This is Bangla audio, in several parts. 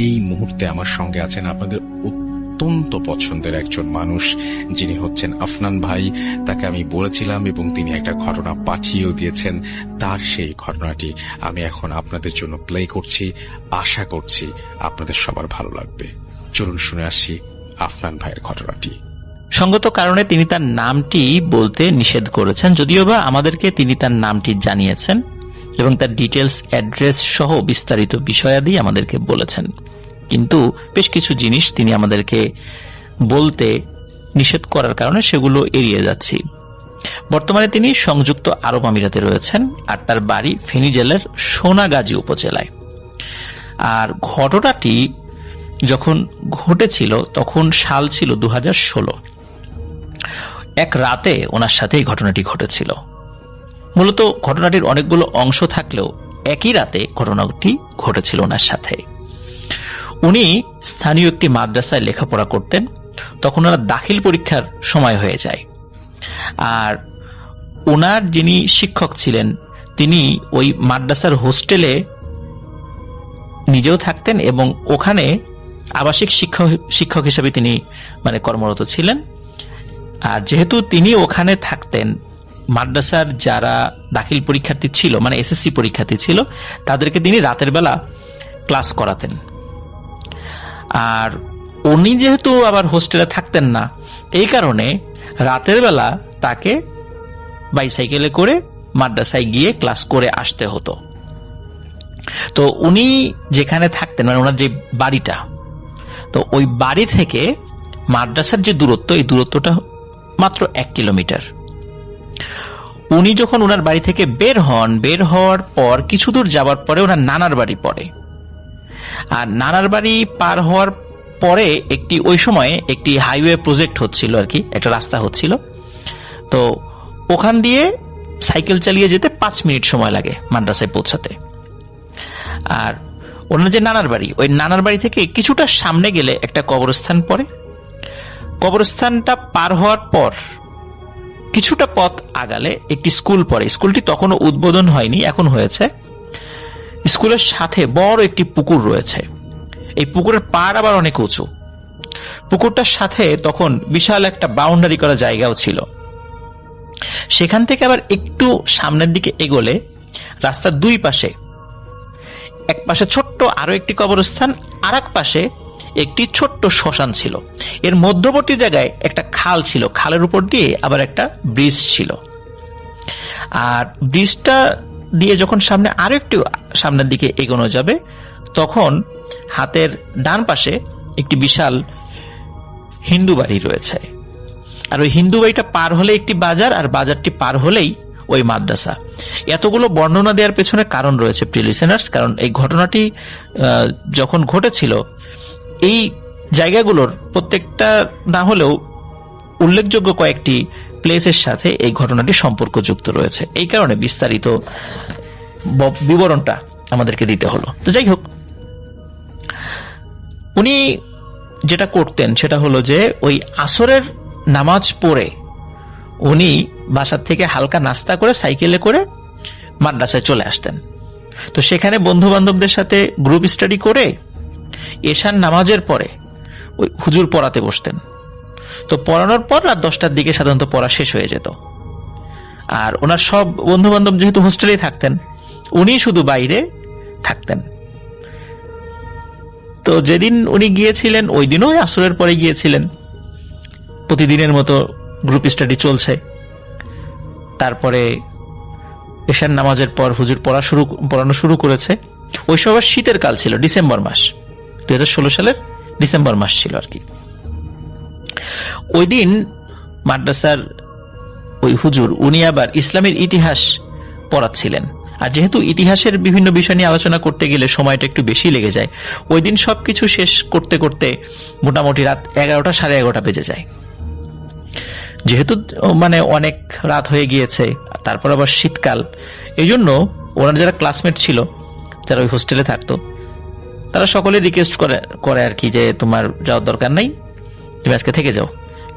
এই মুহূর্তে আমার সঙ্গে আছেন আপনাদের অত্যন্ত পছন্দের একজন মানুষ, যিনি হচ্ছেন আফনান ভাই। তাকে আমি বলেছিলাম এবং তিনি একটা ঘটনা পাঠিয়েও দিয়েছেন। তার সেই ঘটনাটি আমি এখন আপনাদের জন্য প্লে করছি। আশা করছি আপনাদের সবার ভালো লাগবে। চলুন শুনে আসি আফনান ভাইয়ের ঘটনাটি। সঙ্গত কারণে তিনি তার নামটি বলতে নিষেধ করেছেন, যদিও বা আমাদেরকে তিনি তার নামটি জানিয়েছেন এবং তার ডিটেলস, অ্যাড্রেস সহ বিস্তারিত বিষয়াদি আমাদেরকে বলেছেন। কিন্তু বেশ কিছু জিনিস তিনি আমাদেরকে বলতে নিষেধ করার কারণে সেগুলো এড়িয়ে যাচ্ছি। বর্তমানে তিনি সংযুক্ত আরব আমিরাতে রয়েছেন, আর তার বাড়ি ফেনী জেলার সোনাগাজী উপজেলায়। আর ঘটনাটি যখন ঘটেছিল তখন সাল ছিল 2016। এক রাতে ওনার সাথে এই ঘটনাটি ঘটেছিল। মূলত ঘটনাটির অনেকগুলো অংশ থাকলেও একই রাতে ঘটনাটি ঘটেছিল ওনার সাথে। উনি স্থানীয় একটি মাদ্রাসায় লেখাপড়া করতেন। তখন ওনার দাখিল পরীক্ষার সময় হয়ে যায়। আর ওনার যিনি শিক্ষক ছিলেন তিনি ওই মাদ্রাসার হোস্টেলে নিজেও থাকতেন এবং ওখানে আবাসিক শিক্ষক হিসেবে তিনি কর্মরত ছিলেন। আর যেহেতু তিনি ওখানে থাকতেন, মাদ্রাসার যারা দাখিল পরীক্ষার্থী ছিল, এসএসসি পরীক্ষার্থী ছিল, তাদেরকে তিনি রাতের বেলা ক্লাস করাতেন। আর উনি যেহেতু আবার হোস্টেলে থাকতেন না, এই কারণে রাতের বেলা তাকে বাইসাইকেলে করে মাদ্রাসায় গিয়ে ক্লাস করে আসতে হতো। তো উনি যেখানে থাকতেন, ওনার যে বাড়িটা, তো ওই বাড়ি থেকে মাদ্রাসার যে দূরত্ব, এই দূরত্বটা মাত্র 1 কিলোমিটার। উনি যখন ওনার বাড়ি থেকে বের হওয়ার পর কিছু দূর যাওয়ার পরে ওনার নানার বাড়ি পড়ে। আর নানার বাড়ি পার হওয়ার পরে ওই সময়ে একটি হাইওয়ে প্রজেক্ট হচ্ছিল, আর কি একটা রাস্তা হচ্ছিল। তো ওখান দিয়ে সাইকেল চালিয়ে যেতে 5 মিনিট সময় লাগে মাদ্রাসায় পৌঁছাতে। আর ওনার যে নানার বাড়ি, ওই নানার বাড়ি থেকে কিছুটা সামনে গেলে একটা কবরস্থান পড়ে। কবরস্থানটা পার হওয়ার পর কিছুটা পথ আগালে একটি স্কুল পড়ে। স্কুলটি তখনও উদ্বোধন হয়নি, এখন হয়েছে। স্কুলের সাথে বড় একটি পুকুর রয়েছে। এই পুকুরের পাড় আবার অনেক উঁচু। পুকুরটার সাথে তখন বিশাল একটা বাউন্ডারি করা জায়গাও ছিল। সেখান থেকে আবার একটু সামনের দিকে এগোলে রাস্তার দুই পাশে, এক পাশে ছোট্ট আরো একটি কবরস্থান, আর এক পাশে একটি ছোট্ট শ্মশান ছিল। এর মধ্যবর্তী জায়গায় একটা খাল ছিল, খালের উপর দিয়ে আবার একটা ব্রিজ ছিল। আর ব্রিজটা দিয়ে যখন সামনে আরো একটু সামনের দিকে এগোনো যাবে, তখন হাতের ডান পাশে একটি বিশাল হিন্দু বাড়ি রয়েছে। আর ওই হিন্দু বাড়িটা পার হলে একটি বাজার, আর বাজারটি পার হলেই ওই মাদ্রাসা। এতগুলো বর্ণনা দেওয়ার পেছনে কারণ রয়েছে প্রিয় লিসেনার্স, কারণ এই ঘটনাটি যখন ঘটেছিল এই জায়গাগুলোর প্রত্যেকটা না হলেও উল্লেখযোগ্য কয়েকটি প্লেসের সাথে এই ঘটনাটি সম্পর্কযুক্ত রয়েছে। এই কারণে বিস্তারিত বিবরণটা আমাদেরকে দিতে হলো। তো যাই হোক, উনি যেটা করতেন সেটা হলো যে ওই আসরের নামাজ পড়ে উনি বাসার থেকে হালকা নাস্তা করে সাইকেলে করে মাদ্রাসায় চলে আসতেন। তো সেখানে বন্ধু বান্ধবদের সাথে গ্রুপ স্টাডি করে এশার নামাজের পরে ওই হুজুর পড়াতে বসতেন। তো পড়ানোর পর রাত 10টার দিকে সাধারণত পড়া শেষ হয়ে যেত। আর ওনার সব বন্ধু বান্ধব যেহেতু হোস্টেলেই থাকতেন, উনি শুধু বাইরে থাকতেন। তো যেদিন উনি গিয়েছিলেন ওই দিনও আসরের পরে গিয়েছিলেন। প্রতিদিনের মতো গ্রুপ স্টাডি চলছে। তারপরে এশার নামাজের পর হুজুর পড়ানো শুরু করেছে। ওই সময় শীতের কাল ছিল, ডিসেম্বর মাস, 2016 সালের ডিসেম্বর মাস ছিল আর কি। ওই দিন মাদ্রাসার ওই হুজুর উনি আবার ইসলামের ইতিহাস পড়াচ্ছিলেন। আর যেহেতু ইতিহাসের বিভিন্ন বিষয় নিয়ে আলোচনা করতে গেলে সময়টা একটু বেশি লেগে যায়, ওই দিন সবকিছু শেষ করতে করতে মোটামুটি রাত 11টা, 11:30 বেজে যায়। যেহেতু অনেক রাত হয়ে গিয়েছে, তারপর আবার শীতকাল, এই জন্য ওনার যারা ক্লাসমেট ছিল, যারা ওই হোস্টেলে থাকতো, তারা সকলে রিকোয়েস্ট করে আর কি, যে তোমার যাওয়ার দরকার নাই, তুমি আজকে থেকে যাও।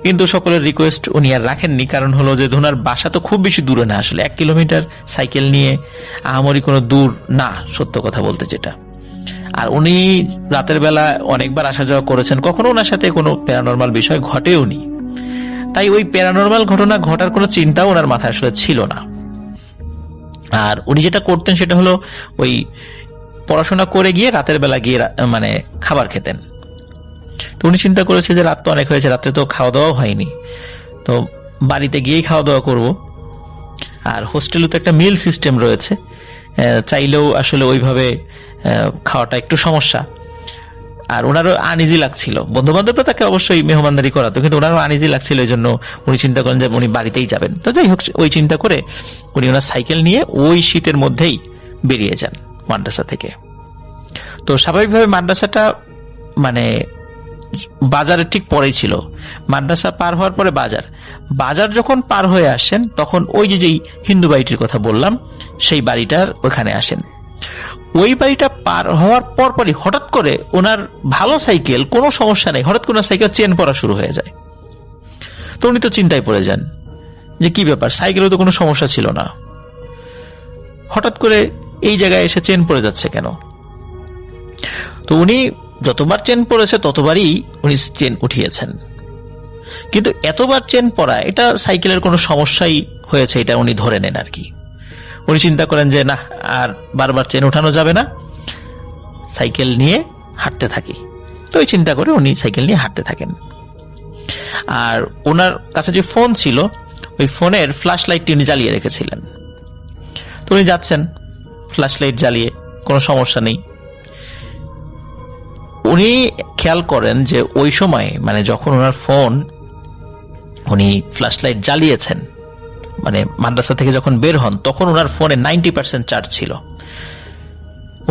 কিন্তু সকলের রিকোয়েস্ট উনি আর রাখেননি। কারণ হলো যে ওনার বাসা তো খুব বেশি দূরে না, আসলে 1 কিলোমিটার সাইকেল নিয়ে আহামরি কোনো দূর না, সত্য কথা বলতে যেটা। আর উনি রাতের বেলা অনেকবার আসা যাওয়া করেছেন, কখনো ওনার সাথে কোনো প্যারানরমাল বিষয় ঘটেও নি। তাই ওই প্যারানরমাল ঘটনা ঘটার কোনো চিন্তাও ওনার মাথায় আসলে ছিল না। আর উনি যেটা করতেন সেটা হলো ওই পড়াশোনা করে গিয়ে রাতের বেলা গিয়ে মানে খাবার খেতেন। তো উনি চিন্তা করেছে যে রাত তো অনেক হয়েছে, রাত্রে তো খাওয়া দাওয়াও হয়নি, তো বাড়িতে গিয়েই খাওয়া দাওয়া করব। আর হোস্টেলে তো একটা মিল সিস্টেম রয়েছে, চাইলেও আসলে ওইভাবে খাওয়াটা একটু সমস্যা। আর ওনারও আনইজি লাগছিল, বন্ধু বান্ধবরা তাকে অবশ্যই মেহমানদারি করাতো, কিন্তু ওনারও আনইজি লাগছিল, এই জন্য উনি চিন্তা করেন যে উনি বাড়িতেই যাবেন। তো যাই হোক, ওই চিন্তা করে উনি ওনার সাইকেল নিয়ে ওই শীতের মধ্যেই বেরিয়ে যান মাদ্রাসা থেকে। তো স্বাভাবিকভাবে মাদ্রাসাটা মানে বাজারের ঠিক পরেই ছিল। মাদ্রাসা পার হওয়ার পরে বাজার যখন পার হয়ে আসেন তখন ওই যেই হিন্দু বাড়িটির কথা বললাম সেই বাড়িটার ওখানে আসেন। ওই বাড়িটা পার হওয়ার পরপরই হঠাৎ করে ওনার ভালো সাইকেল, কোনো সমস্যা নেই, হঠাৎ করে সাইকেল চেন পড়া শুরু হয়ে যায়। তো উনি তো চিন্তায় পড়ে যান যে কি ব্যাপার, সাইকেলেও তো কোনো সমস্যা ছিল না, হঠাৎ করে এই জায়গায় এসে চেন পড়ে যাচ্ছে কেন? তো উনি যতবার চেন পড়েছে ততবারই উনি চেন উঠিয়েছেন, কিন্তু এতবার চেন পড়া এটা সাইকেলের কোনো সমস্যাই হয়েছে এটা উনি ধরে নেন আর কি। উনি চিন্তা করেন যে না, আর বারবার চেন উঠানো যাবে না, সাইকেল নিয়ে হাঁটতে থাকি। তো ওই চিন্তা করে উনি সাইকেল নিয়ে হাঁটতে থাকেন। আর ওনার কাছে যে ফোন ছিল ওই ফোনের ফ্ল্যাশ লাইটটি উনি জ্বালিয়ে রেখেছিলেন। তো উনি যাচ্ছেন ফ্ল্যাশ লাইট জ্বালিয়ে, কোনো সমস্যা নেই। উনি খেয়াল করেন যে ওই সময় মানে যখন ওনার ফোন উনি ফ্ল্যাশ লাইট জ্বালিয়েছেন, মানে মাদ্রাসা থেকে যখন বের হন তখন ওনার ফোনে 90% চার্জ ছিল।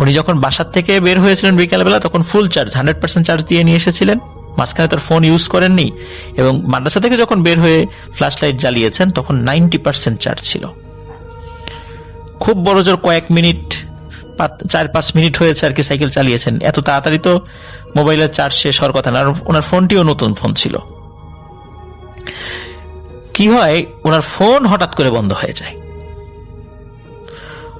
উনি যখন বাসার থেকে বের হয়েছিলেন বিকালবেলা তখন ফুল চার্জ 100% চার্জ দিয়ে নিয়ে এসেছিলেন, মাঝখানে তার ফোন ইউজ করেননি। এবং মাদ্রাসা থেকে যখন বের হয়ে ফ্ল্যাশ লাইট জ্বালিয়েছেন তখন 90% চার্জ ছিল। খুব বড় জোর কয়েক মিনিট, 4-5 মিনিট হয়েছে আর কি সাইকেল চালিয়েছেন। এত তাড়াতাড়ি তো মোবাইলের চার্জ শেষ হওয়ার কথা না। ওনার ফোনটিও নতুন ফোন ছিল। কি হয়, ওনার ফোন হঠাৎ করে বন্ধ হয়ে যায়।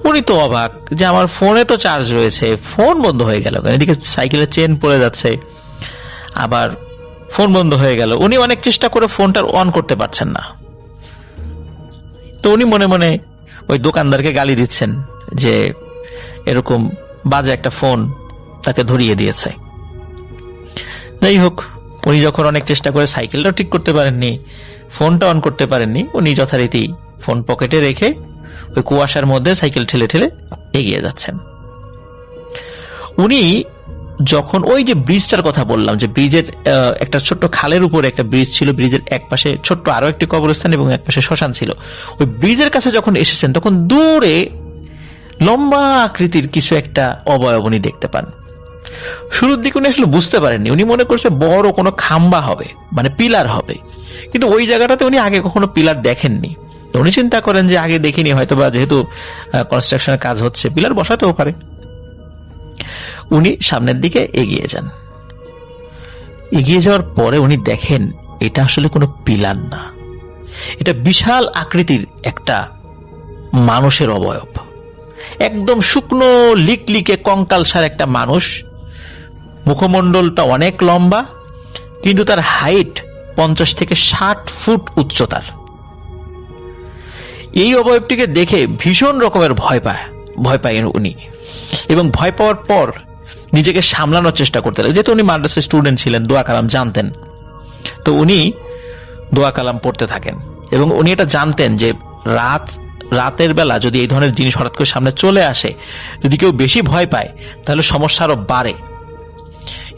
উনি তো অবাক যে আমার ফোনে তো চার্জ রয়েছে, ফোন বন্ধ হয়ে গেল। এদিকে সাইকেলের চেন পড়ে যাচ্ছে, আবার ফোন বন্ধ হয়ে গেল। উনি অনেক চেষ্টা করে ফোনটা অন করতে পারছেন না। তো উনি মনে মনে ওই দোকানদারকে গালি দিচ্ছেন যে এরকম বাজে একটা ফোন তাকে ধরিয়ে দিয়েছে। যাই হোক, উনি যখন অনেক চেষ্টা করে সাইকেলটাও ঠিক করতে পারেননি, ফোনটা অন করতে পারেননি, উনি যথারীতি ফোন পকেটে রেখে ওই কুয়াশার মধ্যে সাইকেল ঠেলে ঠেলে এগিয়ে যাচ্ছেন। উনি যখন ওই যে ব্রিজটার কথা বললাম, যে ব্রিজের একটা ছোট্ট খালের উপরে একটা ব্রিজ ছিল, ব্রিজের এক পাশে ছোট্ট আরো একটি কবরস্থান এবং এক পাশে শ্মশান ছিল, ওই ব্রিজের কাছে যখন এসেছেন তখন দূরে লম্বা আকৃতির কিছু একটা অবয়ব উনি দেখতে পান। শুরুর দিকে উনি আসলে বুঝতে পারেননি, উনি মনে করছে বড় কোনো খাম্বা হবে, মানে পিলার হবে, কিন্তু ওই জায়গাটাতে উনি আগে কখনো পিলার দেখেননি। উনি চিন্তা করেন যে আগে দেখিনি, হয়তো বা যেহেতু কনস্ট্রাকশনের কাজ হচ্ছে পিলার বসাতেও পারে। উনি সামনের দিকে এগিয়ে যান। এগিয়ে যাওয়ার পরে উনি দেখেন এটা আসলে কোনো পিলার না, এটা বিশাল আকৃতির একটা মানুষের অবয়ব। একদম শুকনো লিকলিকে কঙ্কালসার একটা মানুষ, মুখমণ্ডলটা অনেক লম্বা, কিন্তু তার হাইট 50 থেকে 60 ফুট উচ্চতার। এই অবয়বটিকে দেখে ভীষণ রকমের ভয় পায় উনি, এবং ভয় পাওয়ার পর নিজেকে সামলানোর চেষ্টা করতে লাগলেন। যেহেতু উনি মাদ্রাসার স্টুডেন্ট ছিলেন, দোয়া কালাম জানতেন, তো উনি দোয়া কালাম পড়তে থাকেন। এবং উনি এটা জানতেন যে রাতের বেলা যদি এই ধরনের জিনিস হঠাৎ করে সামনে চলে আসে, যদি কেউ বেশি ভয় পায় তাহলে সমস্যা আরো বাড়ে,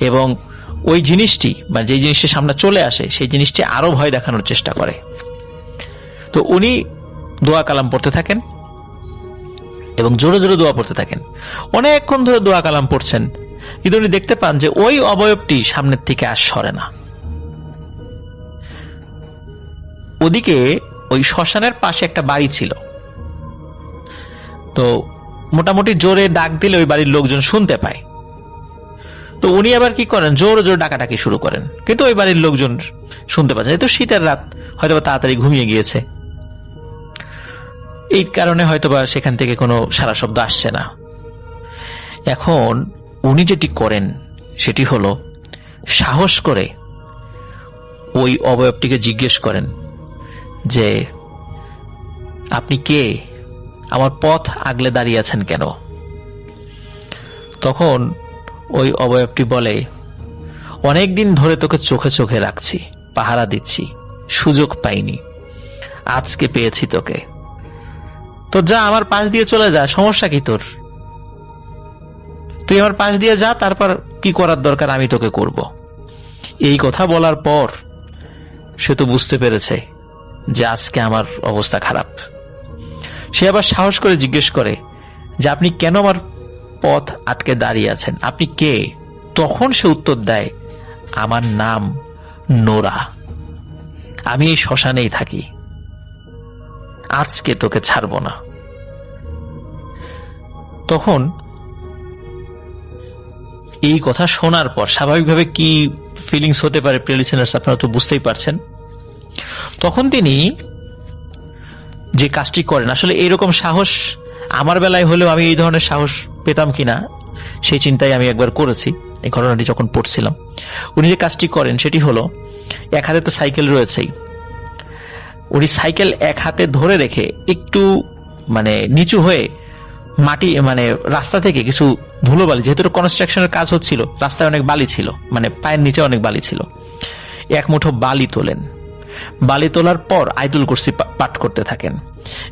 এবং ওই জিনিসটি মানে যে জিনিসটি সামনে চলে আসে সেই জিনিসটি আরো ভয় দেখানোর চেষ্টা করে। তো উনি দোয়া কালাম পড়তে থাকেন এবং জোরে জোরে দোয়া পড়তে থাকেন। অনেকক্ষণ ধরে দোয়া কালাম পড়ছেন, কিন্তু উনি দেখতে পান যে ওই অবয়বটি সামনের থেকে আর সরে না। ওদিকে ওই শ্মশানের পাশে একটা বাড়ি ছিল, তো মোটামুটি জোরে ডাক দিলে ওই বাড়ির লোকজন শুনতে পায়। তো উনি আবার কি করেন, জোরে জোরে ডাকাডাকি শুরু করেন, কিন্তু ওই বাড়ির লোকজন শুনতে পাচ্ছে। যেহেতু শীতের রাত, হয়তোবা তাড়াতাড়ি ঘুমিয়ে গিয়েছে, এই কারণে হয়তোবা সেখান থেকে কোনো সারা শব্দ আসছে না। এখন উনি যেটি করেন সেটি হলো সাহস করে ওই অবয়বটিকে জিজ্ঞেস করেন যে আপনি কে, আমার পথ আগলে দাঁড়িয়ে আছেন কেন? তখন ওই অবয়বটি বলে, অনেকদিন ধরে তোকে চোখে চোখে রাখছি, পাহারা দিচ্ছি, সুযোগ পাইনি, আজকে পেয়েছি তোকে, তো যা আমার পাশ দিয়ে চলে যা, সমস্যা কি তোর? তুই আমার পাশ দিয়ে যা, তারপর কি করার দরকার আমি তোকে করব। এই কথা বলার পর সে তো বুঝতে পেরেছে যে আজকে আমার অবস্থা খারাপ। সে আবার সাহস করে জিজ্ঞেস করে যে আপনি কেন আমার পথ আটকে দাঁড়িয়ে আছেন, আপনি কে? তখন সে উত্তর দেয়, আমার নাম নোরা, আমি এই শ্মশানেই থাকি, আজকে তোকে ছাড়ব না। তখন এই কথা শোনার পর স্বাভাবিকভাবে কি ফিলিংস হতে পারে প্রিয় লিসেনার্স, আপনারা তো বুঝতেই পারছেন। তখন তিনি যে কাজটি করেন, আসলে এইরকম সাহস আমার বেলায় হলেও আমি এই ধরনের সাহস পেতাম কিনা সেই চিন্তায় আমি একবার করেছি এই ঘটনাটি যখন পড়ছিলাম। উনি যে কাজটি করেন সেটি হলো, এক হাতে তো সাইকেল রয়েছেই, উনি সাইকেল এক হাতে ধরে রেখে একটু নিচু হয়ে মাটি রাস্তা থেকে কিছু ধুলোবালি, যেহেতু কনস্ট্রাকশনের কাজ হচ্ছিল, রাস্তায় অনেক বালি ছিল, পায়ের নিচে অনেক বালি ছিল, এক মুঠো বালি তোলেন। বালি তোলার পর আয়াতুল কুরসি পাঠ করতে থাকেন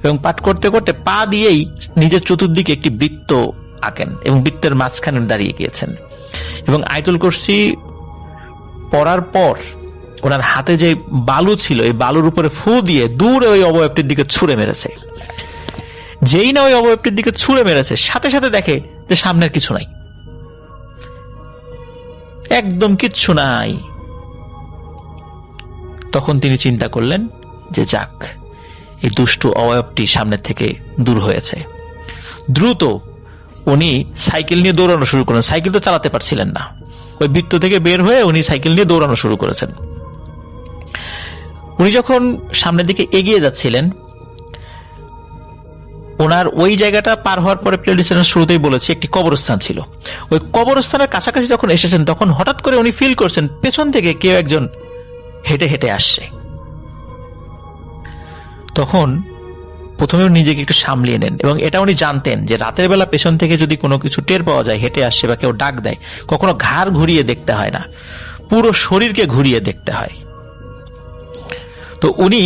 এবং পাঠ করতে করতে পা দিয়েই নিজের চতুর্দিকে একটি বৃত্ত আঁকেন এবং বৃত্তের মাঝখানে দাঁড়িয়ে গিয়েছেন এবং আয়াতুল কুরসি পড়ার পর ওনার হাতে যে বালু ছিল এই বালুর উপরে ফু দিয়ে দূরে ওই অবয়বটির দিকে ছুঁড়ে মেরেছে। যেই না ওই অবয়বটির দিকে ছুঁড়ে মেরেছে, সাথে সাথে দেখে যে সামনের কিছু নাই, একদম কিচ্ছু নাই। তখন তিনি চিন্তা করলেন যে যাক, এই দুষ্টু অবয়বটি সামনের থেকে দূর হয়েছে। দ্রুত উনি সাইকেল নিয়ে দৌড়ানো শুরু করেন। সাইকেল তো চালাতে পারছিলেন না, ওই বৃত্ত থেকে বের হয়ে উনি সাইকেল নিয়ে দৌড়ানো শুরু করেছেন। উনি যখন সামনের দিকে এগিয়ে যাচ্ছিলেন, ওনার ওই জায়গাটা পার হওয়ার পরে প্লে লিস্টের শুরুতেই বলেছি একটি কবরস্থান ছিল। ওই কবরস্থানের কাছাকাছি যখন এসেছেন তখন হঠাৎ করে উনি ফিল করছেন পেছন থেকে কেউ একজন হেঁটে হেঁটে আসছে। তখন প্রথমে নিজেকে একটু সামলিয়ে নেন এবং এটা উনি জানতেন যে রাতের বেলা পেছন থেকে যদি কোনো কিছু টের পাওয়া যায়, হেঁটে আসছে বা কেউ ডাক দেয়, কখনো ঘাড় ঘুরিয়ে দেখতে হয় না, পুরো শরীরকে ঘুরিয়ে দেখতে হয়। তো উনি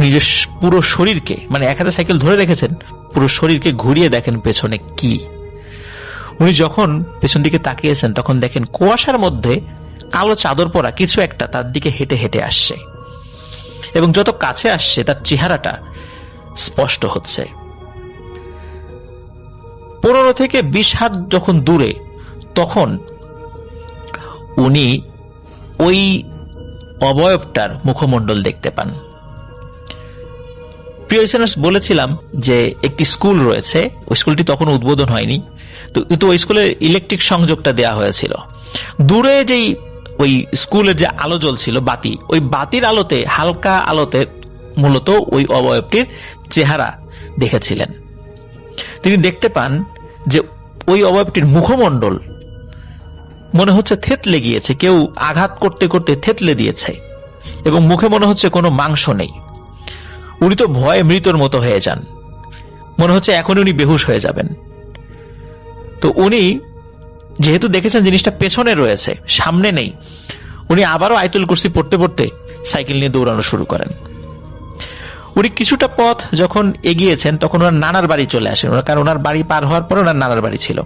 নিজের পুরো শরীরকে, এক হাতে সাইকেল ধরে রেখেছেন, পুরো শরীরকে ঘুরিয়ে দেখেন পেছনে কি। উনি যখন পেছন দিকে তাকিয়েছেন তখন দেখেন কুয়াশার মধ্যে কালো চাদর পরা কিছু একটা তার দিকে হেঁটে হেঁটে আসছে এবং যত কাছে আসছে তার চেহারাটা স্পষ্ট হচ্ছে। 15 থেকে 20 হাত যখন দূরে, তখন উনি ওই অবয়বটার মুখমণ্ডল দেখতে পান। প্রিয় লিসেনার্স, বলেছিলাম যে একটি স্কুল রয়েছে, ওই স্কুলটি তখন উদ্বোধন হয়নি, তো ওই স্কুলের ইলেকট্রিক সংযোগটা দেয়া হয়েছিল। দূরে যেই ওই স্কুলের যে আলো জ্বলছিল, বাতি, ওই বাতির আলোতে, হালকা আলোতে মূলত ওই অবয়বটির চেহারা দেখেছিলেন। তিনি দেখতে পান যে ওই অবয়বটির মুখমণ্ডল মনে হচ্ছে থেতলে গিয়েছে, কেউ আঘাত করতে করতে থেতলে দিয়েছে এবং মুখে মনে হচ্ছে কোনো মাংস নেই। উনি তো ভয়ে মৃতর মতো হয়ে যান, মনে হচ্ছে এখন উনি বেহুশ হয়ে যাবেন। তো উনি যেহেতু দেখেছেন জিনিসটা পেছনে রয়েছে, সামনে নেই, উনি আবারও আয়াতুল কুরসি পড়তে পড়তে সাইকেল নিয়ে দৌড়ানো শুরু করেন। উনি কিছুটা পথ যখন এগিয়েছেন তখন ওনার নানার বাড়ি চলে আসেন, কারণ ওনার বাড়ি পার হওয়ার পরে ওনার নানার বাড়ি ছিল।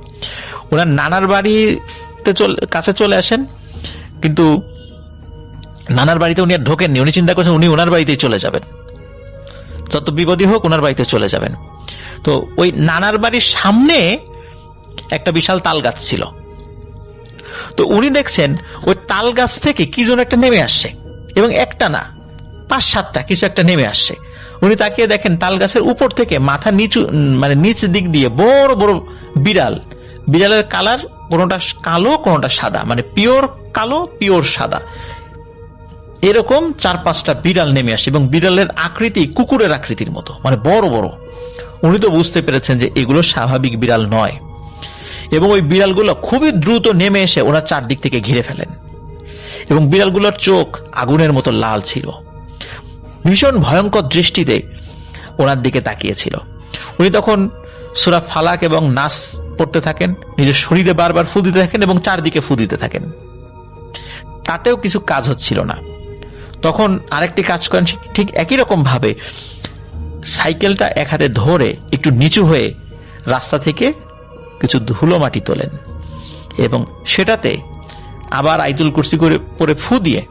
ওনার নানার বাড়িতে কাছে চলে আসেন, কিন্তু নানার বাড়িতে উনি আর ঢোকেননি। উনি চিন্তা করছেন উনি ওনার বাড়িতেই চলে যাবেন, যত বিপদই হোক ওনার বাড়িতে চলে যাবেন। তো ওই নানার বাড়ির সামনে একটা বিশাল তাল গাছ ছিল। তো উনি দেখছেন ওই তাল গাছ থেকে কি যেন একটা নেমে আসছে এবং একটা না, 5-7টা কিছু একটা নেমে আসছে। উনি তাকিয়ে দেখেন তাল গাছের উপর থেকে মাথা নিচু, নিচ দিক দিয়ে বড় বড় বিড়াল। বিড়ালের কালার কোনোটা কালো কোনোটা সাদা, পিওর কালো পিওর সাদা, এরকম 4-5টা বিড়াল নেমে আসে এবং বিড়ালের আকৃতি কুকুরের আকৃতির মতো, বড় বড়। উনি তো বুঝতে পেরেছেন যে এগুলো স্বাভাবিক বিড়াল নয়। এবং ওই বিড়ালগুলো খুবই দ্রুত নেমে এসে ওনার চারদিক থেকে ঘিরে ফেলেন এবং বিড়ালগুলোর চোখ আগুনের মতো লাল ছিল, ভীষণ ভয়ঙ্কর দৃষ্টিতে ওনার দিকে তাকিয়েছিল। উনি তখন সূরা ফালাক এবং নাস পড়তে থাকেন, নিজের শরীরে বারবার ফু দিতে থাকেন এবং চারদিকে ফু দিতে থাকেন। তাতেও কিছু কাজ হচ্ছিল না। তখন আরেকটি কাজ করেন, ঠিক একই রকম ভাবে সাইকেলটা এক হাতে ধরে একটু নিচু হয়ে রাস্তা থেকে কিছু ধুলো মাটি তোলেন এবং সেটাতে আবার আয়াতুল কুরসি করে পরে ফু দিয়ে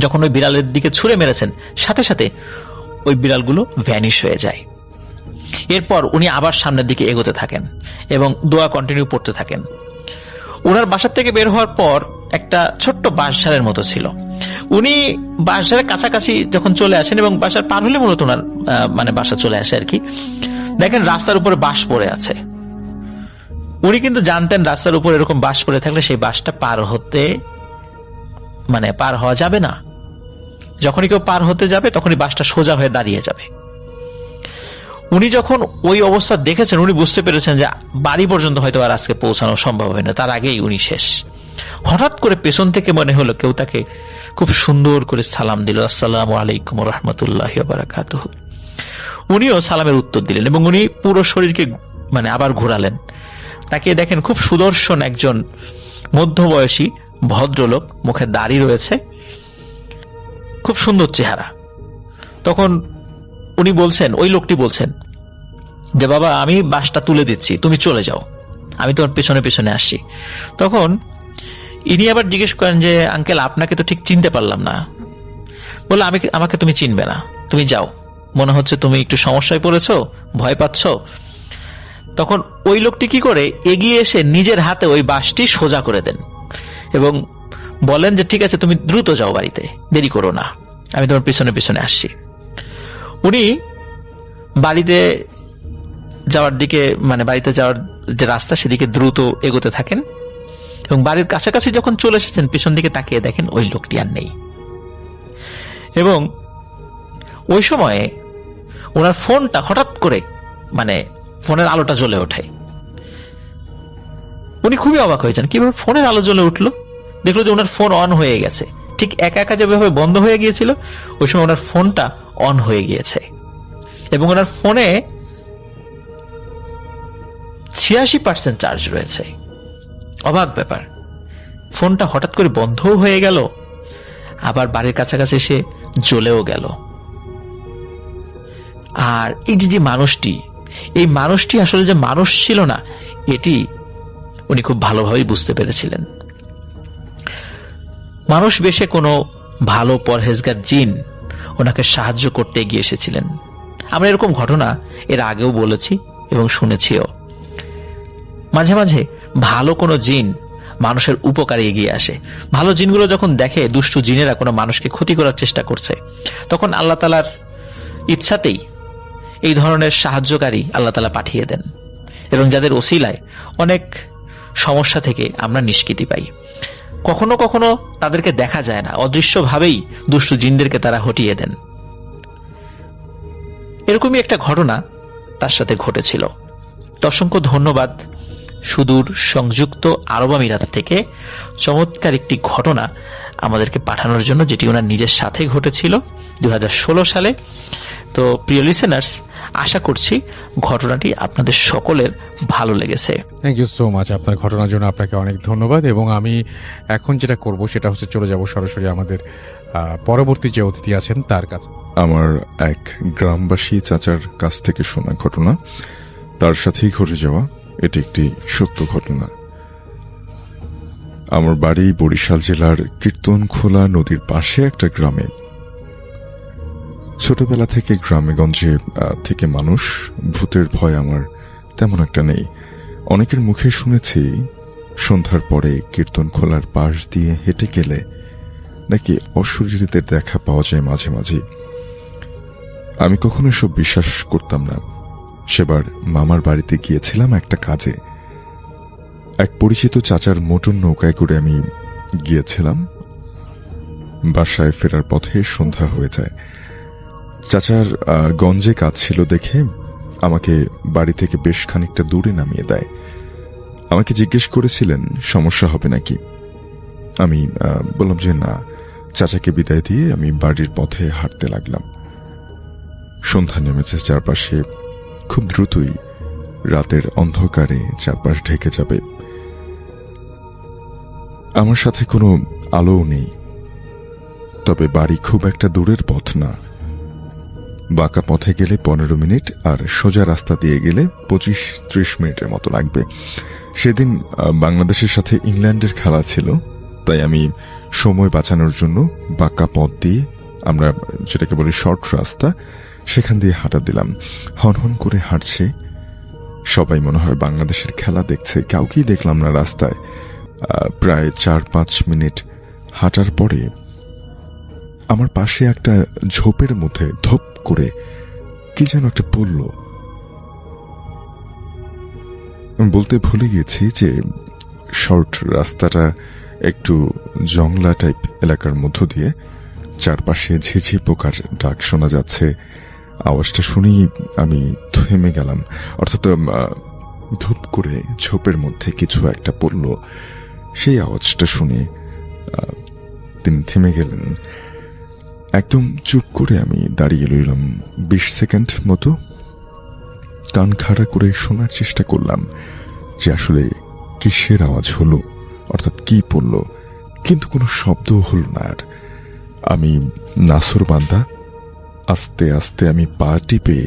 যখন ওই বিড়ালের দিকে ছুঁড়ে মেরেছেন, সাথে সাথে ওই বিড়ালগুলো ভ্যানিশ হয়ে যায়। এরপর উনি আবার সামনের দিকে এগোতে থাকেন এবং দোয়া কন্টিনিউ পড়তে থাকেন। ওনার বাসার থেকে বের হওয়ার পর একটা ছোট্ট বাঁশঝাড়ের মতো ছিল। উনি বাঁশঝাড়ের কাছাকাছি যখন চলে আসেন এবং বাসার পার হলে মূলত ওনার বাসা চলে আসে আর কি, দেখেন রাস্তার উপরে বাঁশ পড়ে আছে। উনি কিন্তু জানতেন রাস্তার উপর এরকম বাঁশ পড়ে থাকলে সেই বাঁশটা পার হওয়া যাবে না। যখনই কেউ পার হতে যাবে তখনই বাঁশটা সোজা হয়ে দাঁড়িয়ে যাবে। উনি যখন ওই অবস্থা দেখেছেন, উনি বুঝতে পেরেছেন যে বাড়ি পর্যন্ত হয়তো আর আজকে পৌঁছানো সম্ভব হয় না, তার আগেই উনি শেষ। হঠাৎ করে পেছন থেকে মনে হলো কেউ তাকে খুব সুন্দর করে সালাম দিল, আসসালামু আলাইকুম ওয়া রাহমাতুল্লাহি ওয়া বারাকাতুহু। উনিও সালামের উত্তর দিলেন এবং উনি পুরো শরীরকে আবার ঘোরালেন। তাকে দেখেন খুব সুদর্শন একজন মধ্যবয়সী ভদ্রলোক, মুখে দাড়ি রয়েছে, খুব সুন্দর চেহারা। তখন উনি বলছেন, ওই লোকটি বলছেন যে বাবা আমি বাসটা তুলে দিচ্ছি, তুমি চলে যাও, আমি তোমার পেছনে পেছনে আসছি। তখন ইনি আবার জিজ্ঞেস করেন যে আঙ্কেল আপনাকে তো ঠিক চিনতে পারলাম না। বলে আমাকে তুমি চিনবে না, তুমি যাও, মনে হচ্ছে তুমি একটু সমস্যায় পড়েছো, ভয় পাচ্ছ। তখন ওই লোকটি কি করে এগিয়ে এসে নিজের হাতে ওই বাসটি সোজা করে দেন এবং বলেন যে ঠিক আছে তুমি দ্রুত যাও বাড়িতে, দেরি করো না, আমি তোমার পিছনে পিছনে আসছি। উনি বাড়িতে যাওয়ার দিকে বাড়িতে যাওয়ার যে রাস্তা সেদিকে দ্রুত এগোতে থাকেন এবং বাড়ির কাছাকাছি যখন চলে এসেছেন পিছন দিকে তাকিয়ে দেখেন ওই লোকটি আর নেই। এবং ওই সময়ে ওনার ফোনটা হঠাৎ করে ফোনের আলোটা জ্বলে ওঠে। উনি খুবই অবাক হয়েছেন, কিভাবে ফোনের আলো জ্বলে উঠলো। দেখলো যে ওনার ফোন অন হয়ে গেছে, ঠিক একা একা যেভাবে বন্ধ হয়ে গিয়েছিল ওই সময় ওনার ফোনটা অন হয়ে গিয়েছে এবং ওনার ফোনে 86% চার্জ রয়েছে। অবাক ব্যাপার, ফোনটা হঠাৎ করে বন্ধও হয়ে গেল, আবার বাড়ির কাছাকাছি এসে জ্বলেও গেল। আর এই যে এই মানুষটি আসলে যে মানুষ ছিল না, এটি উনি খুব ভালোভাবেই বুঝতে পেরেছিলেন। মানুষ বেশে কোনো ভালো পরহেজগার জিন ওনাকে সাহায্য করতে এগিয়ে এসেছিলেন। আমরা এরকম ঘটনা এর আগেও বলেছি এবং শুনেছিও। মাঝে মাঝে ভালো কোনো জিন মানুষের উপকারে এগিয়ে আসে। ভালো জিনগুলো যখন দেখে দুষ্টু জিনেরা কোনো মানুষকে ক্ষতি করার চেষ্টা করছে, তখন আল্লাহ তাআলার ইচ্ছাতেই এই ধরনের সাহায্যকারী আল্লাহ তাআলা পাঠিয়ে দেন এবং যাদের ওসিলায় অনেক সমস্যা থেকে আমরা নিষ্কৃতি পাই। কখনো কখনো তাদেরকে দেখা যায় না, অদৃশ্যভাবেই দুষ্টু জিনদেরকে তারা হটিয়ে দেন। এরকমই একটা ঘটনা তার সাথে ঘটেছিল। অসংখ্য ধন্যবাদ সুদূর সংযুক্ত আরব আমিরাত থেকে চমৎকার একটি ঘটনা আমাদেরকে পাঠানোর জন্য, যেটি ওনার নিজের সাথে ঘটেছিল 2016 সালে। তো প্রিয় লিসেনার্স, আশা করছি ঘটনাটি আপনাদের সকলের ভালো লেগেছে। থ্যাংক ইউ সো মাচ আপনার ঘটনার জন্য, আপনাকে অনেক ধন্যবাদ। এবং আমি এখন যেটা করব সেটা হচ্ছে চলে যাব সরাসরি আমাদের পরবর্তী যে অতিথি আছেন তার কাছে। আমার এক গ্রামবাসী চাচার কাছ থেকে শোনা ঘটনা, তার সাথেই ঘটে যাওয়া এটি একটি সত্য ঘটনা। আমার বাড়ি বরিশাল জেলার কীর্তনখোলা নদীর পাশে একটা গ্রামে। ছোটবেলা থেকে গ্রামেগঞ্জে থেকে মানুষ, ভূতের ভয় আমার তেমন একটা নেই। অনেকের মুখে শুনেছি সন্ধ্যার পরে কীর্তনখোলার পাশ দিয়ে হেঁটে গেলে নাকি অশরীরীদের দেখা পাওয়া যায় মাঝে মাঝে। আমি কখনো এসব বিশ্বাস করতাম না। সেবার মামার বাড়িতে গিয়েছিলাম একটা কাজে। এক পরিচিত চাচার মোটর নৌকায় করে আমি গিয়েছিলাম। বাসায় ফেরার পথে সন্ধ্যা হয়ে যায়। চাচার গঞ্জে কাজ ছিল দেখে আমাকে বাড়ি থেকে বেশ খানিকটা দূরে নামিয়ে দেয়। আমাকে জিজ্ঞেস করেছিলেন সমস্যা হবে নাকি। আমি বললাম যে না। চাচাকে বিদায় দিয়ে আমি বাড়ির পথে হাঁটতে লাগলাম। সন্ধ্যা নেমেছে চারপাশে, খুব দ্রুতই রাতের অন্ধকারে চারপাশ ঢেকে যাবে। আমার সাথে কোনো আলোও নেই, তবে বাড়ি খুব একটা দূরের পথ না। বাঁকা পথে গেলে 15 মিনিট, আর সোজা রাস্তা দিয়ে গেলে 25-30 মিনিটের মতো লাগবে। সেদিন বাংলাদেশের সাথে ইংল্যান্ডের খেলা ছিল, তাই আমি সময় বাঁচানোর জন্য বাঁকা পথ দিয়ে, আমরা যেটাকে বলি শর্ট রাস্তা, সেখান দিয়ে হাঁটা দিলাম। হনহন করে হাঁটছে সবাই, মনে হয় বাংলাদেশের খেলা দেখছে। কাউকেই দেখলাম না রাস্তায়। প্রায় 4-5 মিনিট হাঁটার পরে আমার পাশে একটা ঝোপের মধ্যে ধপ করে কি যেন একটা পড়ল। বলতে ভুলে গেছি যে শর্ট রাস্তাটা একটু জংলা টাইপ এলাকার মধ্য দিয়ে, চারপাশে ঝিঝি পোকার ডাক শোনা যাচ্ছে। আওয়াজটা শুনেই আমি থেমে গেলাম, অর্থাৎ ধূপ করে ঝোপের মধ্যে কিছু একটা পড়ল। সেই আওয়াজটা শুনে তিনি থেমে গেলেন। একদম চুপ করে আমি দাঁড়িয়ে রইলাম 20 সেকেন্ড মতো। কান খাড়া করে শোনার চেষ্টা করলাম যে আসলে কিসের আওয়াজ হলো, অর্থাৎ কি পড়ল, কিন্তু কোনো শব্দ হল না। আর আমি নাসরবান্দা আস্তে আস্তে আমি পা টিপে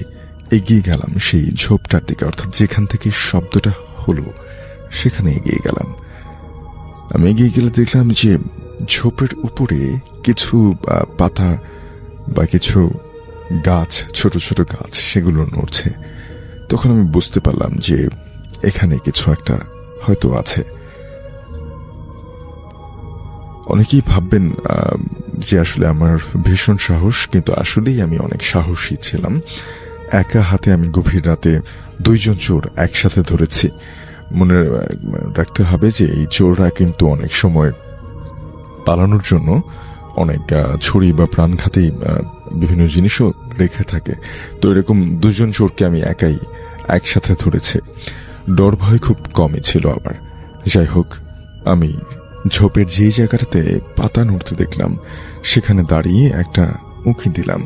এগিয়ে গেলাম সেই ঝোপটার দিকে, অর্থাৎ যেখান থেকে শব্দটা হলো সেখানে এগিয়ে গেলাম। আমি এগিয়ে গেলে দেখলাম যে ঝোপের উপরে কিছু পাতা বা কিছু গাছ, ছোট ছোট গাছ, সেগুলো নড়ছে। তখন আমি বুঝতে পারলাম যে এখানে কিছু একটা হয়তো আছে। অনেকেই ভাববেন যে আসলে আমার ভীষণ সাহস, কিন্তু আসলেই আমি অনেক সাহসী ছিলাম। একা হাতে আমি গভীর রাতে 2 জন চোর একসাথে ধরেছি। মনে রাখতে হবে যে এই চোররা কিন্তু অনেক সময় পালানোর জন্য অনেক ছুরি বা প্রাণঘাতী বিভিন্ন জিনিসও রেখে থাকে। তো এরকম 2 জন চোরকে আমি একাই একসাথে ধরেছি। ডর ভয় খুব কমই ছিল আমার। যাই হোক, আমি ঝোপের যে জায়গাটাতে পাতা নড়তে দেখলাম সেখানে দাঁড়িয়ে একটা উঁকি দিলাম।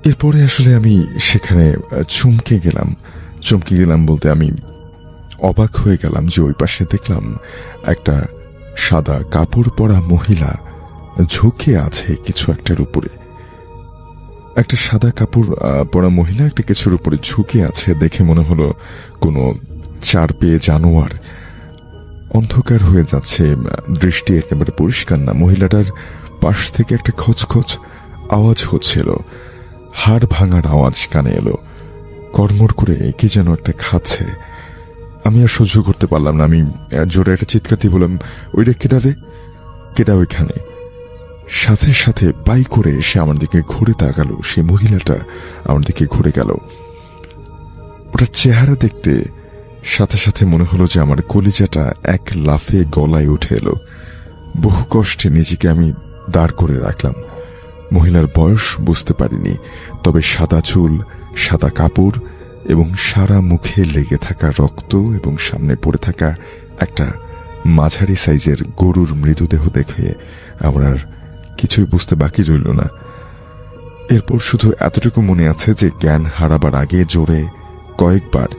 এরপরে আসলে আমি সেখানে চমকে গেলাম বলতে আমি অবাক হয়ে গেলাম যে ওই পাশে দেখলাম একটা সাদা কাপড় পরা মহিলা ঝুঁকে আছে কিছু একটার উপরে। একটা সাদা কাপড় পরা মহিলা একটা কিছুর উপরে ঝুঁকে আছে, দেখে মনে হলো কোনো 4 পেয়ে জানোয়ার। অন্ধকার হয়ে যাচ্ছে, দৃষ্টি একেবারে পরিষ্কার না। মহিলাটার পাশ থেকে একটা খচখচ আওয়াজ হচ্ছিল, হাড় ভাঙার আওয়াজ কানে এলো। কড়মড় করে কি যেন একটা খাচ্ছে। আমি আর সহ্য করতে পারলাম না। আমি জোরে একটা চিৎকার দিয়ে বললাম, ওইটা কেডা ওইখানে? সাথে সাথে পাই করে সে আমার দিকে ঘুরে তাকালো। সে মহিলাটা আমার দিকে ঘুরে গেল। ওটার চেহারা দেখতে সাথে সাথে মনে হলো যে আমার কলিজাটা এক লাফে গলায় উঠে এলো। বহু কষ্টে নিজেকে আমি দাঁড় করে রাখলাম। মহিলার বয়স বুঝতে পারিনি, তবে সাদা চুল, সাদা কাপড় এবং সারা মুখে লেগে থাকা রক্ত এবং সামনে পড়ে থাকা একটা মাঝারি সাইজের গরুর মৃতদেহ দেখে আমার আর কিছুই বুঝতে বাকি রইল না। এরপর শুধু এতটুকু মনে আছে যে জ্ঞান হারাবার আগে জোরে কয়েকবার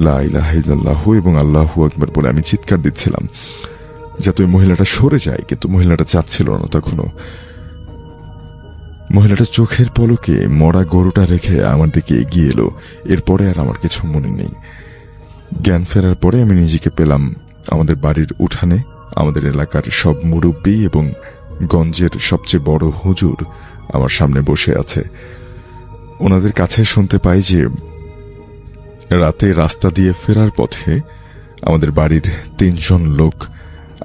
লা ইলাহা ইল্লাল্লাহু এবং আল্লাহু আকবার বলে আমি চিৎকার দিচ্ছিলাম যাতে ওই মহিলাটা সরে যায়, কিন্তু মহিলাটা চাচ্ছিল না। তখনও মহিলাটা চোখের পলকে মরা গরুটা রেখে আমার দিকে এগিয়ে এলো। এরপরে আর আমার কিছু মনে নেই। জ্ঞান ফেরার পরে আমি নিজেকে পেলাম আমাদের বাড়ির উঠানে। আমাদের এলাকার সব মুরব্বী এবং গঞ্জের সবচেয়ে বড় হুজুর আমার সামনে বসে আছে। ওনাদের কাছে শুনতে পাই যে রাতে রাস্তা দিয়ে ফেরার পথে আমাদের বাড়ির 3 জন লোক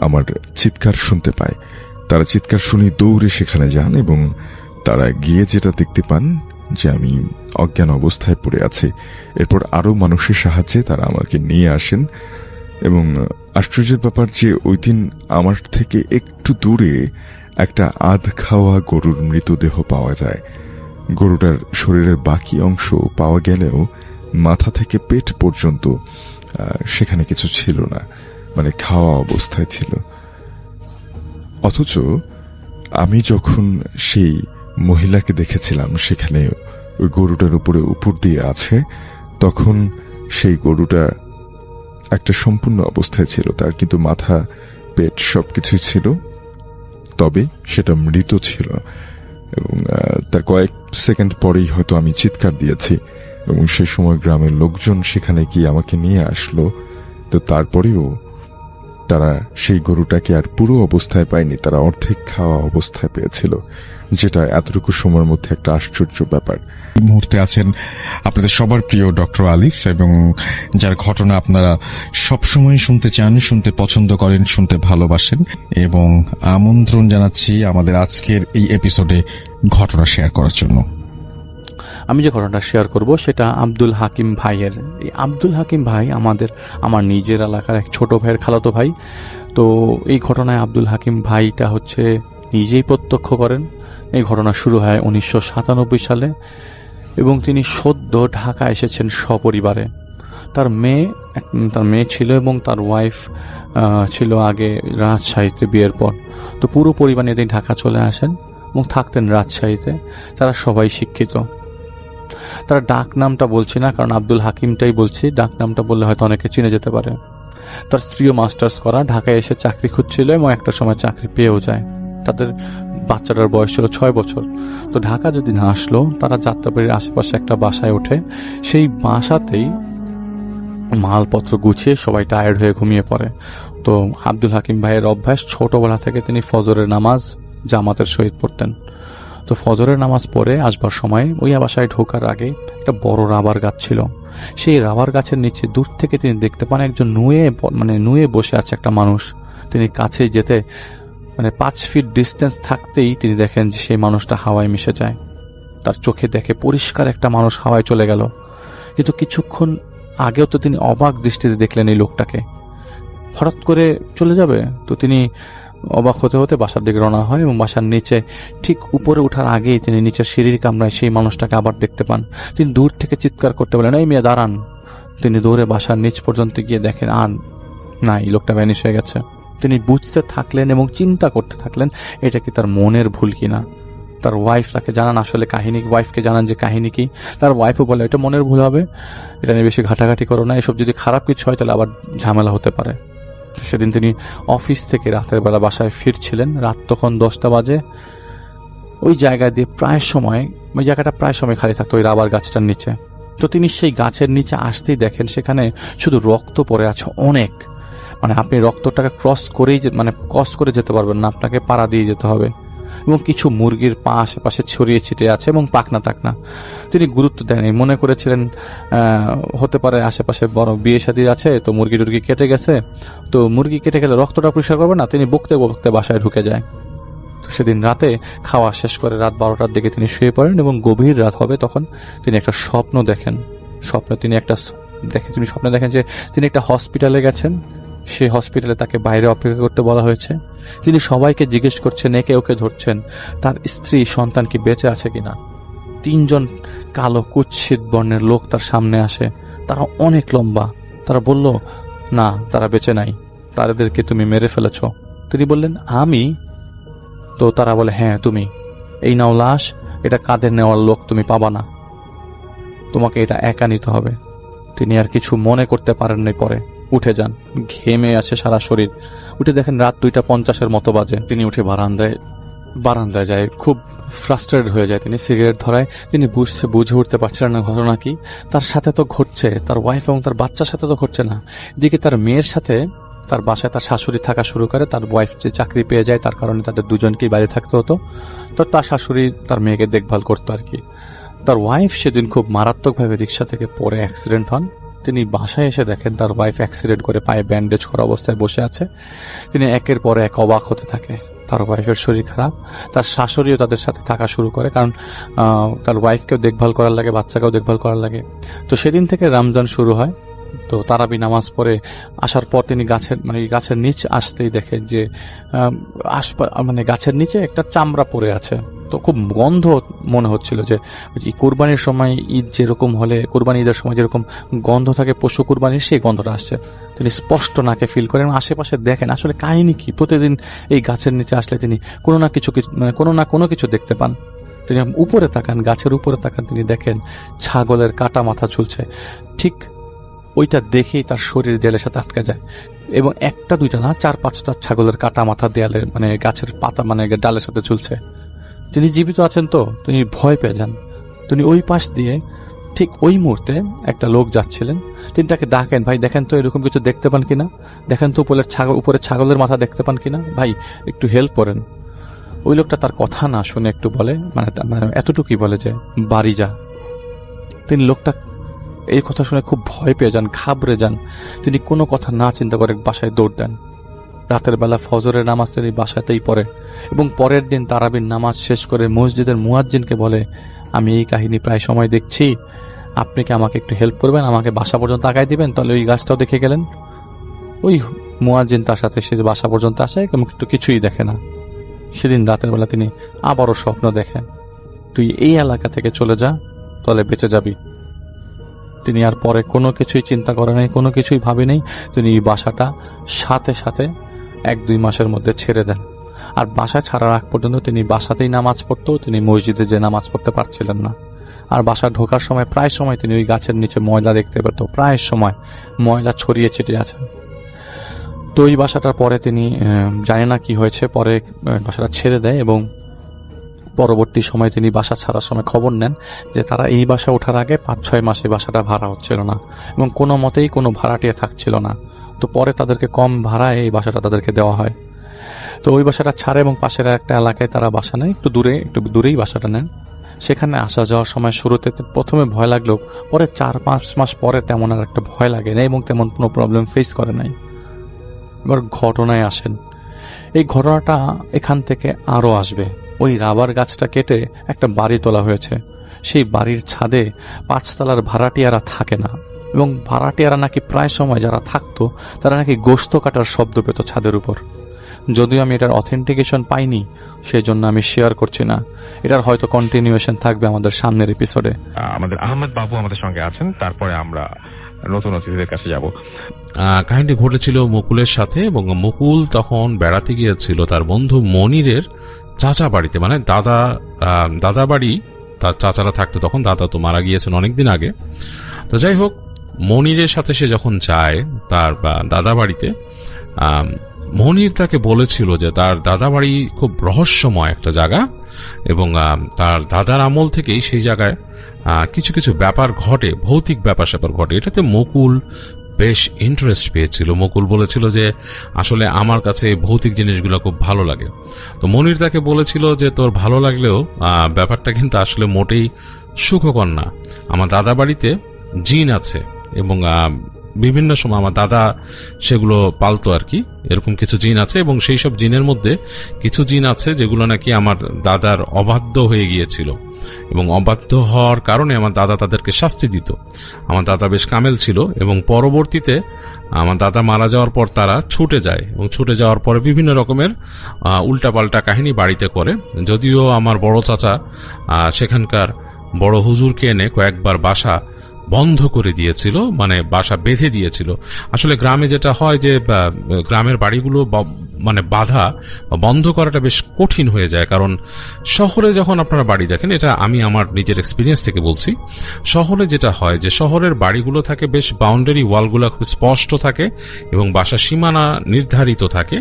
আমার চিৎকার শুনতে পায়। তারা চিৎকার শুনে দৌড়ে সেখানে যান এবং তারা গিয়ে যেটা দেখতে পান যে আমি অজ্ঞান অবস্থায় পড়ে আছি। এরপর আরো মানুষের সাহায্যে তারা আমাকে নিয়ে আসেন এবং আশ্চর্যের ব্যাপার যে ওই দিন আমার থেকে একটু দূরে একটা আধ খাওয়া গরুর মৃতদেহ পাওয়া যায়। গরুটার শরীরের বাকি অংশ পাওয়া গেলেও মাথা থেকে পেট পর্যন্ত সেখানে কিছু ছিল না, মানে খাওয়া অবস্থায় ছিল। অথচ আমি যখন সেই মহিলাকে দেখেছিলাম সেখানে ওই গরুটার উপরে উপর দিয়ে আছে, তখন সেই গরুটা একটা সম্পূর্ণ অবস্থায় ছিল, তার কিন্তু মাথা পেট সবকিছুই ছিল, তবে সেটা মৃত ছিল। এবং তার কয়েক সেকেন্ড পরেই হয়তো আমি চিৎকার দিয়েছি, এবং সেই সময় গ্রামের লোকজন সেখানে গিয়ে আমাকে নিয়ে আসলো। তো তারপরেও তারা সেই গরুটাকে আর পুরো অবস্থায় পায়নি, তারা অর্ধেক খাওয়া অবস্থায় পেয়েছিল, যেটা এতটুকু সময়ের মধ্যে একটা আশ্চর্য ব্যাপার। এই মুহূর্তে আছেন আপনাদের সবার প্রিয় ডক্টর আলিফ, এবং যার ঘটনা আপনারা সবসময় শুনতে চান, শুনতে পছন্দ করেন, শুনতে ভালোবাসেন, এবং আমন্ত্রণ জানাচ্ছি আমাদের আজকের এই এপিসোডে ঘটনা শেয়ার করার জন্য। আমি যে ঘটনাটা শেয়ার করব সেটা আব্দুল হাকিম ভাইয়ের। এই আব্দুল হাকিম ভাই আমার নিজের এলাকার এক ছোট ভাইয়ের খালাতো ভাই। তো এই ঘটনায় আব্দুল হাকিম ভাইটা হচ্ছে নিজেই প্রত্যক্ষ করেন। এই ঘটনা শুরু হয় 1997 সালে, এবং তিনি সদ্য ঢাকা এসেছেন সপরিবারে। তার মেয়ে ছিল এবং তার ওয়াইফ ছিল আগে রাজশাহীতে বিয়ের পর। তো পুরো পরিবার নিয়ে তিনি ঢাকা চলে আসেন এবং থাকতেন রাজশাহীতে। তারা সবাই শিক্ষিত। তার ডাক নামটা বলছি না, কারণ আব্দুল হাকিমটাই বলছি, ডাক নামটা বললে হয়তো অনেকে চিনে যেতে পারে। তার স্ত্রীও মাস্টার্স করা, ঢাকায় এসে চাকরি খুঁজছিল এবং একটা সময় চাকরি পেয়েও যায়। তাদের বাচ্চাটার বয়স ছিল 6 বছর। তো ঢাকা যেদিন আসলো, তারা যাত্রাবাড়ির আশেপাশে একটা বাসায় ওঠে। সেই বাসাতেই মালপত্র গুছিয়ে সবাই টায়ার্ড হয়ে ঘুমিয়ে পড়ে। তো আব্দুল হাকিম ভাইয়ের অভ্যাস, ছোটবেলা থেকে তিনি ফজরের নামাজ জামাতের সহিত পড়তেন। তো ফজরের নামাজ পড়ে আসবার সময় ওই বাসায় ঢোকার আগে একটা বড় রাবার গাছ ছিল। সেই রাবার গাছের নিচে দূর থেকে তিনি দেখতে পান একজন নুয়ে বসে আছে একটা মানুষ। তিনি কাছে যেতে 5 ফিট ডিস্টেন্স থাকতেই তিনি দেখেন যে সেই মানুষটা হাওয়ায় মিশে যায়। তার চোখে দেখে পরিষ্কার একটা মানুষ হাওয়ায় চলে গেল। কিন্তু কিছুক্ষণ আগেও তো তিনি অবাক দৃষ্টিতে দেখলেন এই লোকটাকে, হঠাৎ করে চলে যাবে। তো তিনি অবাক হতে হতে বাসার দিকে রওনা হয়, এবং বাসার নিচে ঠিক উপরে ওঠার আগেই তিনি নিচের সিঁড়ির কামরায় সেই মানুষটাকে আবার দেখতে পান। তিনি দূর থেকে চিৎকার করতে বলেন, এই মেয়ে দাঁড়ান। তিনি দৌড়ে বাসার নিচ পর্যন্ত গিয়ে দেখেন আর না, এই লোকটা ভ্যানিশ হয়ে গেছে। তিনি বুঝতে থাকলেন এবং চিন্তা করতে থাকলেন এটা কি তার মনের ভুল কিনা। তার ওয়াইফ তাকে জানান আসলে কাহিনী, ওয়াইফকে জানান যে কাহিনী কি। তার ওয়াইফও বলে এটা মনের ভুল হবে, এটা নিয়ে বেশি ঘাটাঘাটি করো না, এসব যদি খারাপ কিছু হয় তাহলে আবার ঝামেলা হতে পারে। সেদিন তিনি অফিস থেকে রাতের বেলা বাসায় ফিরছিলেন, রাত তখন 10টা বাজে। ওই জায়গা দিয়ে ওই জায়গাটা প্রায় সময় খালি থাকতো ওই রাবার গাছটার নিচে। তো তিনি সেই গাছের নিচে আসতেই দেখেন সেখানে শুধু রক্ত পড়ে আছে অনেক। আপনি রক্তটাকে ক্রস করে যেতে পারবেন না, আপনাকে পাড়া দিয়ে যেতে হবে। এবং কিছু মুরগির পা আশেপাশে ছড়িয়ে ছিটিয়ে আছে এবং পাখনা টাকনা। তিনি গুরুত্ব দেননি, মনে করেছিলেন হতে পারে আশেপাশে বড় বিয়ে শাদী আছে, তো মুরগি টুরগি কেটে গেছে, তো মুরগি কেটে গেলে রক্তটা পরিষ্কার করবে না। তিনি বকতে বকতে বাসায় ঢুকে যায়। তো সেদিন রাতে খাওয়া শেষ করে রাত 12টার দিকে তিনি শুয়ে পড়েন, এবং গভীর রাত হবে তখন তিনি একটা স্বপ্ন দেখেন। তিনি স্বপ্নে দেখেন যে তিনি একটা হসপিটালে গেছেন। সেই হসপিটালে তাকে বাইরে অপেক্ষা করতে বলা হয়েছে। তিনি সবাইকে জিজ্ঞেস করছেন, একে ওকে ধরছেন তার স্ত্রী সন্তান কি বেঁচে আছে কিনা। 3 জন কালো কুৎসিত বর্ণের লোক তার সামনে আসে। তারা অনেক লম্বা। তারা বলল, না, তারা বেঁচে নাই, তাদেরকে তুমি মেরে ফেলেছ। তিনি বললেন, আমি? তো তারা বলে, হ্যাঁ তুমি। এই নাও লাশ, এটা কাঁধে নেওয়ার লোক তুমি পাবা না, তোমাকে এটা একা নিতে হবে। তিনি আর কিছু মনে করতে পারেন নাই, পরে উঠে যান। ঘেমে আছে সারা শরীর। উঠে দেখেন রাত 2:50 মতো বাজে। তিনি উঠে বারান্দায় যায়, খুব ফ্রাস্ট্রেটেড হয়ে যায়। তিনি সিগারেট ধরায়। তিনি বুঝে উঠতে পারছিলেন না ঘটনা কি। তার সাথে তো ঘটছে, তার ওয়াইফ এবং তার বাচ্চার সাথে তো ঘটছে না। এদিকে তার মেয়ের সাথে তার বাসায় তার শাশুড়ি থাকা শুরু করে। তার ওয়াইফ যে চাকরি পেয়ে যায়, তার কারণে তাদের দুজনকেই বাইরে থাকতে হতো। তো তার শাশুড়ি তার মেয়েকে দেখভাল করতো আর কি। তার ওয়াইফ সেদিন খুব মারাত্মকভাবে রিক্সা থেকে পড়ে অ্যাক্সিডেন্ট হন। তিনি বাসায় এসে দেখেন তার ওয়াইফ অ্যাক্সিডেন্ট করে পায়ে ব্যান্ডেজ করা অবস্থায় বসে আছে। তিনি একের পর এক অবাক হতে থাকে। তার ওয়াইফের শরীর খারাপ। তার শাশুড়িও তাদের সাথে থাকা শুরু করে, কারণ তার ওয়াইফকেও দেখভাল করার লাগে, বাচ্চাকেও দেখভাল করার লাগে। তো সেদিন থেকে রমজান শুরু হয়। তো তারাবি নামাজ পড়ে আসার পর তিনি গাছের নিচ আসতেই দেখেন যে গাছের নিচে একটা চামড়া পড়ে আছে। তো খুব গন্ধ মনে হচ্ছিল, যে কুরবানির সময় ঈদ যেরকম হলে, কুরবানি ঈদের সময় যেরকম গন্ধ থাকে পশু কুরবানির, সেই গন্ধটা আসছে। তিনি স্পষ্ট নাকে ফিল করেন, আশেপাশে দেখেন আসলে কাহিনী কি। প্রতিদিন এই গাছের নিচে আসলে তিনি কোনো না কোনো কিছু দেখতে পান। তিনি উপরে তাকান, গাছের উপরে তাকান, তিনি দেখেন ছাগলের কাটা মাথা ঝুলছে। ঠিক ওইটা দেখেই তার শরীর দেয়ালের সাথে আটকে যায়, এবং একটা দুইটা না, 4-5টা ছাগলের কাটা মাথা দেয়ালের গাছের পাতা ডালের সাথে ঝুলছে। তিনি জীবিত আছেন তো তিনি ভয় পেয়ে যান। তিনি ওই পাশ দিয়ে ঠিক ওই মুহূর্তে একটা লোক যাচ্ছিলেন, তিনি তাকে ডাকেন, ভাই দেখেন তো এরকম কিছু দেখতে পান কিনা, দেখেন তো উপরে ছাগলের মাথা দেখতে পান কিনা, ভাই একটু হেল্প করেন। ওই লোকটা তার কথা না শুনে একটু বলে, এতটুকুই বলে যে বাড়ি যা। তিনি লোকটা এই কথা শুনে খুব ভয় পেয়ে যান, ঘাবড়ে যান। তিনি কোনো কথা না চিন্তা করে বাসায় দৌড় দেন। রাতের বেলা ফজরের নামাজ তিনি বাসাতেই পড়ে, এবং পরের দিন তারাবির নামাজ শেষ করে মসজিদের মুয়াজ্জিনকে বলে, আমি এই কাহিনী প্রায় সময় দেখছি, আপনি কি আমাকে একটু হেল্প করবেন, আমাকে বাসা পর্যন্ত আগায় দিবেন, তাহলে ওই গাছটাও দেখে গেলেন। ওই মুয়াজ্জিন তার সাথে সে বাসা পর্যন্ত আসে, কিন্তু কিছুই দেখে না। সেদিন রাতের বেলা তিনি আবারও স্বপ্ন দেখেন, তুই এই এলাকা থেকে চলে যা, তাহলে বেঁচে যাবি। তিনি আর পরে কোনো কিছুই চিন্তা করে নাই, কোনো কিছুই ভাবে নেই। তিনি এই বাসাটা সাথে সাথে 1-2 মাসের মধ্যে ছেড়ে দেন। আর বাসা ছাড়ার আগ পর্যন্ত তিনি বাসাতেই নামাজ পড়তো, তিনি মসজিদে যে নামাজ পড়তে পারছিলেন না। আর বাসা ঢোকার সময় প্রায় সময় তিনি ওই গাছের নিচে ময়লা দেখতে পেত, প্রায় সময় ময়লা ছড়িয়ে ছিটিয়ে আছে। তো ওই বাসাটার পরে তিনি জানে না কি হয়েছে, পরে বাসাটা ছেড়ে দেয়, এবং পরবর্তী সময় তিনি বাসা ছাড়ার সময় খবর নেন যে তারা এই বাসা ওঠার আগে 5-6 মাসে বাসাটা ভাড়া হচ্ছিল না, এবং কোনো মতেই কোনো ভাড়াটিয়া থাকছিল না। তো পরে তাদেরকে কম ভাড়ায় এই বাসাটা তাদেরকে দেওয়া হয়। তো ওই বাসাটা ছাড়ে এবং পাশের একটা এলাকায় তারা বাসা নেয়, একটু দূরেই বাসাটা নেন। সেখানে আসা যাওয়ার সময় শুরুতে প্রথমে ভয় লাগলেও পরে 4-5 মাস পরে তেমন আর একটা ভয় লাগে না, এবং তেমন কোনো প্রবলেম ফেস করে নাই। এবার ঘটনায় আসেন। এই ঘটনাটা এখান থেকে আরও আসবে। ওই রাবার গাছটা কেটে একটা বাড়ি তোলা হয়েছে। সেই বাড়ির ছাদে 5 তলার ভাড়াটিয়ারা থাকে না, এবং ভাড়াটিয়ারা নাকি প্রায় সময় যারা থাকতো তারা নাকি গোশত কাটার শব্দ পেত ছাদের উপর। যদিও আমি এটার অথেন্টিকেশন পাইনি, সেই জন্য আমি শেয়ার করছি না। এটার হয়তো কন্টিনিউয়েশন থাকবে আমাদের সামনের এপিসোডে। আমাদের আহমেদ বাবু আমাদের সঙ্গে আছেন, তারপরে আমরা নতুন অতিথিদের কাছে যাব। কাহিনীটি ঘটেছিল মুকুলের সাথে, এবং মুকুল তখন বেড়াতে গিয়েছিল তার বন্ধু মনিরের চাচা বাড়িতে, মানে দাদা বাড়ি। তার চাচারা থাকতো তখন, দাদা তো মারা গিয়েছেন অনেকদিন আগে। তো যাই হোক, মনিরের সাথে সে যখন যায় তার দাদা বাড়িতে, মনির তাকে বলেছিল যে তার দাদা বাড়ি খুব রহস্যময় একটা জায়গা, এবং তার দাদার আমল থেকেই সেই জায়গায় কিছু কিছু ব্যাপার ঘটে, ভৌতিক ব্যাপার স্যাপার ঘটে। এটাতে মুকুল বেশ ইন্টারেস্ট পেয়েছিল। মুকুল বলেছিল যে আসলে আমার কাছে ভৌতিক জিনিসগুলো খুব ভালো লাগে। তো মনির তাকে বলেছিল যে তোর ভালো লাগলেও ব্যাপারটা কিন্তু আসলে মোটেই সুখকর না। আমার দাদা বাড়িতে জিন আছে, এবং বিভিন্ন সময় আমার দাদা সেগুলো পালতো আর কি। এরকম কিছু জিন আছে, এবং সেই সব জিনের মধ্যে কিছু জিন আছে যেগুলো নাকি আমার দাদার অবাধ্য হয়ে গিয়েছিল, এবং অবাধ্য হওয়ার কারণে আমার দাদা তাদেরকে শাস্তি দিত। আমার দাদা বেশ কামেল ছিল, এবং পরবর্তীতে আমার দাদা মারা যাওয়ার পর তারা ছুটে যায়, এবং ছুটে যাওয়ার পরে বিভিন্ন রকমের উল্টাপাল্টা কাহিনী বাড়িতে করে। যদিও আমার বড় চাচা সেখানকার বড় হুজুরকে এনে কয়েকবার বাসা বন্ধ করে দিয়েছিল, মানে বাসা বেঁধে দিয়েছিল। আসলে গ্রামে যেটা হয় যে গ্রামের বাড়িগুলো মানে বাধা বন্ধ করাটা বেশ কঠিন হয়ে যায়, কারণ শহরে যখন আপনারা বাড়ি দেখেন, এটা আমি আমার নিজের এক্সপিরিয়েন্স থেকে বলছি, শহরে যেটা হয় যে শহরের বাড়িগুলো থাকে বেশ বাউন্ডারি ওয়ালগুলো খুব স্পষ্ট থাকে, এবং বাসা সীমানা নির্ধারিত থাকে,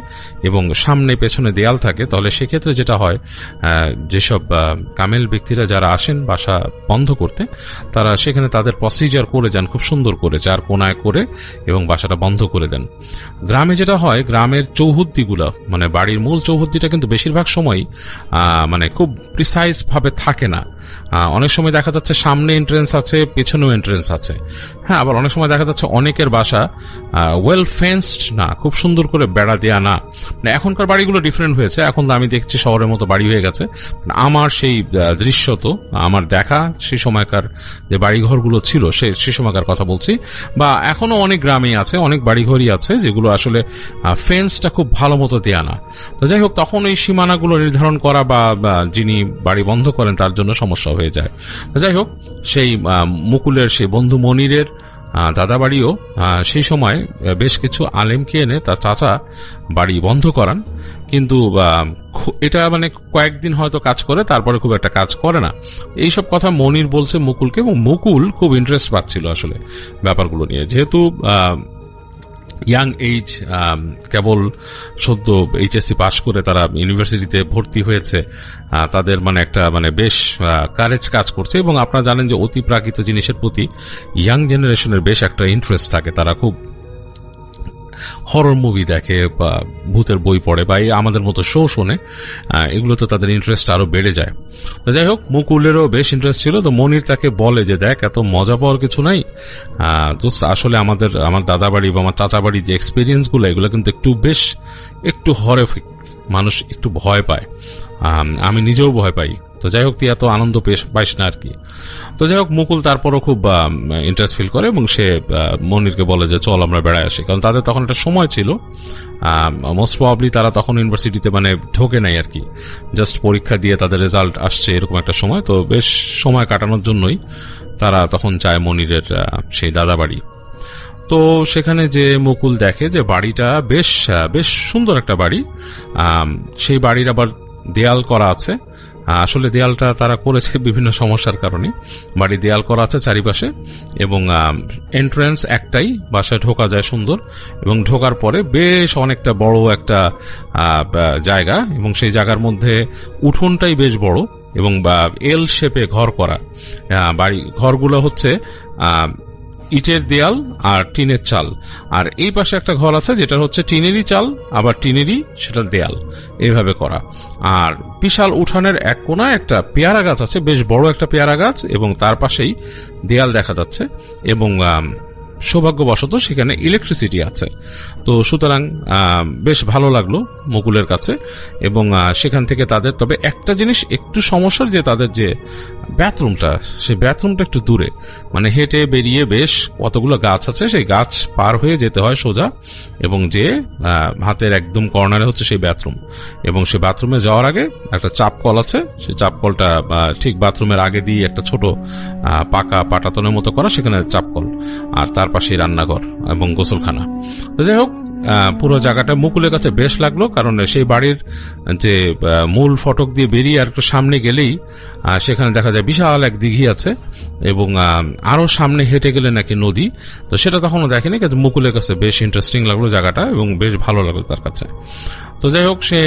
এবং সামনে পেছনে দেয়াল থাকে। তাহলে সেক্ষেত্রে যেটা হয়, যেসব কামেল ব্যক্তিরা যারা আসেন বাসা বন্ধ করতে, তারা সেখানে তাদের প্রসিজার করে যান খুব সুন্দর করে, 4 কোণায় করে, এবং বাসাটা বন্ধ করে দেন। গ্রামে যেটা হয়, গ্রামের চৌহদ্দিগুলো, মানে বাড়ির মূল চৌহদ্দিটা কিন্তু বেশিরভাগ সময় মানে খুব প্রিসাইজ ভাবে থাকে না। অনেক সময় দেখা যাচ্ছে সামনে এন্ট্রেন্স আছে, পেছনেও এন্ট্রেন্স আছে। হ্যাঁ, আবার অনেক সময় দেখা যাচ্ছে অনেকের বাসা ওয়েল ফেন্সড না, খুব সুন্দর করে বেড়া দেয়া না। মানে এখনকার বাড়িগুলো ডিফারেন্ট হয়েছে, এখন তো আমি দেখছি শহরের মতো বাড়ি হয়ে গেছে। আমার সেই দৃশ্য তো আমার দেখা সেই সময়কার যে বাড়িঘরগুলো ছিল সে সময়কার কথা বলছি, বা এখনো অনেক গ্রামেই আছে, অনেক বাড়িঘরই আছে যেগুলো আসলে ফেন্সটা খুব ভালো মতো দেয়া না। তো যাই হোক, তখন এই সীমানাগুলো নির্ধারণ করা বা যিনি বাড়ি বন্ধ করেন তার জন্য সমস্যা হয়ে যায়। তো যাই হোক, সেই মুকুলের সেই বন্ধু মনিরের দাদা বাড়িও সেই সময় বেশ কিছু আলেমকে এনে তার চাচা বাড়ি বন্ধ করান, কিন্তু এটা মানে কয়েকদিন হয়তো কাজ করে, তারপরে খুব একটা কাজ করে না। এইসব কথা মনির বলছে মুকুলকে, এবং মুকুল খুব ইন্টারেস্ট পাচ্ছিল আসলে ব্যাপারগুলো নিয়ে, যেহেতু ইয়াং এইজ, কেবল সদ্য এইচএসসি পাশ করে তারা ইউনিভার্সিটিতে ভর্তি হয়েছে, তাদের মানে একটা মানে বেশ কারেজ কাজ করছে। এবং আপনারা জানেন যে অতিপ্রাকৃত জিনিসের প্রতি ইয়াং জেনারেশনের বেশ একটা ইন্টারেস্ট থাকে, তারা খুব হরর মুভি দেখে বা ভূতের বই পড়ে বা আমাদের মতো শো শোনে, এগুলোতে তাদের ইন্টারেস্ট আরো বেড়ে যায়। তো যাই হোক, মুকুলেরও বেশ ইন্টারেস্ট ছিল। তো মনির তাকে বলে যে দেখ, এত মজা পাওয়ার কিছু নাই, আসলে আমার দাদা বাড়ি বা আমার চাচা বাড়ির যে এক্সপিরিয়েন্স গুলো, এগুলো কিন্তু একটু হরিফিক, মানুষ একটু ভয় পায়, আমি নিজেও ভয় পাই। তো যাই হোক, তুই এত আনন্দ পাইস না আর কি। তো যাই হোক, মুকুল তারপরও খুব ইন্টারেস্ট ফিল করে এবং সে মনিরকে বলে যে চল আমরা বেড়ায় আসি, কারণ তাদের তখন একটা সময় ছিল, মোস্ট প্রবাবলি তারা তখন ইউনিভার্সিটিতে মানে ঢোকে নাই আর কি, জাস্ট পরীক্ষা দিয়ে তাদের রেজাল্ট আসছে, এরকম একটা সময়। তো বেশ সময় কাটানোর জন্যই তারা তখন যায় মনিরের সেই দাদা বাড়ি। তো সেখানে যে মুকুল দেখে যে বাড়িটা বেশ সুন্দর একটা বাড়ি, সেই বাড়ির আবার দেয়াল করা আছে। আসলে দেয়ালটা তারা করেছে বিভিন্ন সমস্যার কারণে, বাড়ি দেয়াল করা আছে চারিপাশে, এবং এন্ট্রান্স একটাই, বাসায় ঢোকা যায় সুন্দর, এবং ঢোকার পরে বেশ অনেকটা বড় একটা জায়গা, এবং সেই জায়গার মধ্যে উঠোনটাই বেশ বড়, এবং এল শেপে ঘর করা। ঘরগুলো হচ্ছে ইটের দেয়াল আর টিনের চাল, আর এই পাশে একটা ঘর আছে যেটা হচ্ছে টিনেরই চাল আবার টিনেরই সেটা দেয়াল, এইভাবে করা। আর বিশাল উঠানের এক কোনায় একটা পেয়ারা গাছ আছে, বেশ বড় একটা পেয়ারা গাছ, এবং তার পাশেই দেয়াল দেখা যাচ্ছে, এবং সৌভাগ্যবশত সেখানে ইলেকট্রিসিটি আছে। তো সুতরাং বেশ ভালো লাগলো মুকুলের কাছে। এবং সেখান থেকে তাদের, তবে একটা জিনিস একটু সমস্যার, যে তাদের যে বাথরুমটা, সেই বাথরুমটা একটু দূরে, মানে হেঁটে বেরিয়ে বেশ কতগুলো গাছ আছে, সেই গাছ পার হয়ে যেতে হয় সোজা, এবং যে হাতের একদম কর্নারে হচ্ছে সেই বাথরুম, এবং সেই বাথরুমে যাওয়ার আগে একটা চাপ কল আছে, সেই চাপ কলটা ঠিক বাথরুমের আগে দিয়ে একটা ছোট পাকা পাটাতনের মতো করা, সেখানে চাপ কল, আর তার পাশে রান্নাঘর এবং গোসলখানা। তো যাই হোক, পুরো জায়গাটা মুকুলের কাছে বেশ লাগলো, কারণ সেই বাড়ির যে মূল ফটক দিয়ে বেরিয়ে আর একটু সামনে গেলেই সেখানে দেখা যায় বিশাল এক দিঘি আছে, এবং আরো সামনে হেঁটে গেলে নাকি নদী। তো সেটা তখনও দেখেনি, কিন্তু মুকুলের কাছে বেশ ইন্টারেস্টিং লাগলো জায়গাটা, এবং বেশ ভালো লাগলো তার কাছে। তো যাই হোক, সে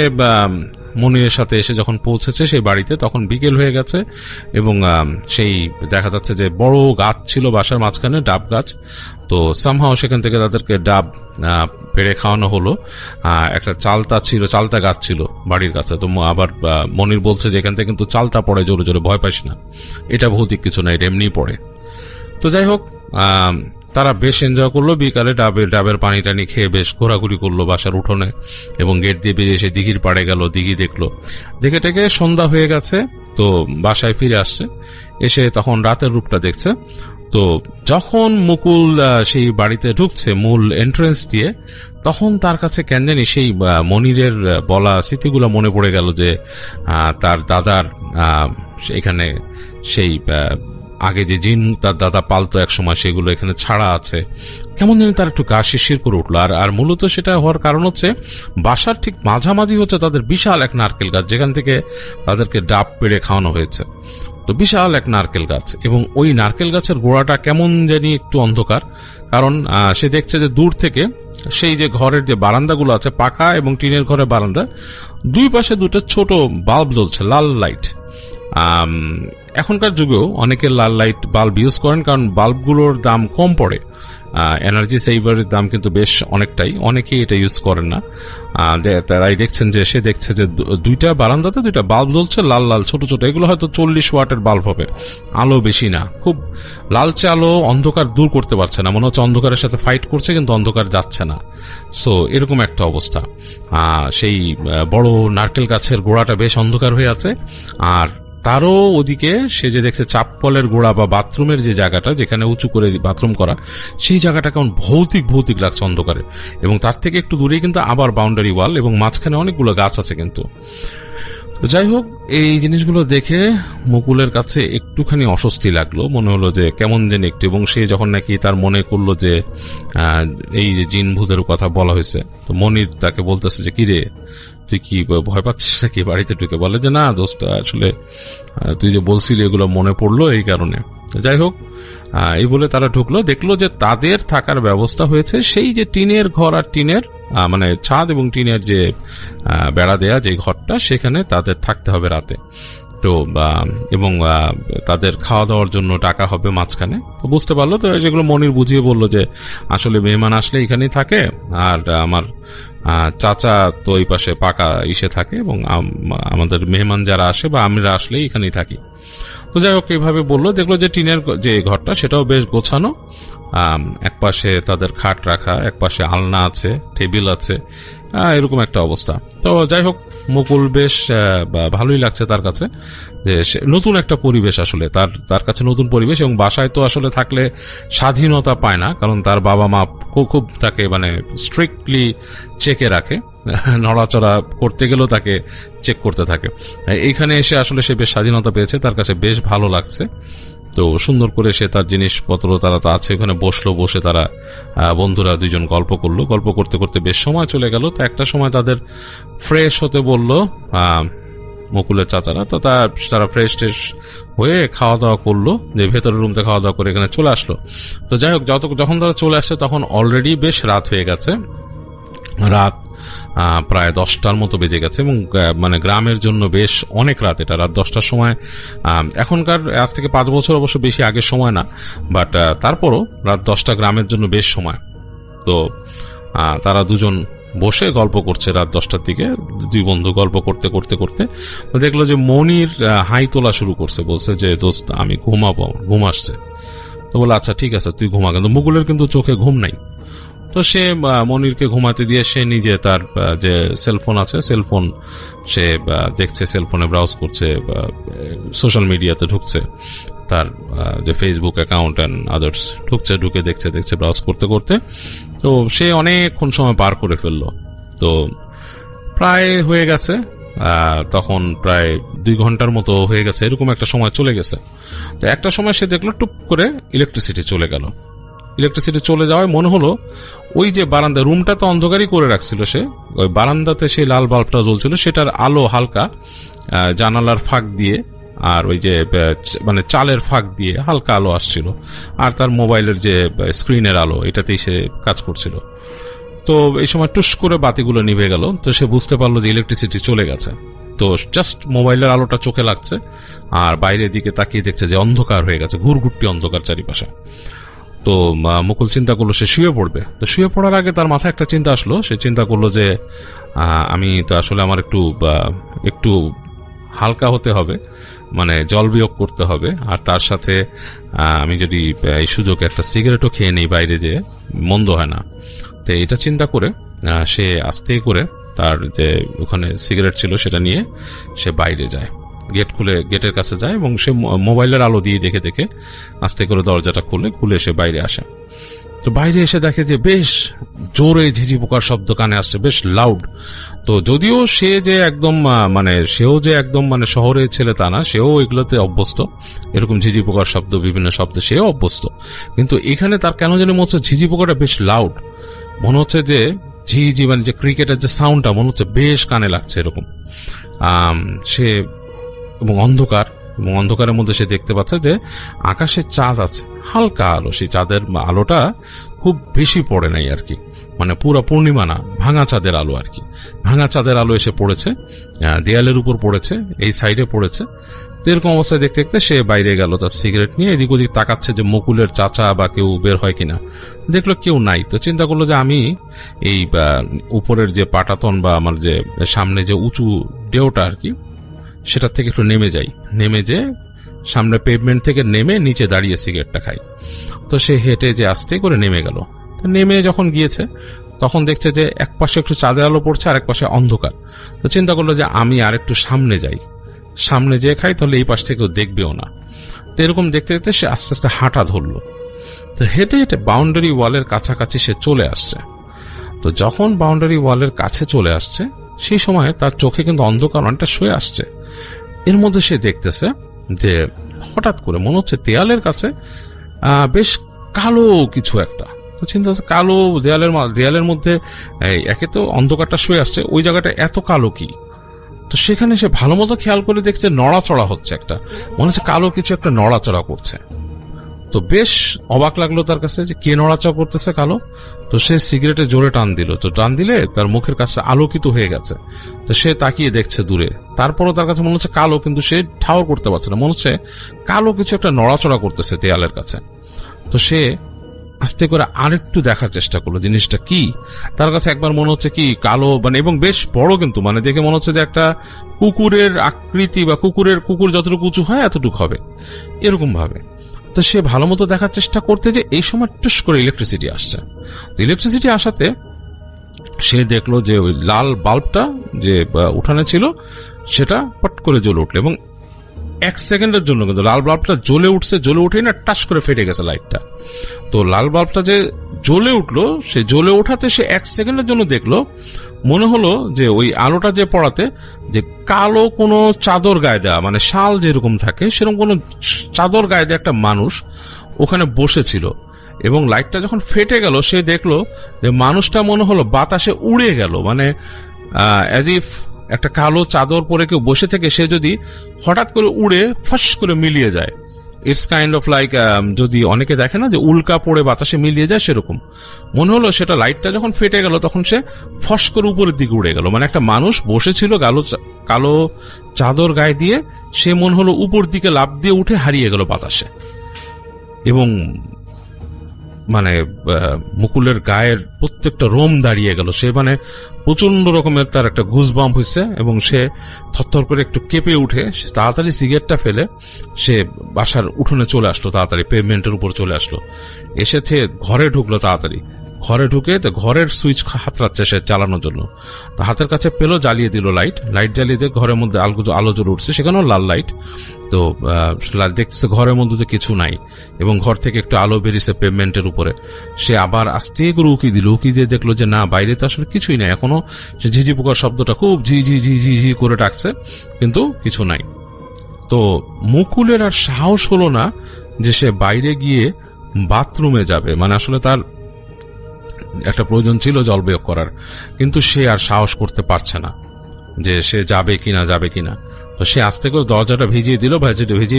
মনিরের সাথে এসে যখন পৌঁছেছে সেই বাড়িতে, তখন বিকেল হয়ে গেছে, এবং সেই দেখা যাচ্ছে যে বড় গাছ ছিল বাসার মাঝখানে, ডাব গাছ। তো সামহাও সেখান থেকে তাদেরকে ডাব পেড়ে খাওয়ানো হলো। একটা চালতা গাছ ছিল বাড়ির কাছে। তো আবার মনির বলছে যে এখান থেকে কিন্তু চালতা পড়ে, জোরে জোরে, ভয় পাইস না, এটা ভৌতিক কিছু না, এটা এমনি পড়ে। তো যাই হোক, তারা বেশ এনজয় করলো বিকালে, ডাবের পানি টানি খেয়ে বেশ ঘোরাঘুরি করলো বাসার উঠোনে, এবং গেট দিয়ে বেরিয়ে এসে দিঘির পাড়ে গেল, দিঘি দেখলো। দেখে টেকে সন্ধ্যা হয়ে গেছে, তো বাসায় ফিরে আসছে, এসে তখন রাতের রূপটা দেখছে। তো যখন মুকুল সেই বাড়িতে ঢুকছে মূল এন্ট্রেন্স দিয়ে, তখন তার কাছে কেন জানি সেই মনিরের বলা স্মৃতিগুলো মনে পড়ে গেল, যে তার দাদার এখানে সেই আগে যে জিন তার দাদা পালতো এক সময়, সেগুলো এখানে ছাড়া আছে। কেমন জানি তার একটু গা শিরশির করে উঠলো। আর মূলত সেটা হওয়ার কারণ হচ্ছে বাসার ঠিক মাঝামাঝি হচ্ছে তাদের বিশাল এক নারকেল গাছ, যেখান থেকে তাদেরকে ডাব পেড়ে খাওয়ানো হয়েছে। তো বিশাল এক নারকেল গাছ, এবং ওই নারকেল গাছের গোড়াটা কেমন জানি একটু অন্ধকার, কারণ সে দেখছে যে দূর থেকে সেই যে ঘরের যে বারান্দাগুলো আছে, পাকা এবং টিনের ঘরের বারান্দা, দুই পাশে দুটো ছোট বাল্ব জ্বলছে, লাল লাইট। এখনকার যুগেও অনেকে লাল লাইট বাল্ব ইউজ করেন, কারণ বাল্বগুলোর দাম কম পড়ে, এনার্জি সেভারের দাম কিন্তু বেশ অনেকটাই, অনেকেই এটা ইউজ করেন না। তারাই দেখছেন যে সে দেখছে যে দুইটা বারান্দাতে দুইটা বাল্ব জ্বলছে, লাল লাল ছোট ছোট, এগুলো হয়তো 40 ওয়াটের বাল্ব হবে, আলো বেশি না, খুব লালচে আলো, অন্ধকার দূর করতে পারছে না, মনে হচ্ছে অন্ধকারের সাথে ফাইট করছে কিন্তু অন্ধকার যাচ্ছে না। সো এরকম একটা অবস্থা। সেই বড় নারকেল গাছের গোড়াটা বেশ অন্ধকার হয়ে আছে, আর তারও ওদিকে সে যে দেখছে চাপ্পলের গোড়া বা বাথরুমের যে জায়গাটা যেখানে উঁচু করে বাথরুম করা, সেই জায়গাটা কেমন ভৌতিক লাগছে অন্ধকারে, এবং তার থেকে একটু দূরেই কিন্তু আবার বাউন্ডারি ওয়াল এবং মাঝখানে অনেকগুলো গাছ আছে কিন্তু। যাই হোক, এই জিনিসগুলো দেখে মুকুলের কাছে একটুখানি অস্বস্তি লাগলো, মনে হলো যে কেমন যেন একটু। এবং সে যখন নাকি তার মনে করলো যে এই যে জিন ভূতের কথা বলা হয়েছে, তো মনির তাকে বলতেছে যে কিরে তুই কি ভয় পাচ্ছিস নাকি বাড়িতে ঢুকে? বলে যে না দোস্ত, আসলে তুই যে বলছিলি এগুলো মনে পড়লো এই কারণে। যাই হোক, এই বলে তারা ঢুকলো, দেখলো যে তাদের থাকার ব্যবস্থা হয়েছে সেই যে টিনের ঘর আর টিনের মানে ছাদ এবং টিনের যে বেড়া দেয়া যে ঘরটা, সেখানে তাদের থাকতে হবে রাতে। তো এবং তাদের খাওয়া দাওয়ার জন্য টাকা হবে মাঝখানে। তো বুঝতে পারলো, তো যেগুলো মনির বুঝিয়ে বললো যে আসলে মেহমান আসলে এখানেই থাকে, আর আমার চাচা তো ওই পাশে পাকা ইসে থাকে, এবং আমাদের মেহমান যারা আসে বা আমরা আসলেই এখানেই থাকি। তো যাই হোক, এইভাবে বললো। দেখলো যে টিনের যে ঘরটা সেটাও বেশ গোছানো, এক পাশে তাদের খাট রাখা, এক পাশে আলনা আছে, টেবিল আছে, এরকম একটা অবস্থা। তো যাই হোক, মুকুল বেশ ভালোই লাগছে তার কাছে, যে নতুন একটা পরিবেশ, আসলে তার কাছে নতুন পরিবেশ। এবং বাসায় তো আসলে থাকলে স্বাধীনতা পায় না, কারণ তার বাবা মা খুব তাকে মানে স্ট্রিক্টলি চেকে রাখে, নড়াচড়া করতে গেলেও তাকে চেক করতে থাকে। এইখানে এসে আসলে সে বেশ স্বাধীনতা পেয়েছে, তার কাছে বেশ ভালো লাগছে। তো সুন্দর করে সে তার জিনিসপত্র তারা তো আছে ওখানে বসলো, বসে তারা বন্ধুরা দুইজন গল্প করলো। গল্প করতে করতে বেশ সময় চলে গেল। তো একটা সময় তাদের ফ্রেশ হতে বললো মুকুলের চাচারা। তো তারা ফ্রেশ ট্রেশ হয়ে খাওয়া দাওয়া করলো, যে ভেতরের রুমতে খাওয়া দাওয়া করে এখানে চলে আসলো। তো যাই হোক, যখন তারা চলে আসছে তখন অলরেডি বেশ রাত হয়ে গেছে, রাত প্রায় 10টার মতো বেজে গেছে। এবং মানে গ্রামের জন্য বেশ অনেক রাত, এটা রাত 10টার সময়। এখনকার আজ থেকে 5 বছর অবশ্য বেশি আগের সময় না, বাট তারপরও রাত 10টা গ্রামের জন্য বেশ সময়। তো তারা দুজন বসে গল্প করছে রাত 10টার দিকে, দুই বন্ধু গল্প করতে করতে করতে দেখলো যে মনির হাই তোলা শুরু করছে, বলছে যে দোস্ত আমি ঘুমাবো, ঘুম আসছে। তো বলে আচ্ছা ঠিক আছে তুই ঘুমা, কিন্তু মুকুলের কিন্তু চোখে ঘুম নাই। তো সে মনিরকে ঘুমাতে দিয়ে সে নিজে তার যে সেলফোন আছে, সেলফোন সে দেখছে, সেলফোনে ব্রাউজ করছে, সোশ্যাল মিডিয়াতে ঢুকছে, তার যে ফেসবুক অ্যাকাউন্ট অ্যান্ড আদার্স ঢুকছে, ঢুকে দেখছে ব্রাউজ করতে করতে। তো সে অনেকক্ষণ সময় পার করে ফেললো। তো প্রায় হয়ে গেছে, তখন প্রায় 2 ঘন্টার মতো হয়ে গেছে, এরকম একটা সময় চলে গেছে। তো একটা সময় সে দেখলো টুপ করে ইলেকট্রিসিটি চলে গেল। ইলেকট্রিসিটি চলে যাওয়ায় মনে হলো ওই যে বারান্দা, রুমটা তো অন্ধকারই করে রাখছিল সে, ওই বারান্দাতে সেই লাল বাল্বটা জ্বলছিল, সেটার আলো হালকা জানালার ফাঁক দিয়ে আর ওই যে মানে চালের ফাঁক দিয়ে হালকা আলো আসছিল, আর তার মোবাইলের যে স্ক্রিনের আলো এটাতেই সে কাজ করছিল। তো এই সময় টুস করে বাতিগুলো নিভে গেল। তো সে বুঝতে পারলো যে ইলেকট্রিসিটি চলে গেছে। তো জাস্ট মোবাইলের আলোটা চোখে লাগছে, আর বাইরের দিকে তাকিয়ে দেখছে যে অন্ধকার হয়ে গেছে, ঘুরঘুরটি অন্ধকার চারিপাশে। তো মুকুল চিন্তা করলো সে শুয়ে পড়বে। তো শুয়ে পড়ার আগে তার মাথায় একটা চিন্তা আসলো, সে চিন্তা করলো যে আমি তো আসলে আমার একটু হালকা হতে হবে, মানে জল বিয়োগ করতে হবে, আর তার সাথে আমি যদি এই সুযোগে একটা সিগারেটও খেয়ে নেই বাইরে, যে মন্দ হয় না। তো এটা চিন্তা করে সে আস্তে করে তার যে ওখানে সিগারেট ছিল সেটা নিয়ে সে বাইরে যায়, গেট খুলে গেটের কাছে যায়, এবং সে মোবাইলের আলো দিয়ে দেখে দেখে আস্তে করে দরজাটা খুলে সে বাইরে আসে। তো বাইরে এসে দেখে যে বেশ জোরে ঝিঝি পোকার শব্দ কানে আসছে, বেশ লাউড। তো যদিও সে যে একদম সেও যে একদম শহরের ছেলে তা না, সেও এগুলোতে অভ্যস্ত, এরকম ঝিঝি পোকার শব্দ, বিভিন্ন শব্দে সেও অভ্যস্ত। কিন্তু এখানে তার কেন জানি মনে হচ্ছে ঝিঝি পোকাটা বেশ লাউড, মনে হচ্ছে যে ঝিঝি যে ক্রিকেটের যে সাউন্ডটা মনে হচ্ছে বেশ কানে লাগছে এরকম। সে এবং অন্ধকারের মধ্যে সে দেখতে পাচ্ছে যে আকাশে চাঁদ আছে, হালকা আলো, সেই চাঁদের আলোটা খুব বেশি পড়ে নাই আর কি, পুরো পূর্ণিমা না, ভাঙা চাঁদের আলো আর কি। ভাঙা চাঁদের আলো এসে পড়েছে, দেয়ালের উপর পড়েছে, এই সাইডে পড়েছে, তো এরকম অবস্থায় দেখতে দেখতে সে বাইরে গেল তার সিগারেট নিয়ে, এদিক ওদিক তাকাচ্ছে যে মুকুলের চাচা বা কেউ বের হয় কিনা। দেখলো কেউ নাই, তো চিন্তা করলো যে আমি এই উপরের যে পাটাতন বা আমার যে সামনে যে উঁচু ডেউটা আর কি, সেটার থেকে একটু নেমে যাই, নেমে যে সামনে পেভমেন্ট থেকে নেমে নিচে দাঁড়িয়ে সিগারেটটা খাই। তো সে হেঁটে যে আস্তে করে নেমে গেল। তো নেমে যখন গিয়েছে তখন দেখছে যে এক পাশে একটু চাঁদের আলো পড়ছে আর এক পাশে অন্ধকার। তো চিন্তা করলো যে আমি আর একটু সামনে যাই, সামনে যেয়ে খাই, তাহলে এই পাশ থেকে দেখবেও না। তো এরকম দেখতে দেখতে সে আস্তে আস্তে হাঁটা ধরলো। তো হেঁটে হেঁটে বাউন্ডারি ওয়ালের কাছাকাছি সে চলে আসছে। তো যখন বাউন্ডারি ওয়ালের কাছে চলে আসছে সেই সময় তার চোখে কিন্তু অন্ধকার অনেকটা শুয়ে আসছে। এর মধ্যে সে দেখতেছে যে হঠাৎ করে মনে হচ্ছে দেয়ালের কাছে বেশ কালো কিছু একটা। তো চিন্তা হচ্ছে কালো দেয়ালের মধ্যে একে তো অন্ধকারটা শুয়ে আসছে, ওই জায়গাটা এত কালো কি। তো সেখানে সে ভালো মতো খেয়াল করে দেখছে নড়াচড়া হচ্ছে, একটা মনে হচ্ছে কালো কিছু একটা নড়াচড়া করছে। তো বেশ অবাক লাগলো তার কাছে যে কে নড়াচড়া করতেছে কালো। তো সে সিগারেটে জোরে টান দিল, তো টান দিলে তার মুখের কাছে আলোকিত হয়ে গেছে। তো সে তাকিয়ে দেখছে দূরে, তারপরও তার কাছে মনে হচ্ছে কালো, কিন্তু সে ঠাউর করতে পারছে না, মনে হচ্ছে কালো কিছু একটা নড়াচড়া করতেছে দেয়ালের কাছে। তো সে আস্তে করে আরেকটু দেখার চেষ্টা করলো জিনিসটা কি। তার কাছে একবার মনে হচ্ছে কি কালো, মানে এবং বেশ বড়, কিন্তু মানে দেখে মনে হচ্ছে যে একটা কুকুরের আকৃতি বা কুকুর যতটুকু উঁচু হয় এতটুকু হবে, এরকম ভাবে। তো সে ভালো মতো দেখার চেষ্টা করতে যে এই সময় টুস করে ইলেকট্রিসিটি আসছে। ইলেকট্রিসিটি আসাতে সে দেখলো যে ওই লাল বাল্বটা যে উঠানে ছিল সেটা পট করে জ্বলে উঠলো, এবং 1 সেকেন্ডের জন্য কিন্তু লাল বাল্বটা জ্বলে উঠছে, জ্বলে উঠেই না টাচ করে ফেটে গেছে লাইটটা। তো লাল বাল্বটা যে জ্বলে উঠলো, সে জ্বলে ওঠাতে সে 1 সেকেন্ডের জন্য দেখলো, মনে হলো যে ওই আলোটা যে পড়াতে যে কালো কোনো চাদর গায়ে দেওয়া, মানে শাল যেরকম থাকে সেরকম কোনো চাদর গায়ে দেওয়া একটা মানুষ ওখানে বসেছিল। এবং লাইটটা যখন ফেটে গেল সে দেখলো যে মানুষটা মনে হলো বাতাসে উড়ে গেল, মানে অ্যাজ ইফ একটা কালো চাদর পরে কেউ বসে থেকে সে যদি হঠাৎ করে উড়ে ফস করে মিলিয়ে যায়। ইটস কাইন্ড অফ লাইক, যদি অনেকে দেখে না যে উল্কা পড়ে বাতাসে মিলিয়ে যায়, সেরকম মনে হলো। সেটা লাইটটা যখন ফেটে গেল তখন সে ফস করে উপরের দিকে উড়ে গেল, মানে একটা মানুষ বসেছিল কালো চাদর গায়ে দিয়ে, সে মনে হলো উপর দিকে লাফ দিয়ে উঠে হারিয়ে গেল বাতাসে। এবং মানে মুকুলের গায়ের প্রত্যেকটা রোম দাঁড়িয়ে গেল, সে মানে প্রচন্ড রকমের তার একটা ঘুসবাম্প হয়েছে, এবং সে থরথর করে একটু কেঁপে উঠে তাড়াতাড়ি সিগারেটটা ফেলে সে বাসার উঠোনে চলে আসলো, তাড়াতাড়ি পেভমেন্টের উপর চলে আসলো, এসে ঘরে ঢুকলো তাড়াতাড়ি। ঘরে ঢুকে তো ঘরের সুইচ হাতড়াচ্ছে সে চালানোর জন্য, তো হাতের কাছে পেলো, জ্বালিয়ে দিল লাইট জ্বালিয়ে দিয়ে ঘরের মধ্যে আলো জ্বলে উঠছে, সেখানেও লাল লাইট। তো দেখতেছে ঘরের মধ্যে তো কিছু নাই, এবং ঘর থেকে একটু আলো বেরিয়েছে পেভমেন্টের উপরে। সে আবার আস্তে করে উকি দিয়ে দেখলো যে না, বাইরে তো আসলে কিছুই নাই, এখনো সে ঝিঝি পোকার শব্দটা খুব ঝি ঝি ঝি ঝি ঝি করে ডাকছে, কিন্তু কিছু নাই। তো মুকুলের আর সাহস হলো না যে সে বাইরে গিয়ে বাথরুমে যাবে, মানে আসলে তার একটা প্রয়োজন ছিল জল বের করার, কিন্তু সে আর সাহস করতে পারছে না যে সে যাবে কিনা। তো সে আস্তে করে দরজাটা ভিজিয়ে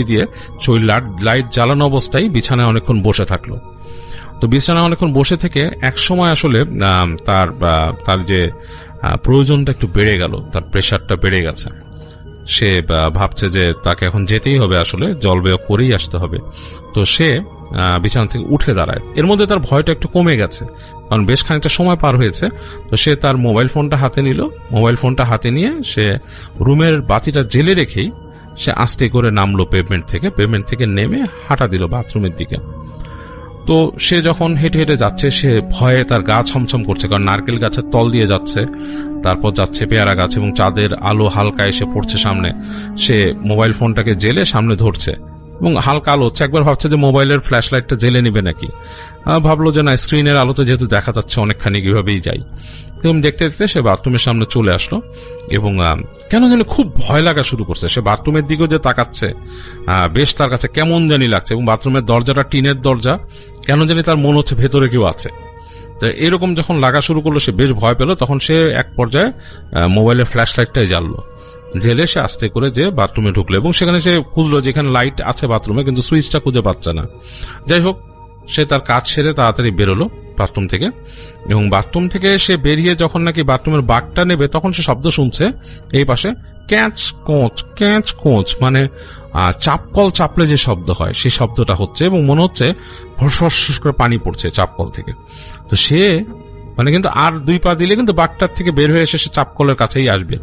দিয়ে শরীর লাইট জ্বালানো অবস্থায় বিছানায় অনেকক্ষণ বসে থাকলো। তো বিছানায় অনেকক্ষণ বসে থেকে এক সময় আসলে তার যে প্রয়োজনটা একটু বেড়ে গেল, তার প্রেশারটা বেড়ে গেছে। সে ভাবছে যে তাকে এখন যেতেই হবে, আসলে জল বের করেই আসতে হবে। তো সে বিছানা থেকে উঠে দাঁড়ায়। এর মধ্যে তার ভয়টা একটু কমে গেছে, কারণ বেশ খানিকটা সময় পার হয়েছে। তো সে তার মোবাইল ফোনটা হাতে নিয়ে সে রুমের বাতিটা জেলে রেখেই সে আস্তে করে নামলো পেভমেন্ট থেকে নেমে হাঁটা দিল বাথরুমের দিকে। তো সে যখন হেঁটে হেঁটে যাচ্ছে সে ভয়ে তার গা ছমছম করছে, কারণ নারকেল গাছের তল দিয়ে যাচ্ছে, তারপর যাচ্ছে পেয়ারা গাছ, এবং চাঁদের আলো হালকা এসে পড়ছে সামনে। সে মোবাইল ফোনটাকে জেলে সামনে ধরছে এবং হালকা আলো হচ্ছে, একবার ভাবছে যে মোবাইলের ফ্ল্যাশ লাইটটা জেলে নিবে নাকি, ভাবলো যে না, স্ক্রিনের আলোতে যেহেতু দেখা যাচ্ছে অনেকখানি, কিভাবেই যাই। এবং দেখতে দেখতে সে বাথরুমের সামনে চলে আসলো, এবং কেন জানি খুব ভয় লাগা শুরু করছে। সে বাথরুমের দিকেও যে তাকাচ্ছে, বেশ তার কাছে কেমন জানি লাগছে, এবং বাথরুমের দরজাটা টিনের দরজা, কেন জানি তার মনে হচ্ছে ভেতরে কেউ আছে। তো এরকম যখন লাগা শুরু করলো সে বেশ ভয় পেল। তখন সে এক পর্যায়ে মোবাইলের ফ্ল্যাশ লাইটটাই জ্বাললো, জেলে সে আস্তে করে যে বাথরুমে ঢুকলো, এবং সেখানে সে খুঁজলো যেখানে লাইট আছে বাথরুমে, কিন্তু সুইচটা খুঁজে পাচ্ছে না। যাই হোক, সে তার কাজ সেরে তাড়াতাড়ি বেরোলো বাথরুম থেকে, এবং বাথরুম থেকে সে বেরিয়ে যখন নাকি বাথরুমের বাগটা নেবে তখন সে শব্দ শুনছে এই পাশে ক্যাচ কোচ মানে চাপকল চাপলে যে শব্দ হয় সেই শব্দটা হচ্ছে, এবং মনে হচ্ছে ফসফস করে পানি পড়ছে চাপকল থেকে। তো সে মানে কিন্তু আর 2 পা দিলে কিন্তু বাঘটার থেকে বের হয়ে এসে সে চাপকলের কাছেই আসবে।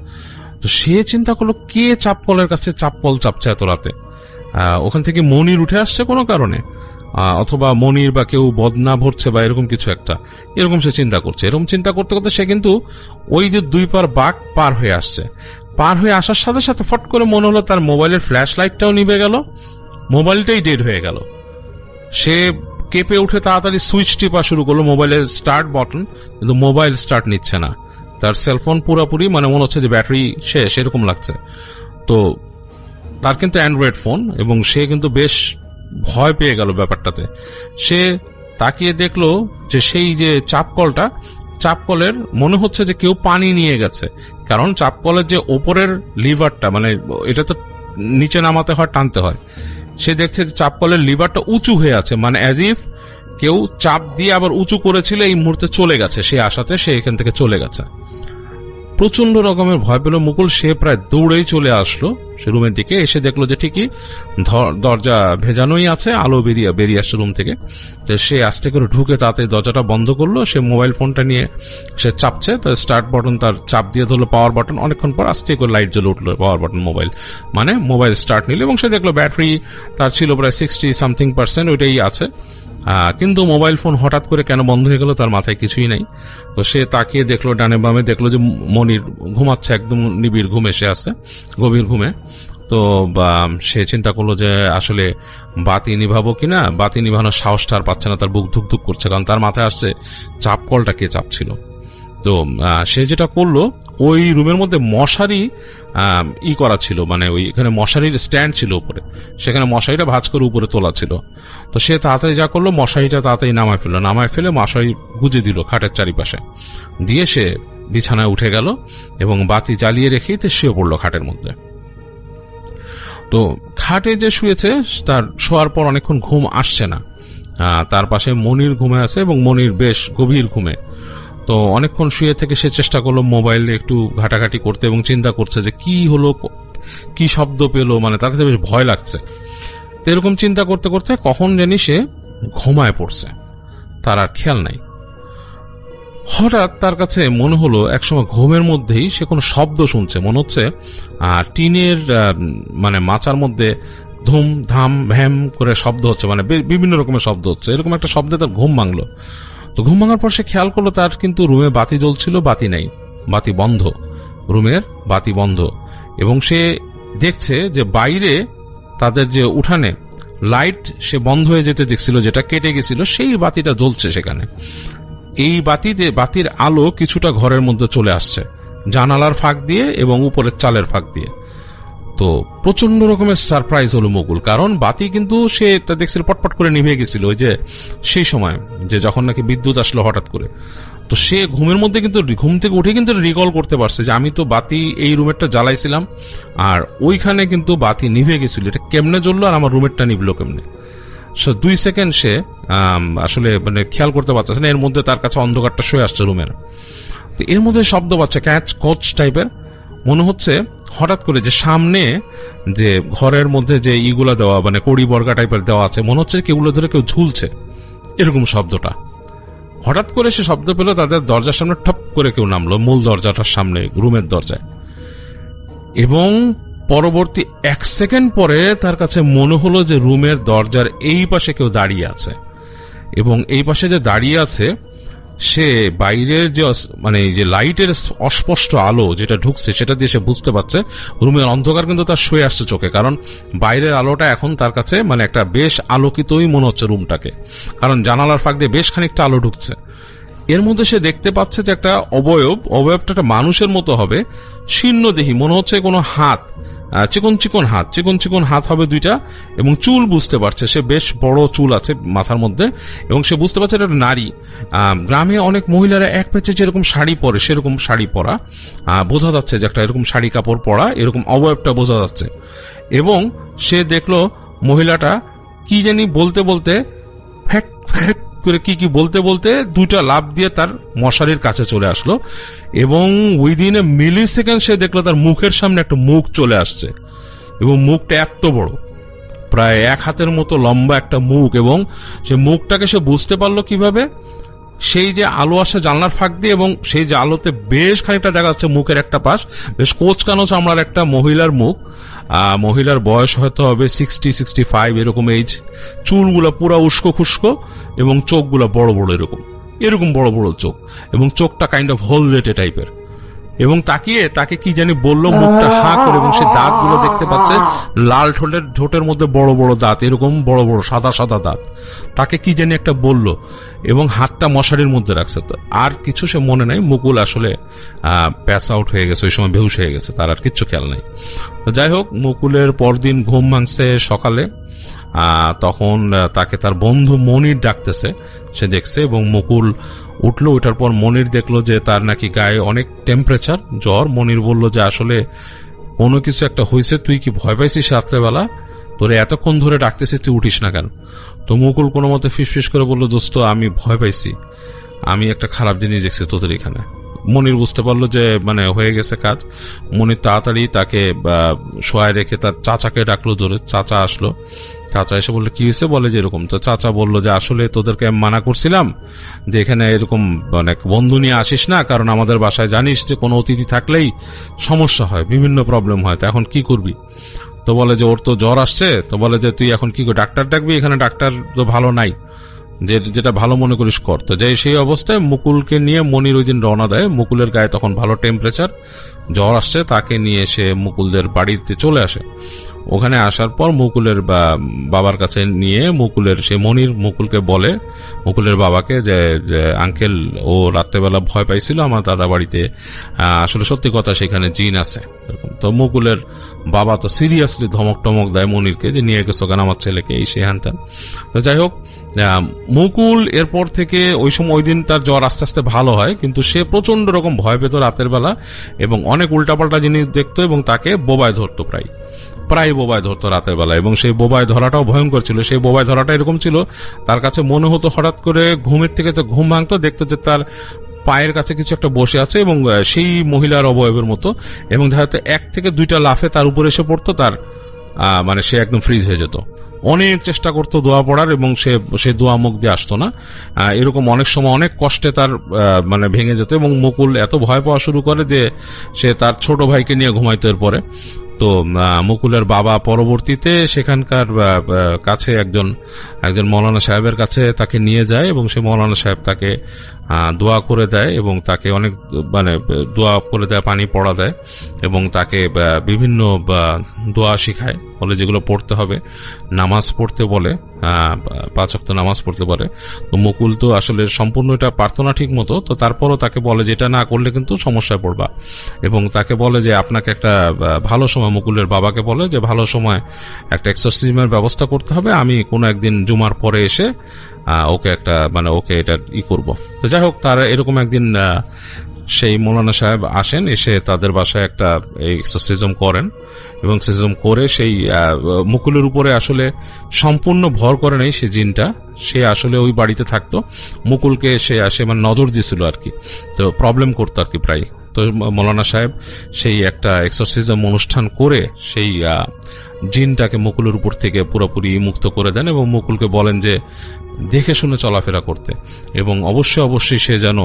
তো সে চিন্তা করলো কে চাপকলের কাছে চাপকল চাপছে এত রাতে, ওখান থেকে মনির উঠে আসছে কোনো কারণে, অথবা মনির বা কেউ বদনা ভরছে বা এরকম কিছু একটা, এরকম সে চিন্তা করছে। এরকম চিন্তা করতে করতে সে কিন্তু ওই যে 2 পার বাঘ পার হয়ে আসছে। পার হয়ে আসার সাথে সাথে ফট করে মনে হলো তার মোবাইলের ফ্ল্যাশ লাইটটাও নিভে গেল, মোবাইলটাই ডেড হয়ে গেল। সে কেঁপে উঠে তাড়াতাড়ি সুইচ টিপা শুরু করলো, মোবাইলের স্টার্ট বাটন, কিন্তু মোবাইল স্টার্ট নিচ্ছে না। তার সেলফোন পুরোপুরি মানে মনে হচ্ছে যে ব্যাটারি শেষ এরকম লাগছে। তো তার কিন্তু অ্যান্ড্রয়েড ফোন, এবং সে কিন্তু বেশ ভয় পেয়ে গেল ব্যাপারটাতে। সে তাকিয়ে দেখলো যে সেই যে চাপকলের মনে হচ্ছে যে কেউ পানি নিয়ে গেছে, কারণ চাপকলের যে ওপরের লিভারটা মানে এটা তো নিচে নামাতে হয়, টানতে হয়। সে দেখছে যে চাপকলের লিভারটা উঁচু হয়ে আছে, মানে অ্যাজ ইফ কেউ চাপ দিয়ে আবার উঁচু করেছিল, এই মুহূর্তে চলে গেছে, সে আসাতে সে এখান থেকে চলে গেছে। প্রচন্ড রকমের ভয় পেল মুকুল। সে প্রায় দৌড়েই চলে আসলো সে রুমের দিকে। এসে দেখলো যে ঠিকই দরজা ভেজানোই আছে, আলো বেরিয়ে আসছে রুম থেকে। তো সে আস্তে করে ঢুকে তাতে দরজাটা বন্ধ করলো। সে মোবাইল ফোনটা নিয়ে সে চাপছে, তো স্টার্ট বাটন তার চাপ দিয়ে ধরলো পাওয়ার বাটন। অনেকক্ষণ পর আস্তে করে লাইট জ্বলে উঠলো পাওয়ার বাটন, মোবাইল স্টার্ট নিল, এবং সে দেখলো ব্যাটারি তার ছিল প্রায় 60-something%, ওইটাই আছে। কিন্তু মোবাইল ফোন হঠাৎ করে কেন বন্ধ হয়ে গেল তার মাথায় কিছুই নাই। তো সে তাকিয়ে দেখলো ডানে বামে, দেখলো যে মনির ঘুমাচ্ছে, একদম নিবিড় ঘুমে সে আছে, গভীর ঘুমে। তো সে চিন্তা করলো যে আসলে বাতি নিভাবো কিনা, বাতি নিভানোর সাহসটা আর পাচ্ছে না, তার বুক ধুকধুক করছে, কারণ তার মাথায় আসছে চাপকলটা কে চাপছিল। তো সে যেটা করলো, ওই রুমের মধ্যে মশারি করা ছিল, মানে ওই এখানে মশারির স্ট্যান্ড ছিল উপরে, সেখানে মশারিটা ভাঁজ করে উপরে তোলা ছিল। তো সে তাড়াতাড়ি যা করলো, মশারিটা তাড়াতাড়ি নামায় ফেলে মশারি গুজে দিল খাটের চারিপাশে দিয়ে। সে বিছানায় উঠে গেল এবং বাতি জ্বালিয়ে রেখেই তো শুয়ে পড়লো খাটের মধ্যে। তো খাটে যে শুয়েছে, তার শোয়ার পর অনেকক্ষণ ঘুম আসছে না। তার পাশে মনির ঘুমে আছে, এবং মনির বেশ গভীর ঘুমে। তো অনেকক্ষণ শুয়ে থেকে সে চেষ্টা করলো মোবাইলে একটু ঘাটাঘাটি করতে, এবং চিন্তা করছে যে কি হলো, কি শব্দ পেলো, মানে তার কাছে বেশ ভয় লাগছে। তো এরকম চিন্তা করতে করতে কখন জানি সে ঘুমায় পড়ছে, তার আর খেয়াল নাই। হঠাৎ তার কাছে মনে হলো একসময় ঘুমের মধ্যেই সে কোনো শব্দ শুনছে, মনে হচ্ছে টিনের মানে মাচার মধ্যে ধুম ধাম ভ্যাম করে শব্দ হচ্ছে, মানে বিভিন্ন রকমের শব্দ হচ্ছে। এরকম একটা শব্দে তার ঘুম ভাঙলো। তো ঘুম ভাঙার পর সে খেয়াল করলো তার কিন্তু রুমে বাতি জ্বলছিল, বাতি নাই, বাতি বন্ধ, রুমের বাতি বন্ধ। এবং সে দেখছে যে বাইরে তাদের যে উঠানে লাইট সে বন্ধ হয়ে যেতে দেখছিল, যেটা কেটে গেছিল, সেই বাতিটা জ্বলছে সেখানে। এই বাতির আলো কিছুটা ঘরের মধ্যে চলে আসছে, জানালার ফাঁক দিয়ে এবং উপরের চালের ফাঁক দিয়ে। তো প্রচন্ড রকমের সারপ্রাইজ হলো মুকুল, কারণ বাতি কিন্তু সে তা দেখছিল পটপট করে নিভে গেছিল, ওই যে সেই সময় যে যখন নাকি বিদ্যুৎ আসলো হঠাৎ করে। তো সে ঘুমের মধ্যে কিন্তু ঘুম থেকে উঠে কিন্তু রিকল করতে পারছে যে আমি তো বাতি এই রুমেরটা জ্বালাইছিলাম, আর ওইখানে কিন্তু বাতি নিভে গেছিল, এটা কেমনে জ্বললো আর আমার রুমেরটা নিভলো কেমনে। 2 সেকেন্ড সে আসলে মানে খেয়াল করতে পারতেছে না, এর মধ্যে তার কাছে অন্ধকারটা শুয়ে আসছে রুমের। তো এর মধ্যে শব্দ পাচ্ছে ক্যাচ কোচ টাইপের, মনে হচ্ছে হঠাৎ করে যে সামনে যে ঘরের মধ্যে যে ইগুলা দেওয়া, মানে কড়ি বর্গা টাইপের দেওয়া আছে, মনে হচ্ছে কেউগুলো ধরে কেউ ঝুলছে, এরকম শব্দটা। হঠাৎ করে সে শব্দ পেল তাদের দরজার সামনে ঠপ করে কেউ নামলো, মূল দরজাটার সামনে, রুমের দরজায়। এবং পরবর্তী 1 সেকেন্ড পরে তার কাছে মনে হলো যে রুমের দরজার এই পাশে কেউ দাঁড়িয়ে আছে, এবং এই পাশে যে দাঁড়িয়ে আছে সে বাইরের যে মানে যে লাইটের অস্পষ্ট আলো যেটা ঢুকছে সেটা দিয়ে সে বুঝতে পারছে রুমের অন্ধকার কিন্তু তার শুয়ে আসছে চোখে, কারণ বাইরের আলোটা এখন তার কাছে মানে একটা বেশ আলোকিতই মনে হচ্ছে রুমটাকে, কারণ জানালার ফাঁক দিয়ে বেশ খানিকটা আলো ঢুকছে। এর মধ্যে সে দেখতে পাচ্ছে যে একটা অবয়বটা একটা মানুষের মতো হবে, শীর্ণদেহী, মনে হচ্ছে কোনো হাত, চিকন চিকন হাত হবে 2টা, এবং চুল বুঝতে পারছে সে বেশ বড় চুল আছে মাথার মধ্যে, এবং সে বুঝতে পারছে এটা নারী। গ্রামে অনেক মহিলারা এক পেঁচে যেরকম শাড়ি পরে সেরকম শাড়ি পরা বোঝা যাচ্ছে, যে একটা এরকম শাড়ি কাপড় পরা, এরকম অবয়বটা বোঝা যাচ্ছে। এবং সে দেখলো মহিলাটা কি জানি বলতে বলতে ফ্যাক ফ্যাক করে কি কি বলতে বলতে 2টা লাফ দিয়ে তার মশারির কাছে চলে আসলো এবং উইদিন এ মিলি সেকেন্ড সে দেখলো তার মুখের সামনে একটা মুখ চলে আসছে এবং মুখটা এত বড়, প্রায় 1 হাতের মতো লম্বা একটা মুখ। এবং সে মুখটাকে সে বুঝতে পারলো কিভাবে, সেই যে আলো আসে জানলার ফাঁক দিয়ে এবং সেই যে আলোতে বেশ খানিকটা দেখা যাচ্ছে মুখের একটা পাশ, বেশ কোচকানো চামড়ার একটা মহিলার মুখ। মহিলার বয়স হয়তো হবে 60-65 এরকম এজ, চুলগুলো পুরো উস্কো খুস্কো এবং চোখগুলো বড় বড় এরকম বড় বড় চোখ এবং চোখটা কাইন্ড অফ হলদেটে টাইপের। এবং তাকিয়ে তাকে কি জানি বললো, মুখটা হাঁ করে, এবং সে দাঁতগুলো দেখতে পাচ্ছে লাল ঠোঁটের মধ্যে বড় বড় দাঁত, এরকম বড় বড় সাদা সাদা দাঁত। তাকে কি জানি একটা বললো এবং হাতটা মশারির মধ্যে রাখছে। তো আর কিছু সে মনে নাই, মুকুল আসলে প্যাস আউট হয়ে গেছে, ওই সময় বেহুশ হয়ে গেছে, তার আর কিচ্ছু খেয়াল নাই। তো যাই হোক, মুকুলের পরদিন ঘুম ভাঙছে সকালে, তখন তাকে তার বন্ধু মনির ডাকতেছে, সে দেখছে এবং মুকুল উঠলো। ওঠার পর মনির দেখলো যে তার নাকি গায়ে অনেক টেম্পারেচার, জ্বর। মনির বলল যে আসলে কোনো কিছু একটা হয়েছে, তুই কি ভয় পাইছিস রাত্রেবেলা? তোরে এতক্ষণ ধরে ডাকতেছিস, তুই উঠিস না কেন? তো মুকুল কোনো মতে ফিসফিস করে বলল, দোস্ত আমি ভয় পাইছি, আমি একটা খারাপ জিনিস দেখছি তোদের এখানে। মনির বুঝতে পারলো যে মানে হয়ে গেছে কাজ। মনির তাড়াতাড়ি তাকে শোয়ায় রেখে তার চাচাকে ডাকলো ধরে। চাচা আসলো, চাচা এসে বললো কি হয়েছে, বলে যে এরকম। তো চাচা বললো যে আসলে তোদেরকে মানা করছিলাম যে এখানে এরকম মানে বন্ধু নিয়ে আসিস না, কারণ আমাদের বাসায় জানিস যে কোনো অতিথি থাকলেই সমস্যা হয়, বিভিন্ন প্রবলেম হয়, তো এখন কি করবি? তো বলে যে ওর তো জ্বর আসছে, তো বলে যে তুই এখন কি ডাক্তার ডাকবি, এখানে ডাক্তার তো ভালো নাই, যেটা ভালো মনে করিস কর। তো যাই সেই অবস্থায় মুকুলকে নিয়ে মনির ওই দিন রওনা দেয়। মুকুলের গায়ে তখন ভালো টেম্পারেচার, জ্বর আসছে, তাকে নিয়ে সে মুকুলদের বাড়িতে চলে আসে। ওখানে আসার পর মুকুলের বাবার কাছে নিয়ে মনির মুকুলকে বলে, মুকুলের বাবাকে, যে আঙ্কেল ও রাত্রেবেলা ভয় পাইছিল আমার দাদা বাড়িতে, আসলে সত্যি কথা সেখানে জিন আছে এরকম। তো মুকুলের বাবা তো সিরিয়াসলি ধমক টমক দেয় মনিরকে যে নিয়ে গেছো কেন আমার ছেলেকে, এই সে হ্যান ত্যান। তো যাই হোক, মুকুল এরপর থেকে ওই দিন তার জ্বর আস্তে আস্তে ভালো হয়, কিন্তু সে প্রচন্ড রকম ভয় পেত রাতের বেলা এবং অনেক উল্টাপাল্টা জিনিস দেখতো এবং তাকে বোবায় ধরতো, প্রায় বোবায় ধরতো রাতের বেলা। এবং সেই বোবায় ধরাটাও ভয়ঙ্কর ছিল। সেই বোবায় ধরাটা এরকম ছিল, তার কাছে মনে হতো হঠাৎ করে ঘুমের থেকে তো ঘুম ভাঙতো, দেখতো যে তার পায়ের কাছে কিছু একটা বসে আছে এবং সেই মহিলার অবয়বের মতো, এবং হয়তো 1 থেকে 2টা লাফে তার উপরে এসে পড়তো, তার মানে সে একদম ফ্রিজ হয়ে যেত। অনেক চেষ্টা করতো দোয়া পড়ার এবং সে দোয়া মুখ দিয়ে আসতো না। এরকম অনেক সময় অনেক কষ্টে তার মানে ভেঙে যেত এবং মুকুল এত ভয় পাওয়া শুরু করে যে সে তার ছোট ভাইকে নিয়ে ঘুমাইতো এরপরে। তো মুকুলের বাবা পরবর্তীতে সেখানকার কাছে একজন মৌলানা সাহেবের কাছে তাকে নিয়ে যায় এবং সে মৌলানা সাহেব তাকে দোয়া করে দেয় এবং তাকে অনেক মানে দোয়া করে দেয়, পানি পড়া দেয় এবং তাকে বিভিন্ন দোয়া শিখায়, বলে যেগুলো পড়তে হবে, নামাজ পড়তে বলে, 5 ওয়াক্ত নামাজ পড়তে পারে। তো মুকুল তো আসলে সম্পূর্ণ এটা পারতো না ঠিক মতো, তো তারপরও তাকে বলে যে এটা না করলে কিন্তু সমস্যায় পড়বা, এবং তাকে বলে যে আপনাকে একটা ভালো সময়, মুকুলের বাবাকে বলে যে ভালো সময় একটা এক্সারসাইজের ব্যবস্থা করতে হবে, আমি কোনো একদিন জুমার পরে এসে ওকে একটা মানে ওকে এটা করব। তো যাই হোক, তারা এরকম একদিন সেই মৌলানা সাহেব আসেন, এসে তাদের বাসায় একটা এক্সারসাইজম করেন এবং এক্সারসাইজম করে সেই মুকুলের উপরে আসলে সম্পূর্ণ ভর করে নেই সে জিনটা, সে আসলে ওই বাড়িতে থাকতো, মুকুলকে সে আসে মানে নজর দিয়েছিল আর কি, তো প্রবলেম করতো আর কি প্রায়। তো মৌলানা সাহেব সেই একটা এক্সারসাইজম অনুষ্ঠান করে সেই জিনটাকে মুকুলের উপর থেকে পুরোপুরি মুক্ত করে দেন এবং মুকুলকে বলেন যে দেখে শুনে চলাফেরা করতে এবং অবশ্যই সে যেন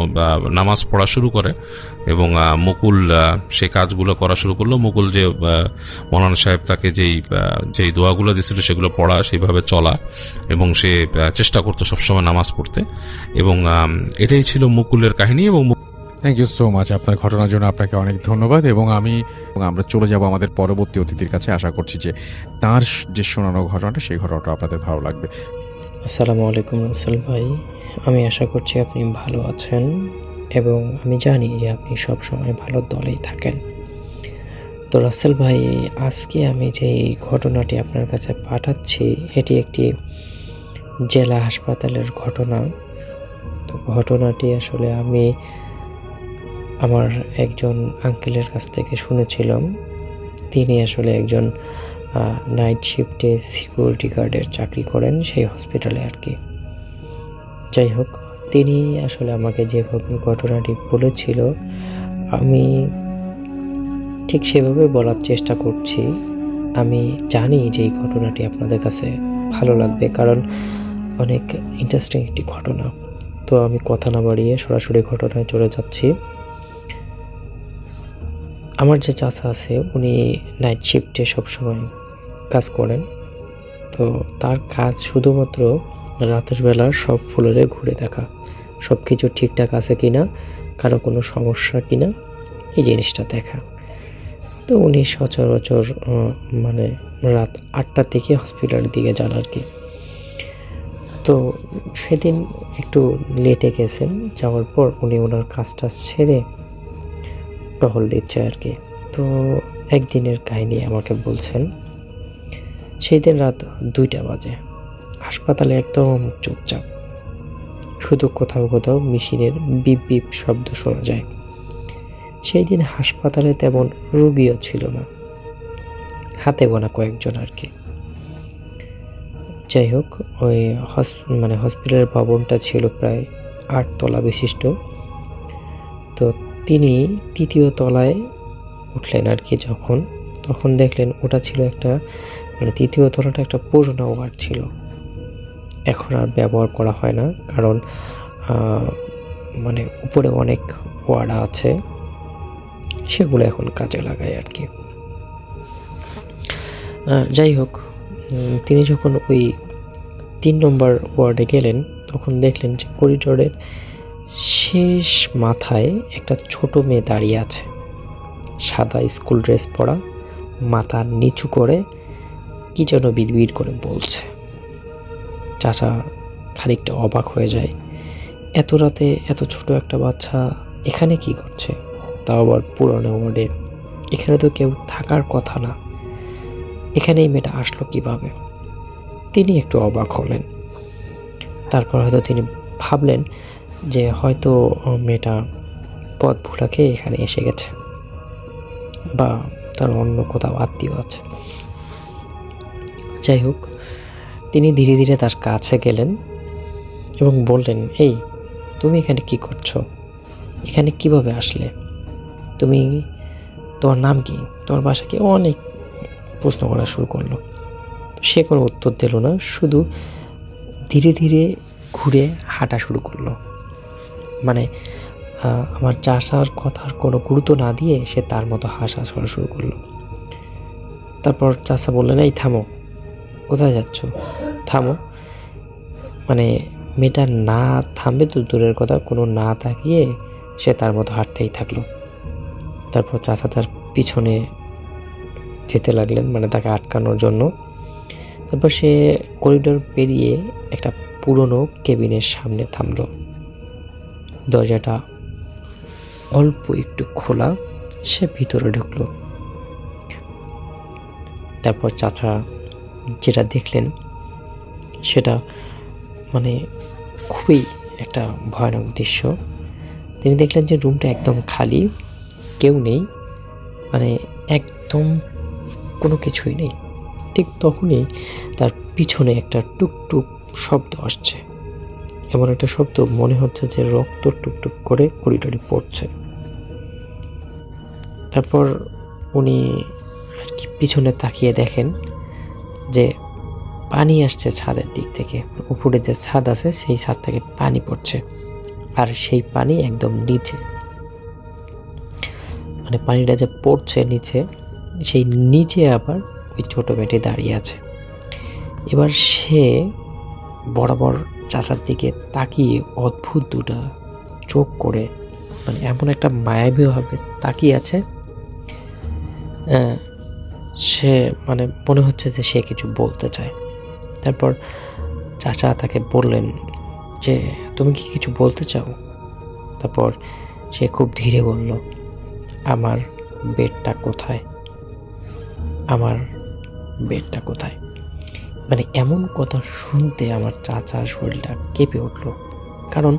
নামাজ পড়া শুরু করে। এবং মুকুল সে কাজগুলো করা শুরু করলো। মুকুল যে মৌলানা সাহেব তাকে যেই দোয়াগুলো দিয়েছিল সেগুলো পড়া, সেইভাবে চলা, এবং সে চেষ্টা করতো সবসময় নামাজ পড়তে। এবং এটাই ছিল মুকুলের কাহিনী। এবং থ্যাংক ইউ সো মাচ আপনার ঘটনার জন্য, আপনাকে অনেক ধন্যবাদ। এবং আমরা চলে যাব আমাদের পরবর্তী অতিথির কাছে। আশা করছি যে তার যে শোনানো ঘটনাটা, সেই ঘটনাটা আপনাদের ভালো লাগবে। আসসালামু আলাইকুম রাসেল ভাই, আমি আশা করছি আপনি ভালো আছেন এবং আমি জানি যে আপনি সব সময় ভালো দলেই থাকেন। তো রাসেল ভাই, আজকে আমি যে ঘটনাটি আপনার কাছে পাঠাচ্ছি এটি একটি জেলা হাসপাতালের ঘটনা। তো ঘটনাটি আসলে আমি আমার একজন আঙ্কেলের কাছ থেকে শুনেছিলাম। তিনি আসলে একজন নাইট শিফটে সিকিউরিটি গার্ডের চাকরি করেন সেই হসপিটালে আর কি। যাই হোক, তিনি আসলে আমাকে যেভাবে ঘটনাটি বলেছিল আমি ঠিক সেভাবে বলার চেষ্টা করছি। আমি জানি যে এই ঘটনাটি আপনাদের কাছে ভালো লাগবে, কারণ অনেক ইন্টারেস্টিং একটি ঘটনা। তো আমি কথা না বাড়িয়ে সরাসরি ঘটনায় চলে যাচ্ছি। আমার যে চাচা আছে উনি নাইট শিফটে সবসময় কাজ করেন। তো তার কাজ শুধুমাত্র রাতের বেলা সব ফ্লোরে ঘুরে দেখা, সব কিছু ঠিকঠাক আছে কিনা, কারো কোনো সমস্যা কিনা, এই জিনিসটা দেখা। তো উনি সচরাচর মানে রাত 8টার দিকে হসপিটালের দিকে যান আর কি। তো সেদিন একটু লেটে গেছেন, যাওয়ার পর উনি ওনার কাজটা ছেড়ে টহল দিচ্ছে আর কি। তো একদিনের কাহিনী আমাকে বলছেন। সেই দিন রাত 2টা বাজে, হাসপাতালে একদম চুপচাপ, শুধু কোথাও কোথাও মেশিনের বিপ বিপ শব্দ শোনা যায়। সেই দিন হাসপাতালে তেমন রোগীও ছিল না, হাতে গোনা কয়েকজন আর কি। যাই হোক, ওই হসপিটালের ভবনটা ছিল প্রায় 8 তলা বিশিষ্ট। তো তিনি 3য় তলায় উঠলেন আর কি। তখন দেখলেন ওটা ছিল একটা 3য় তলাটা একটা পুরোনো ওয়ার্ড ছিল। এখন আর ব্যবহার করা হয় না, কারণ উপরে অনেক ওয়ার্ড আছে, সেগুলো এখন কাজে লাগায় আর কি। যাই হোক, তিনি যখন ওই 3 নম্বর ওয়ার্ডে গেলেন তখন দেখলেন যে করিডোরের শেষ মাথায় একটা ছোট মেয়ে দাঁড়িয়ে আছে, সাদা স্কুল ড্রেস পরা, মাথা নিচু করে কি যেন বিড়বিড় করে বলছে। চাচা খানিকটা অবাক হয়ে যায়, এত রাতে এত ছোট একটা বাচ্চা এখানে কি করছে, তাও আবার পুরনো ওয়ার্ডে, এখানে তো কেউ থাকার কথা না, এখানে এই মেয়েটা আসলো কিভাবে? তিনি একটু অবাক হলেন। তারপর হয়তো তিনি ভাবলেন যে হয়তো মেয়েটা পথ ভুলা খেয়ে এখানে এসে গেছে, বা তার অন্য কোথাও আত্মীয় আছে। যাই হোক, তিনি ধীরে ধীরে তার কাছে গেলেন এবং বললেন, এই তুমি এখানে কি করছো, এখানে কিভাবে আসলে, তোমার নাম কি, তোমার বাসা কি, অনেক প্রশ্ন করা শুরু করলো। সে কোনো উত্তর দিল না, শুধু ধীরে ধীরে ঘুরে হাঁটা শুরু করলো। আমার চাচার কথার কোনো গুরুত্ব না দিয়ে সে তার মতো হাঁস করা শুরু করলো। তারপর চাচা বললেন, এই থামো, কোথায় যাচ্ছ, থামো। মেয়েটা না থামবে তো দূরের কথা, কোনো না তাকিয়ে সে তার মতো হাঁটতেই থাকলো। তারপর চাচা তার পিছনে যেতে লাগলেন, তাকে আটকানোর জন্য। তারপর সে করিডোর পেরিয়ে একটা পুরনো কেবিনের সামনে থামলো। দরজাটা অল্প একটু খোলা, সে ভিতরে ঢুকলো। তারপর চাচা যেটা দেখলেন সেটা খুবই একটা ভয়ানক দৃশ্য। তিনি দেখলেন যে রুমটা একদম খালি, কেউ নেই, একদম কোনো কিছুই নেই। ঠিক তখনই তার পিছনে একটা টুকটুক শব্দ আসছে, এমন একটা শব্দ মনে হচ্ছে যে রক্ত টুকটুক করে করিডোরে পড়ছে। তারপর উনি আর কি পিছনে তাকিয়ে দেখেন যে পানি আসছে ছাদের দিক থেকে, উপরে যে ছাদ আছে সেই ছাদ থেকে পানি পড়ছে, আর সেই পানি একদম নিচে, পানিটা যে পড়ছে নিচে, সেই নিচে আবার ওই ছোট মেয়েটি দাঁড়িয়ে আছে। এবার সে বরাবর চাচার দিকে তাকিয়ে অদ্ভুত দুটা চোখ করে এমন একটা মায়াবীভাবে তাকিয়ে আছে, সে মনে হচ্ছে যে সে কিছু বলতে চায়। তারপর চাচা তাকে বললেন যে তুমি কি কিছু বলতে চাও? তারপর সে খুব ধীরে বলল, আমার বেডটা কোথায়, আমার বেডটা কোথায়। এমন কথা শুনতে আমার চাচার শরীরটা কেঁপে উঠল, কারণ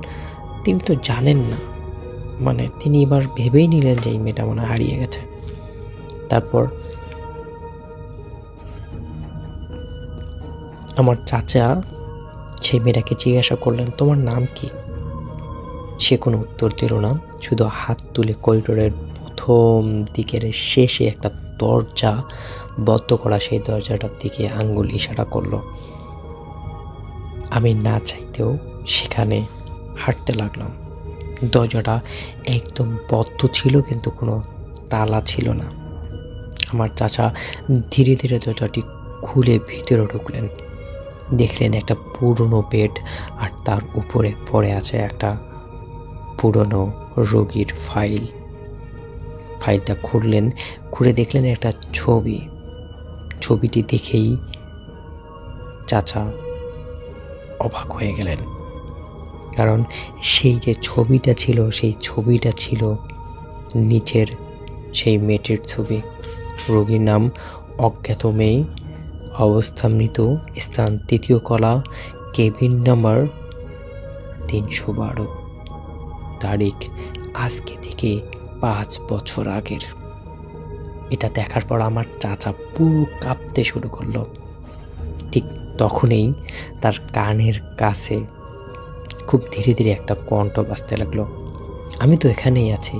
তিনি তো জানেন না, তিনি এবার ভেবেই নিলেন যে এই মেয়েটা হারিয়ে গেছে। তারপর আমার চাচা সেই মেয়েটাকে জিজ্ঞাসা করলেন, তোমার নাম কি? সে কোনো উত্তর দিল না, শুধু হাত তুলে করিডোরের প্রথম দিকের শেষে একটা দরজা বন্ধ করা সেই দরজাটার দিকে আঙ্গুল ইশারা করলো। আমি না চাইতেও সেখানে হাঁটতে লাগলাম। দরজাটা একদম বদ্ধ ছিল, কিন্তু কোনো তালা ছিল না। আমার চাচা ধীরে ধীরে দরজাটি খুলে ভিতরে ঢুকলেন। দেখলেন একটা পুরনো বেড, আর তার উপরে পড়ে আছে একটা পুরনো রোগীর ফাইল। ফাইলটা খুলে দেখলেন একটা ছবি। ছবিটি দেখেই চাচা অবাক হয়ে গেলেন, কারণ সেই যে ছবিটা ছিল, সেই ছবিটা ছিল নিচের সেই মেয়েটির ছবি। রোগীর নাম অজ্ঞাত মেয়ে, অবস্থা মৃত, স্থান তৃতীয় কলা, কেবিন নাম্বার 312, তারিখ আজকে থেকে 5 বছর আগের। এটা দেখার পর আমার চাচা পুরো কাঁপতে শুরু করলো। ঠিক তখনই তার কানের কাছে খুব ধীরে ধীরে একটা কণ্ঠ বাজতে লাগলো, আমি তো এখানেই আছি।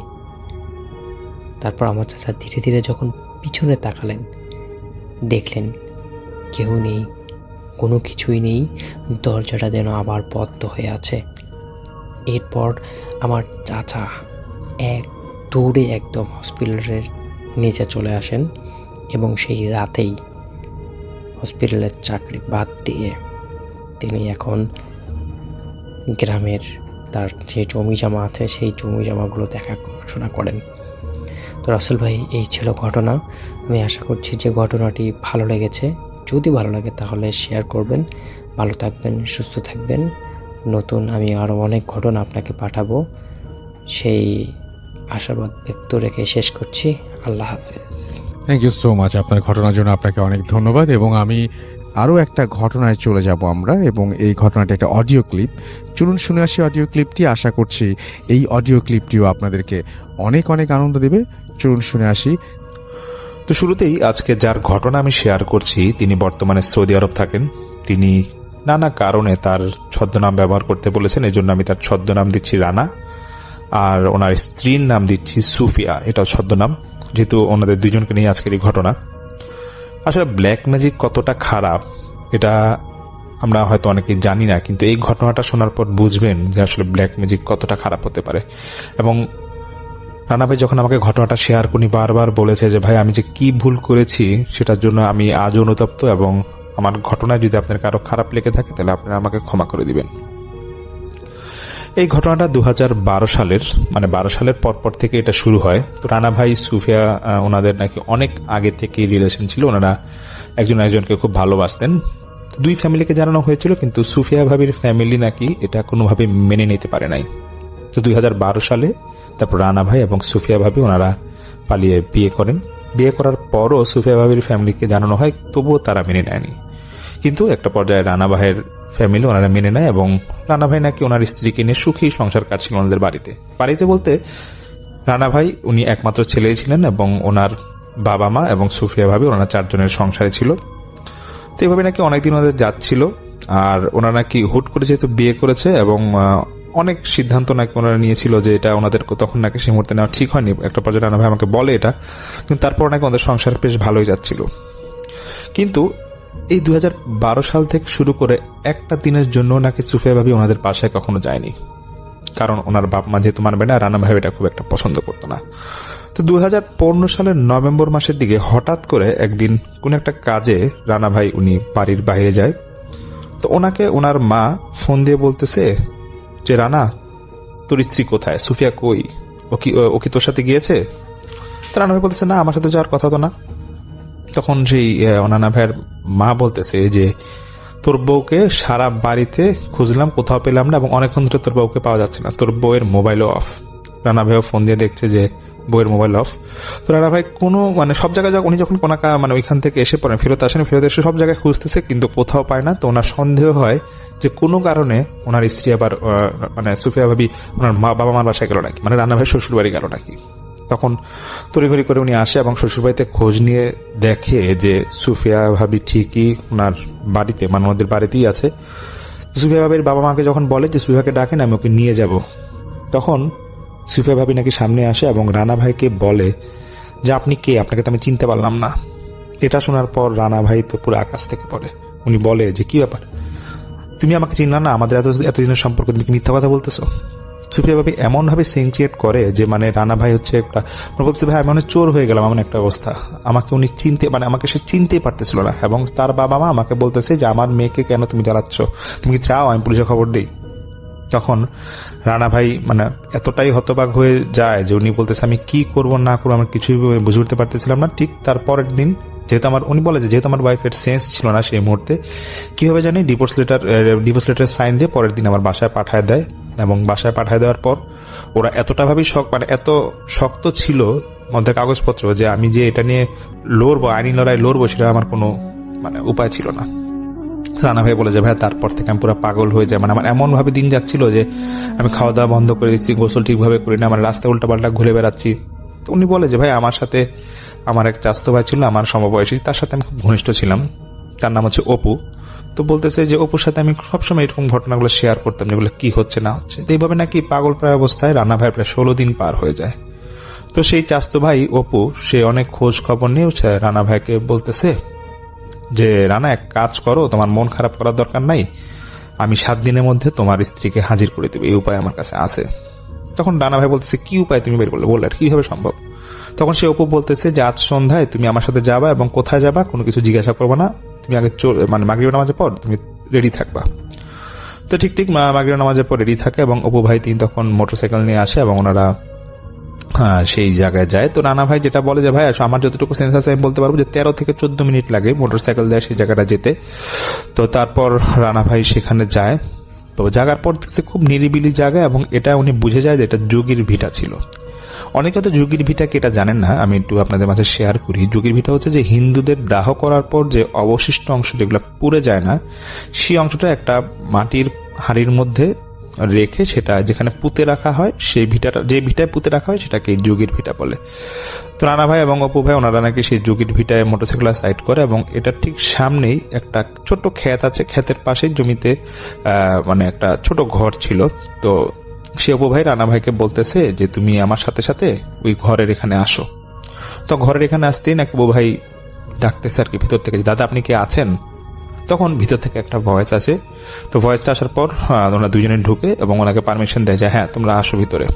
তারপর আমার চাচা ধীরে ধীরে যখন পিছনে তাকালেন, দেখলেন কেউ নেই, কোনো কিছুই নেই। দরজাটা যেন আবার বন্ধ হয়ে আছে। এরপর আমার চাচা এক দৌড়ে একদম হসপিটালের নিচে চলে আসেন, এবং সেই রাতেই হসপিটালের চাকরি বাদ দিয়ে তিনি এখন গ্রামের তার যে জমি জমা আছে সেই জমি জমাগুলো দেখাশোনা করেন। তো রাসেল ভাই, এই ছিল ঘটনা। আমি আশা করছি যে ঘটনাটি ভালো লেগেছে। যদি ভালো লাগে তাহলে শেয়ার করবেন। ভালো থাকবেন, সুস্থ থাকবেন। নতুন আমি আরও অনেক ঘটনা আপনাকে পাঠাবো, সেই আশাবাদ ব্যক্ত রেখে শেষ করছি। আল্লাহ হাফেজ। Thank you so much. আপনার ঘটনার জন্য আপনাকে অনেক ধন্যবাদ। এবং আমি আরও একটা ঘটনায় চলে যাব আমরা, এবং এই ঘটনাটা একটা অডিও ক্লিপ। চলুন শুনে আসি অডিও ক্লিপটি। আশা করছি এই অডিও ক্লিপটিও আপনাদেরকে অনেক অনেক আনন্দ দেবে। চলুন শুনে আসি। তো শুরুতেই আজকে যার ঘটনা আমি শেয়ার করছি, তিনি বর্তমানে সৌদি আরব থাকেন। তিনি নানা কারণে তার ছদ্মনাম ব্যবহার করতে বলেছেন, এই জন্য আমি তার ছদ্মনাম দিচ্ছি রানা, আর ওনার স্ত্রীর নাম দিচ্ছি সুফিয়া, এটাও ছদ্মনাম, যেহেতু ওনাদের দুজনকে নিয়ে আজকের এই ঘটনা। আসলে ব্ল্যাক ম্যাজিক কতটা খারাপ এটা আমরা হয়তো অনেকেই জানি না, কিন্তু এই ঘটনাটা শোনার পর বুঝবেন যে আসলে ব্ল্যাক ম্যাজিক কতটা খারাপ হতে পারে। এবং রানা ভাই যখন আমাকে ঘটনাটা শেয়ার করি, বারবার বলেছে যে ভাই আমি যে কি ভুল করেছি সেটার জন্য আমি আজও অনুতপ্ত, এবং আমার ঘটনায় যদি আপনার কারো খারাপ লেগে থাকে তাহলে আপনারা আমাকে ক্ষমা করে দিবেন। এই ঘটনাটা 2012 সালের, মানে 12 সালের পরপর থেকে এটা শুরু হয়। তো রানা ভাই সুফিয়া ওনাদের নাকি অনেক আগে থেকে রিলেশন ছিল, ওনারা একজন একজনকে খুব ভালোবাসতেন। দুই ফ্যামিলিকে জানানো হয়েছিল, কিন্তু সুফিয়া ভাবির ফ্যামিলি নাকি এটা কোনোভাবে মেনে নিতে পারে নাই। তো 2012 সালে তারপর রানা ভাই এবং সুফিয়া ভাবি ওনারা পালিয়ে বিয়ে করেন। বিয়ে করার পরও সুফিয়া ভাবির ফ্যামিলিকে জানানো হয়, তবুও তারা মেনে নেয়নি। কিন্তু একটা পর্যায়ে রানা ভাইয়ের ফ্যামিলি ওনারা মেনে নেয়, এবং রানা ভাই নাকি ওনার স্ত্রীকে নিয়ে সুখী সংসার কাটছিল ওনাদের বাড়িতে বলতে রানা ভাই উনি একমাত্র ছেলেই ছিলেন, এবং ওনার বাবা মা এবং সুফিয়া ভাবি ওনারা 4 জনের সংসারে ছিল। তো এইভাবে নাকি অনেকদিন ওনাদের যাচ্ছিল। আর ওনারা নাকি হুট করে যেহেতু বিয়ে করেছে, এবং অনেক সিদ্ধান্ত নাকি ওনারা নিয়েছিল যে এটা ওনাদের তখন নাকি সেই মুহূর্তে নেওয়া ঠিক হয়নি। একটা পর্যায়ে রানা ভাই আমাকে বলে এটা, কিন্তু তারপর নাকি ওনাদের সংসার বেশ ভালোই যাচ্ছিল। কিন্তু এই 2012 সাল থেকে শুরু করে একটা দিনের জন্য নাকি সুফিয়া ভাবি ওনাদের বাসায় কখনো যায়নি, কারণ ওনার বাপ মা যেহেতু মানবে না, রানা ভাই এটা খুব একটা পছন্দ করতো না। তো 2015 সালের নভেম্বর মাসের দিকে হঠাৎ করে একদিন কোন একটা কাজে রানা ভাই উনি বাড়ির বাইরে যায়। তো ওনাকে ওনার মা ফোন দিয়ে বলতেছে যে রানা, তোর স্ত্রী কোথায়, সুফিয়া কই, ও কি তোর সাথে গিয়েছে? তো রানা ভাই বলতেছে না, আমার সাথে যাওয়ার কথা তো না। তখন সেই রানা ভাইয়ের মা বলতেছে যে তোর বউকে সারা বাড়িতে খুঁজলাম, কোথাও পেলাম না, এবং অনেকক্ষণ ধরে তোর বউকে পাওয়া যাচ্ছে না, তোর বউয়ের মোবাইলও অফ। রানা ভাইও ফোন দিয়ে দেখছে যে বউয়ের মোবাইল অফ। তো রানা ভাই কোনো সব জায়গায় উনি যখন কোনো ওইখান থেকে এসে পড়েন, ফেরত এসে সব জায়গায় খুঁজতেছে, কিন্তু কোথাও পায় না। তো ওনার সন্দেহ হয় যে কোনো কারণে ওনার স্ত্রী আবার সুফিয়া ভাবি ওনার বাবা মার বাসায় গেল নাকি, রানা ভাই শ্বশুর বাড়ি গেল নাকি। তখন তড়িঘড়ি করে উনি আসে এবং শ্বশুরবাড়িতে খোঁজ নিয়ে দেখে যে সুফিয়া ভাবি ঠিকই ওনার বাড়িতে, ওনাদের বাড়িতেই আছে। সুফিয়া ভাবির বাবা মাকে যখন বলে যে সুফিয়াকে ডাকেন, আমি ওকে নিয়ে যাব, তখন সুফিয়া ভাবি নাকি সামনে আসে এবং রানা ভাইকে বলে যে আপনি কে, আপনাকে তো আমি চিনতে পারলাম না। এটা শোনার পর রানা ভাই তো পুরো আকাশ থেকে পড়ে। উনি বলে যে কি ব্যাপার, তুমি আমাকে চিনলা না, আমাদের এতদিনের সম্পর্ক, তুমি কি মিথ্যা কথা বলতেছো? সুফিয়া ভাবি এমন ভাবে সিন ক্রিয়েট করে যে মানে রানা ভাই হচ্ছে একটা বলছে ভাই আমি অনেক চোর হয়ে গেলাম, এমন একটা অবস্থা। আমাকে উনি আমাকে সে চিনতেই পারতেছিল না, এবং তার বাবা মা আমাকে বলতেছে যে আমার মেয়েকে কেন তুমি জ্বালাচ্ছ, তুমি কি চাও আমি পুলিশে খবর দিই? তখন রানা ভাই মানে এতটাই হতবাক হয়ে যায় যে উনি বলতেছে আমি কি করব না করবো আমি কিছুই বুঝে উঠতে পারতেছিলাম না। ঠিক তার পরের দিন যেহেতু উনি বলে যে যেহেতু আমার ওয়াইফের সেন্স ছিল না সেই মুহূর্তে, কি হবে জানি ডিভোর্স লেটার সাইন দিয়ে পরের দিন আমার বাসায় পাঠায় দেয়। এবং বাসায় পাঠায় দেওয়ার পর ওরা এতটা ভাবে এত শক্ত ছিল মধ্যে কাগজপত্র যে আমি যে এটা নিয়ে লড়বো, আইনি লড়াই লড়বো, সেটা আমার কোনো উপায় ছিল না। রানা ভাই বলে যে ভাই তারপর থেকে আমি পুরো পাগল হয়ে যায়, আমার এমন ভাবে দিন যাচ্ছিল যে আমি খাওয়া দাওয়া বন্ধ করে দিচ্ছি, গোসল ঠিকভাবে করি না, আমার রাস্তায় উল্টাপাল্টা ঘুরে বেড়াচ্ছি। তো উনি বলে যে ভাই আমার সাথে আমার এক চাচাতো ভাই ছিল আমার সমবয়সী, তার সাথে আমি খুব ঘনিষ্ঠ ছিলাম, তার নাম হচ্ছে অপু। তো বলতেছে যে অপুর সাথে আমি সবসময় এরকম ঘটনাগুলো শেয়ার করতাম যেগুলো কি হচ্ছে না হচ্ছে। তো এইভাবে নাকি পাগল প্রায় অবস্থায় রানা ভাই প্রায় 16 দিন পার হয়ে যায়। তো সেই চাচাতো ভাই অপু সে অনেক খোঁজ খবর নিয়ে রানা ভাইকে বলতেছে যে রানা এক কাজ করো, তোমার মন খারাপ করার দরকার নাই, আমি 7 দিনের মধ্যে তোমার স্ত্রীকে হাজির করে দেবো, এই উপায় আমার কাছে আছে। তখন রানা ভাই বলতেছে কি উপায় তুমি বের করলে, বললে কিভাবে সম্ভব? তখন সে অপু বলতেছে যে আজ সন্ধ্যায় তুমি আমার সাথে যাবা এবং কোথায় যাবা কোনো কিছু জিজ্ঞাসা করবো না, তুমি আগে মাগরিব নামাজের পর তুমি রেডি থাকবা। তো ঠিক মাগরিব নামাজের পর রেডি থাকে এবং অপু ভাই তিনি তখন মোটরসাইকেল নিয়ে আসে এবং ওনারা সেই জায়গায় যায়। তো রানা ভাই যেটা বলে যে ভাই আমার যতটুকু সেন্স আছে আমি বলতে পারবো যে 13 থেকে 14 মিনিট লাগে মোটরসাইকেল দেয় সেই জায়গাটা যেতে। তো তারপর রানা ভাই সেখানে যায়। তো জায়গার পর দেখছে খুব নিরিবিলি জায়গা এবং এটা উনি বুঝে যায় যে এটা যোগীর ভিটা ছিল। অনেকে তো যোগীর ভিটা কি এটা জানেন না, আমি একটু আপনাদের মাঝে শেয়ার করি। যোগীর ভিটা হচ্ছে যে হিন্দুদের দাহ করার পর যে অবশিষ্ট অংশ যেগুলো পুড়ে যায় না, সেই অংশটা একটা মাটির হাড়ির মধ্যে রেখে সেটা যেখানে পুঁতে রাখা হয়, সেই ভিটাটা যে ভিটায় পুঁতে রাখা হয় সেটাকে যোগীর ভিটা বলে। তো রানা ভাই এবং অপু ভাই ওনারা নাকি সেই যোগীর ভিটায় মোটরসাইকেল সাইড করে এবং এটা ঠিক সামনেই একটা ছোট ক্ষেত আছে, ক্ষেতের পাশে জমিতে একটা ছোট ঘর ছিল। তো সে অপু ভাই রানা ভাইকে বলতেছে যে তুমি আমার সাথে সাথে ওই ঘরের এখানে আসো। তো ঘরের এখানে আসতেই নাকি অপু ভাই ডাকতেছে আর কি ভিতর থেকে, দাদা আপনি কি আছেন? তখন ভিতর থেকে একটা ভয়েস আছে। তো ভয়েসটা আসার পর ওরা দুজনে ঢুকে এবং ওনাকে পারমিশন দেয় যে হ্যাঁ তোমরা আসো ভিতরে।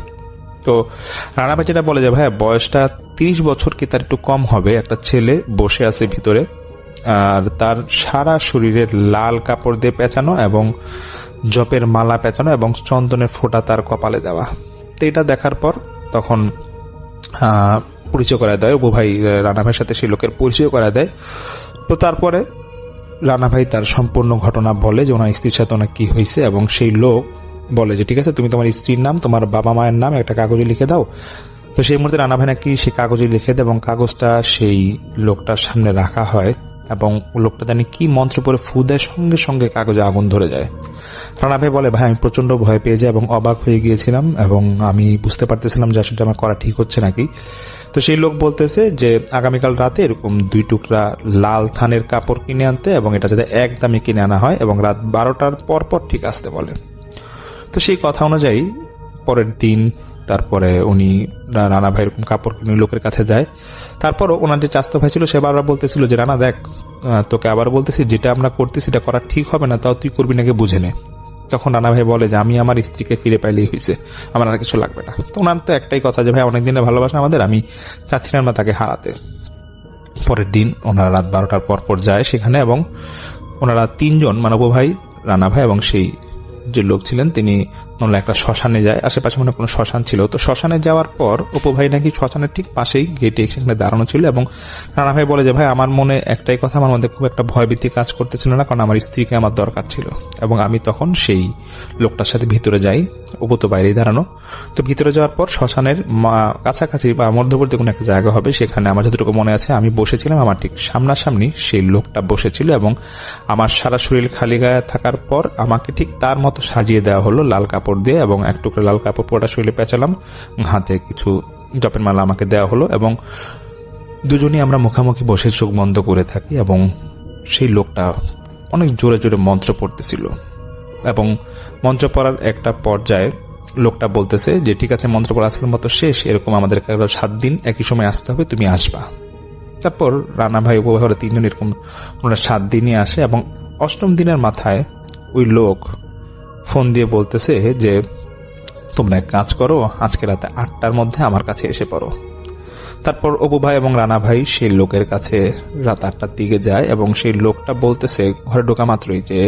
তো রানা ভাই যেটা বলে যে ভাই বয়সটা 30 বছর কি তার একটু কম হবে, একটা ছেলে বসে আছে ভিতরে আর তার সারা শরীরে লাল কাপড় দিয়ে পেঁচানো এবং জপের মালা পেঁচানো এবং চন্দনের ফোঁটা তার কপালে দেওয়া। তো এটা দেখার পর তখন পরিচয় করা দেয় অপু ভাই রানা ভাইয়ের সাথে সেই লোকের পরিচয় করা দেয়। তো তারপরে রানা ভাই তার সম্পূর্ণ ঘটনা বলে যে ওনার স্ত্রীর সাথে ওনার কি হয়েছে এবং সেই লোক বলে যে ঠিক আছে তুমি তোমার স্ত্রীর নাম তোমার বাবা মায়ের নাম একটা কাগজে লিখে দাও। তো সেই মুহূর্তে রানা ভাই নাকি সেই কাগজে লিখে দেয় এবং কাগজটা সেই লোকটার সামনে রাখা হয় এবং লোকটা জানি কি মন্ত্র পড়ে ফু দেয়, সঙ্গে সঙ্গে কাগজে আগুন ধরে যায়। রানা ভাই বলে ভাই আমি প্রচন্ড ভয় পেয়ে যাই এবং অবাক হয়ে গিয়েছিলাম এবং আমি বুঝতে পারতেছিলাম যে আসলে আমার করা ঠিক হচ্ছে নাকি। তো সেই লোক বলতেছে যে আগামীকাল রাতে এরকম 2 টুকরা লাল থানের কাপড় কিনে আনতে এবং এটা যাতে একদমই কিনে আনা হয় এবং রাত 12টার পর ঠিক আসতে বলে। তো সেই কথা অনুযায়ী পরের দিন তারপরে উনি রানা ভাই এরকম কাপড় কিনে লোকের কাছে যায়। তারপরও ওনার যে চাচাতো ভাই ছিল সে বারবার বলতেছিল যে রানা দেখ তোকে আবার বলতেছি যেটা আমরা করতেছি সেটা করা ঠিক হবে না, তাও তুই করবি নাকি বুঝে নে। তখন রানা ভাই বলে যে আমি আমার স্ত্রীকে ফিরে পাইলেই হয়েছে, আমার আর কিছু লাগবে না। তো ওনার তো একটাই কথা যে ভাই অনেকদিনের ভালোবাসা আমাদের, আমি চাচ্ছিলাম না তাকে হারাতে। পরের দিন ওনারা রাত 12টার পর যায় সেখানে এবং ওনারা 3 জন অপু ভাই রানা ভাই এবং সেই যে লোক ছিলেন তিনি একটা শ্মশানে যায়। আশেপাশে মনে কোনো শ্মশান ছিল। তো শ্মশানে যাওয়ার পর অপু ভাই নাকি শ্মশানের ঠিক পাশেই গেটে সেখানে দাঁড়ানো ছিল এবং রানা ভাই বলে যে ভাই আমার মনে একটাই কথা, আমার মধ্যে খুব একটা ভয়ভীতি কাজ করতেছিল না, কারণ আমার স্ত্রীকে আমার দরকার ছিল এবং আমি তখন সেই লোকটার সাথে ভিতরে যাই। অপু তো বাইরেই দাঁড়ানো। তো ভিতরে যাওয়ার পর শ্মশানের কাছাকাছি বা মধ্যবর্তী কোনো একটা জায়গা হবে, সেখানে আমার যতটুকু মনে আছে আমি বসেছিলাম, আমার ঠিক সামনাসামনি সেই লোকটা বসেছিল এবং আমার সারা শরীর খালি গায়ে থাকার পর আমাকে ঠিক তার মতো সাজিয়ে দেওয়া হলো লাল কাপড় দিয়ে এবং এক টুকরা লাল কাপড় পুরোটা শরীরে পেঁচালাম, হাতে কিছু জপের মালা আমাকে দেওয়া হলো এবং দুজনেই আমরা মুখামুখি বসে চোখ বন্ধ করে থাকি এবং সেই লোকটা অনেক জোরে জোরে মন্ত্র পড়তেছিল। এবং মন্ত্র পড়ার একটা পর্যায়ে লোকটা বলতেছে যে ঠিক আছে, মন্ত্র পড়া আজকের মতো শেষ, এরকম আমাদের 7 দিন একই সময় আসতে হবে, তুমি আসবা। তারপর রানা ভাই উপভাবে 3 জন এরকম 7 দিনই আসে এবং 8ম দিনের মাথায় ওই লোক ফোন দিয়ে বলতেছে যে তোমরা এক কাজ করো, আজকে রাতে 8টার মধ্যে আমার কাছে এসে পড়ো। তারপর অপু ভাই এবং রানা ভাই সেই লোকের কাছে রাত 8টার দিকে যায় এবং সেই লোকটা বলতেছে ঘরে ঢোকা মাত্রই যে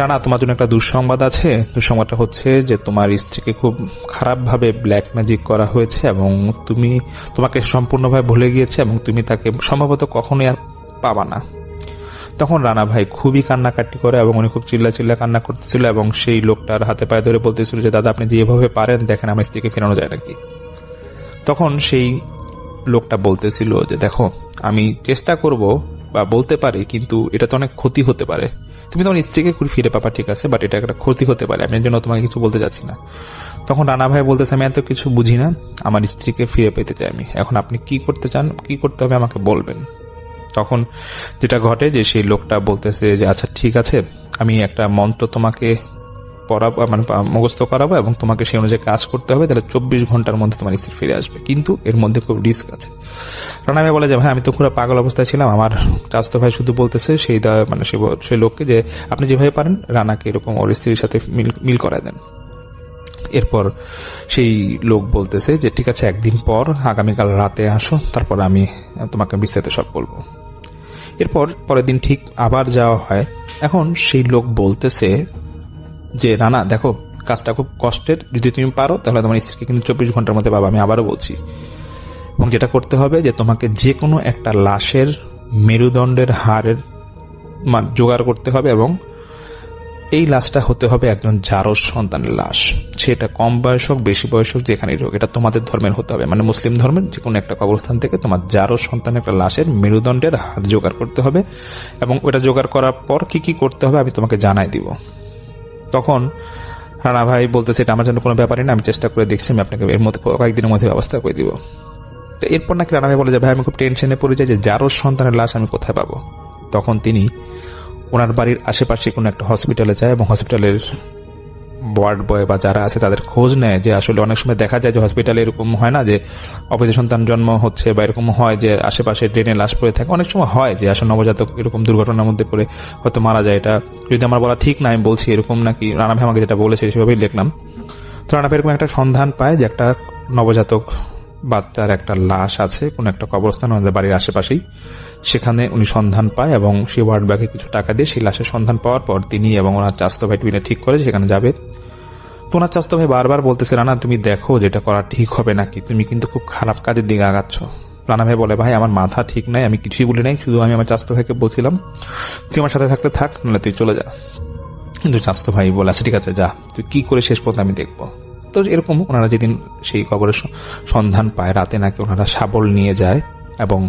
রানা, তোমার জন্য একটা দুঃসংবাদ আছে। দুঃসংবাদটা হচ্ছে যে তোমার স্ত্রীকে খুব খারাপভাবে ব্ল্যাক ম্যাজিক করা হয়েছে এবং তোমাকে সম্পূর্ণভাবে ভুলে গিয়েছে এবং তুমি তাকে সম্ভবত কখনোই আর পাবা না। তখন রানা ভাই খুবই কান্নাকাটি করে এবং উনি খুব চিল্লা কান্না করতেছিল এবং সেই লোকটার হাতে পায়ে ধরে বলতেছিল যে দাদা, আপনি যেভাবে পারেন দেখেন আমার স্ত্রীকে ফেরানো যায় নাকি। তখন সেই লোকটা বলতেছিল যে দেখো, আমি চেষ্টা করব বা বলতে পারি, কিন্তু এটা তো অনেক ক্ষতি হতে পারে। তুমি তোমার স্ত্রীকে ফিরে পাবা ঠিক আছে, বাট এটা একটা ক্ষতি হতে পারে, আমি এর জন্য তোমাকে কিছু বলতে যাচ্ছি না। তখন রানা ভাই বলতেছে আমি এত কিছু বুঝি না, আমার স্ত্রীকে ফিরে পেতে চাই আমি। এখন আপনি কি করতে চান, কি করতে হবে আমাকে বলবেন। তখন যেটা ঘটে যে সেই লোকটা বলতেছে যে আচ্ছা ঠিক আছে, আমি একটা মন্ত্র তোমাকে পড়াবো, মানে মুখস্থ করাবো এবং তোমাকে সেই অনুযায়ী কাজ করতে হবে, তাহলে 24 ঘন্টার মধ্যে তোমার স্ত্রী ফিরে আসবে, কিন্তু এর মধ্যে খুব রিস্ক আছে। রানা ভাই বলে যে ভাই, আমি তো পুরো পাগল অবস্থায় ছিলাম, আমার চাচতো ভাই শুধু বলতেছে সেই লোককে যে আপনি যেভাবে পারেন রানাকে এরকম ওর স্ত্রীর সাথে মিল করায় দেন। এরপর সেই লোক বলতেছে যে ঠিক আছে, একদিন পর আগামীকাল রাতে আসো, তারপর আমি তোমাকে বিস্তারিত সব বলবো। এরপর পরের দিন ঠিক আবার যাওয়া হয়। এখন সেই লোক বলতেছে যে রানা দেখো, কাজটা খুব কষ্টের, যদি তুমি পারো তাহলে তোমার স্ত্রীকে কিন্তু 24 ঘন্টার মধ্যে পাবা, আমি আবারও বলছি। এবং যেটা করতে হবে যে তোমাকে যে কোনো একটা লাশের মেরুদণ্ডের হাড়ের জোগাড় করতে হবে এবং এই লাশটা হতে হবে একজন জারজ সন্তানের লাশ, সেটা কম বয়স হোক বেশি বয়স হোক যেখানেই হোক, এটা তোমাদের ধর্মের হতে হবে, মানে মুসলিম ধর্মের যে কোনো একটা কবরস্থান থেকে তোমার জারজ সন্তানের একটা লাশের মেরুদণ্ডের হাড় জোগাড় করতে হবে এবং ওটা জোগাড় করার পর কি কি করতে হবে আমি তোমাকে জানাই দিব। তখন রানা ভাই বলতেছে এটা আমার জন্য কোনো ব্যাপারই না, আমি চেষ্টা করে দেখছি, আমি আপনাকে এর মধ্যে কয়েকদিনের মধ্যে ব্যবস্থা করে দিব। তো এরপর নাকি রানা ভাই বলে যে ভাই আমি খুব টেনশনে পড়ে যাই যে জারজ সন্তানের লাশ আমি কোথায় পাবো। তখন তিনি ওনার বাড়ির আশেপাশে কোনো একটা হসপিটালে যায় এবং হসপিটালের ওয়ার্ড বয় বা যারা আছে তাদের খোঁজ নেয় যে আসলে অনেক সময় দেখা যায় যে হসপিটালে এরকম হয় না যে অবৈধ সন্তান জন্ম হচ্ছে বা এরকম হয় যে আশেপাশে ড্রেনে লাশ পড়ে থাকে, অনেক সময় হয় যে আসলে নবজাতক এরকম দুর্ঘটনার মধ্যে পড়ে হয়তো মারা যায়। এটা যদি আমার বলা ঠিক না, আমি বলছি এরকম নাকি রানা ভাই আমাকে যেটা বলেছে সেভাবেই লিখলাম। তো রানা ভাই এরকম একটা সন্ধান পায় যে একটা নবজাতক বাচ্চার একটা লাশ আছে কোন একটা কবরস্থান আমাদের বাড়ির আশেপাশেই, সেখানে উনি সন্ধান পায় এবং সেই ওয়ার্ড ব্যাগে কিছু টাকা দিয়ে সেই লাশের সন্ধান পাওয়ার পর তিনি এবং ওনার চাচতো ভাই টুইনে ঠিক করে সেখানে যাবে। তো ওনার চাচতো ভাই বারবার বলতেছে রানা তুমি দেখো যেটা করা ঠিক হবে নাকি, তুমি কিন্তু খুব খারাপ কাজের দিকে আগাচ্ছ। রানা ভাই বলে ভাই আমার মাথা ঠিক নাই, আমি কিছুই বলি নাই, শুধু আমি আমার চাচতো ভাইকে বলছিলাম তুই আমার সাথে থাকলে থাক, নাহলে তুই চলে যা। কিন্তু চাচতো ভাই বলে আচ্ছা ঠিক আছে যা, তুই কি করে শেষ পর্যন্ত আমি দেখবো। তো এরকম ওনারা যেদিন সেই কবরের সন্ধান পায় রাতে নাকি ওনারা শাবল নিয়ে যায় এবং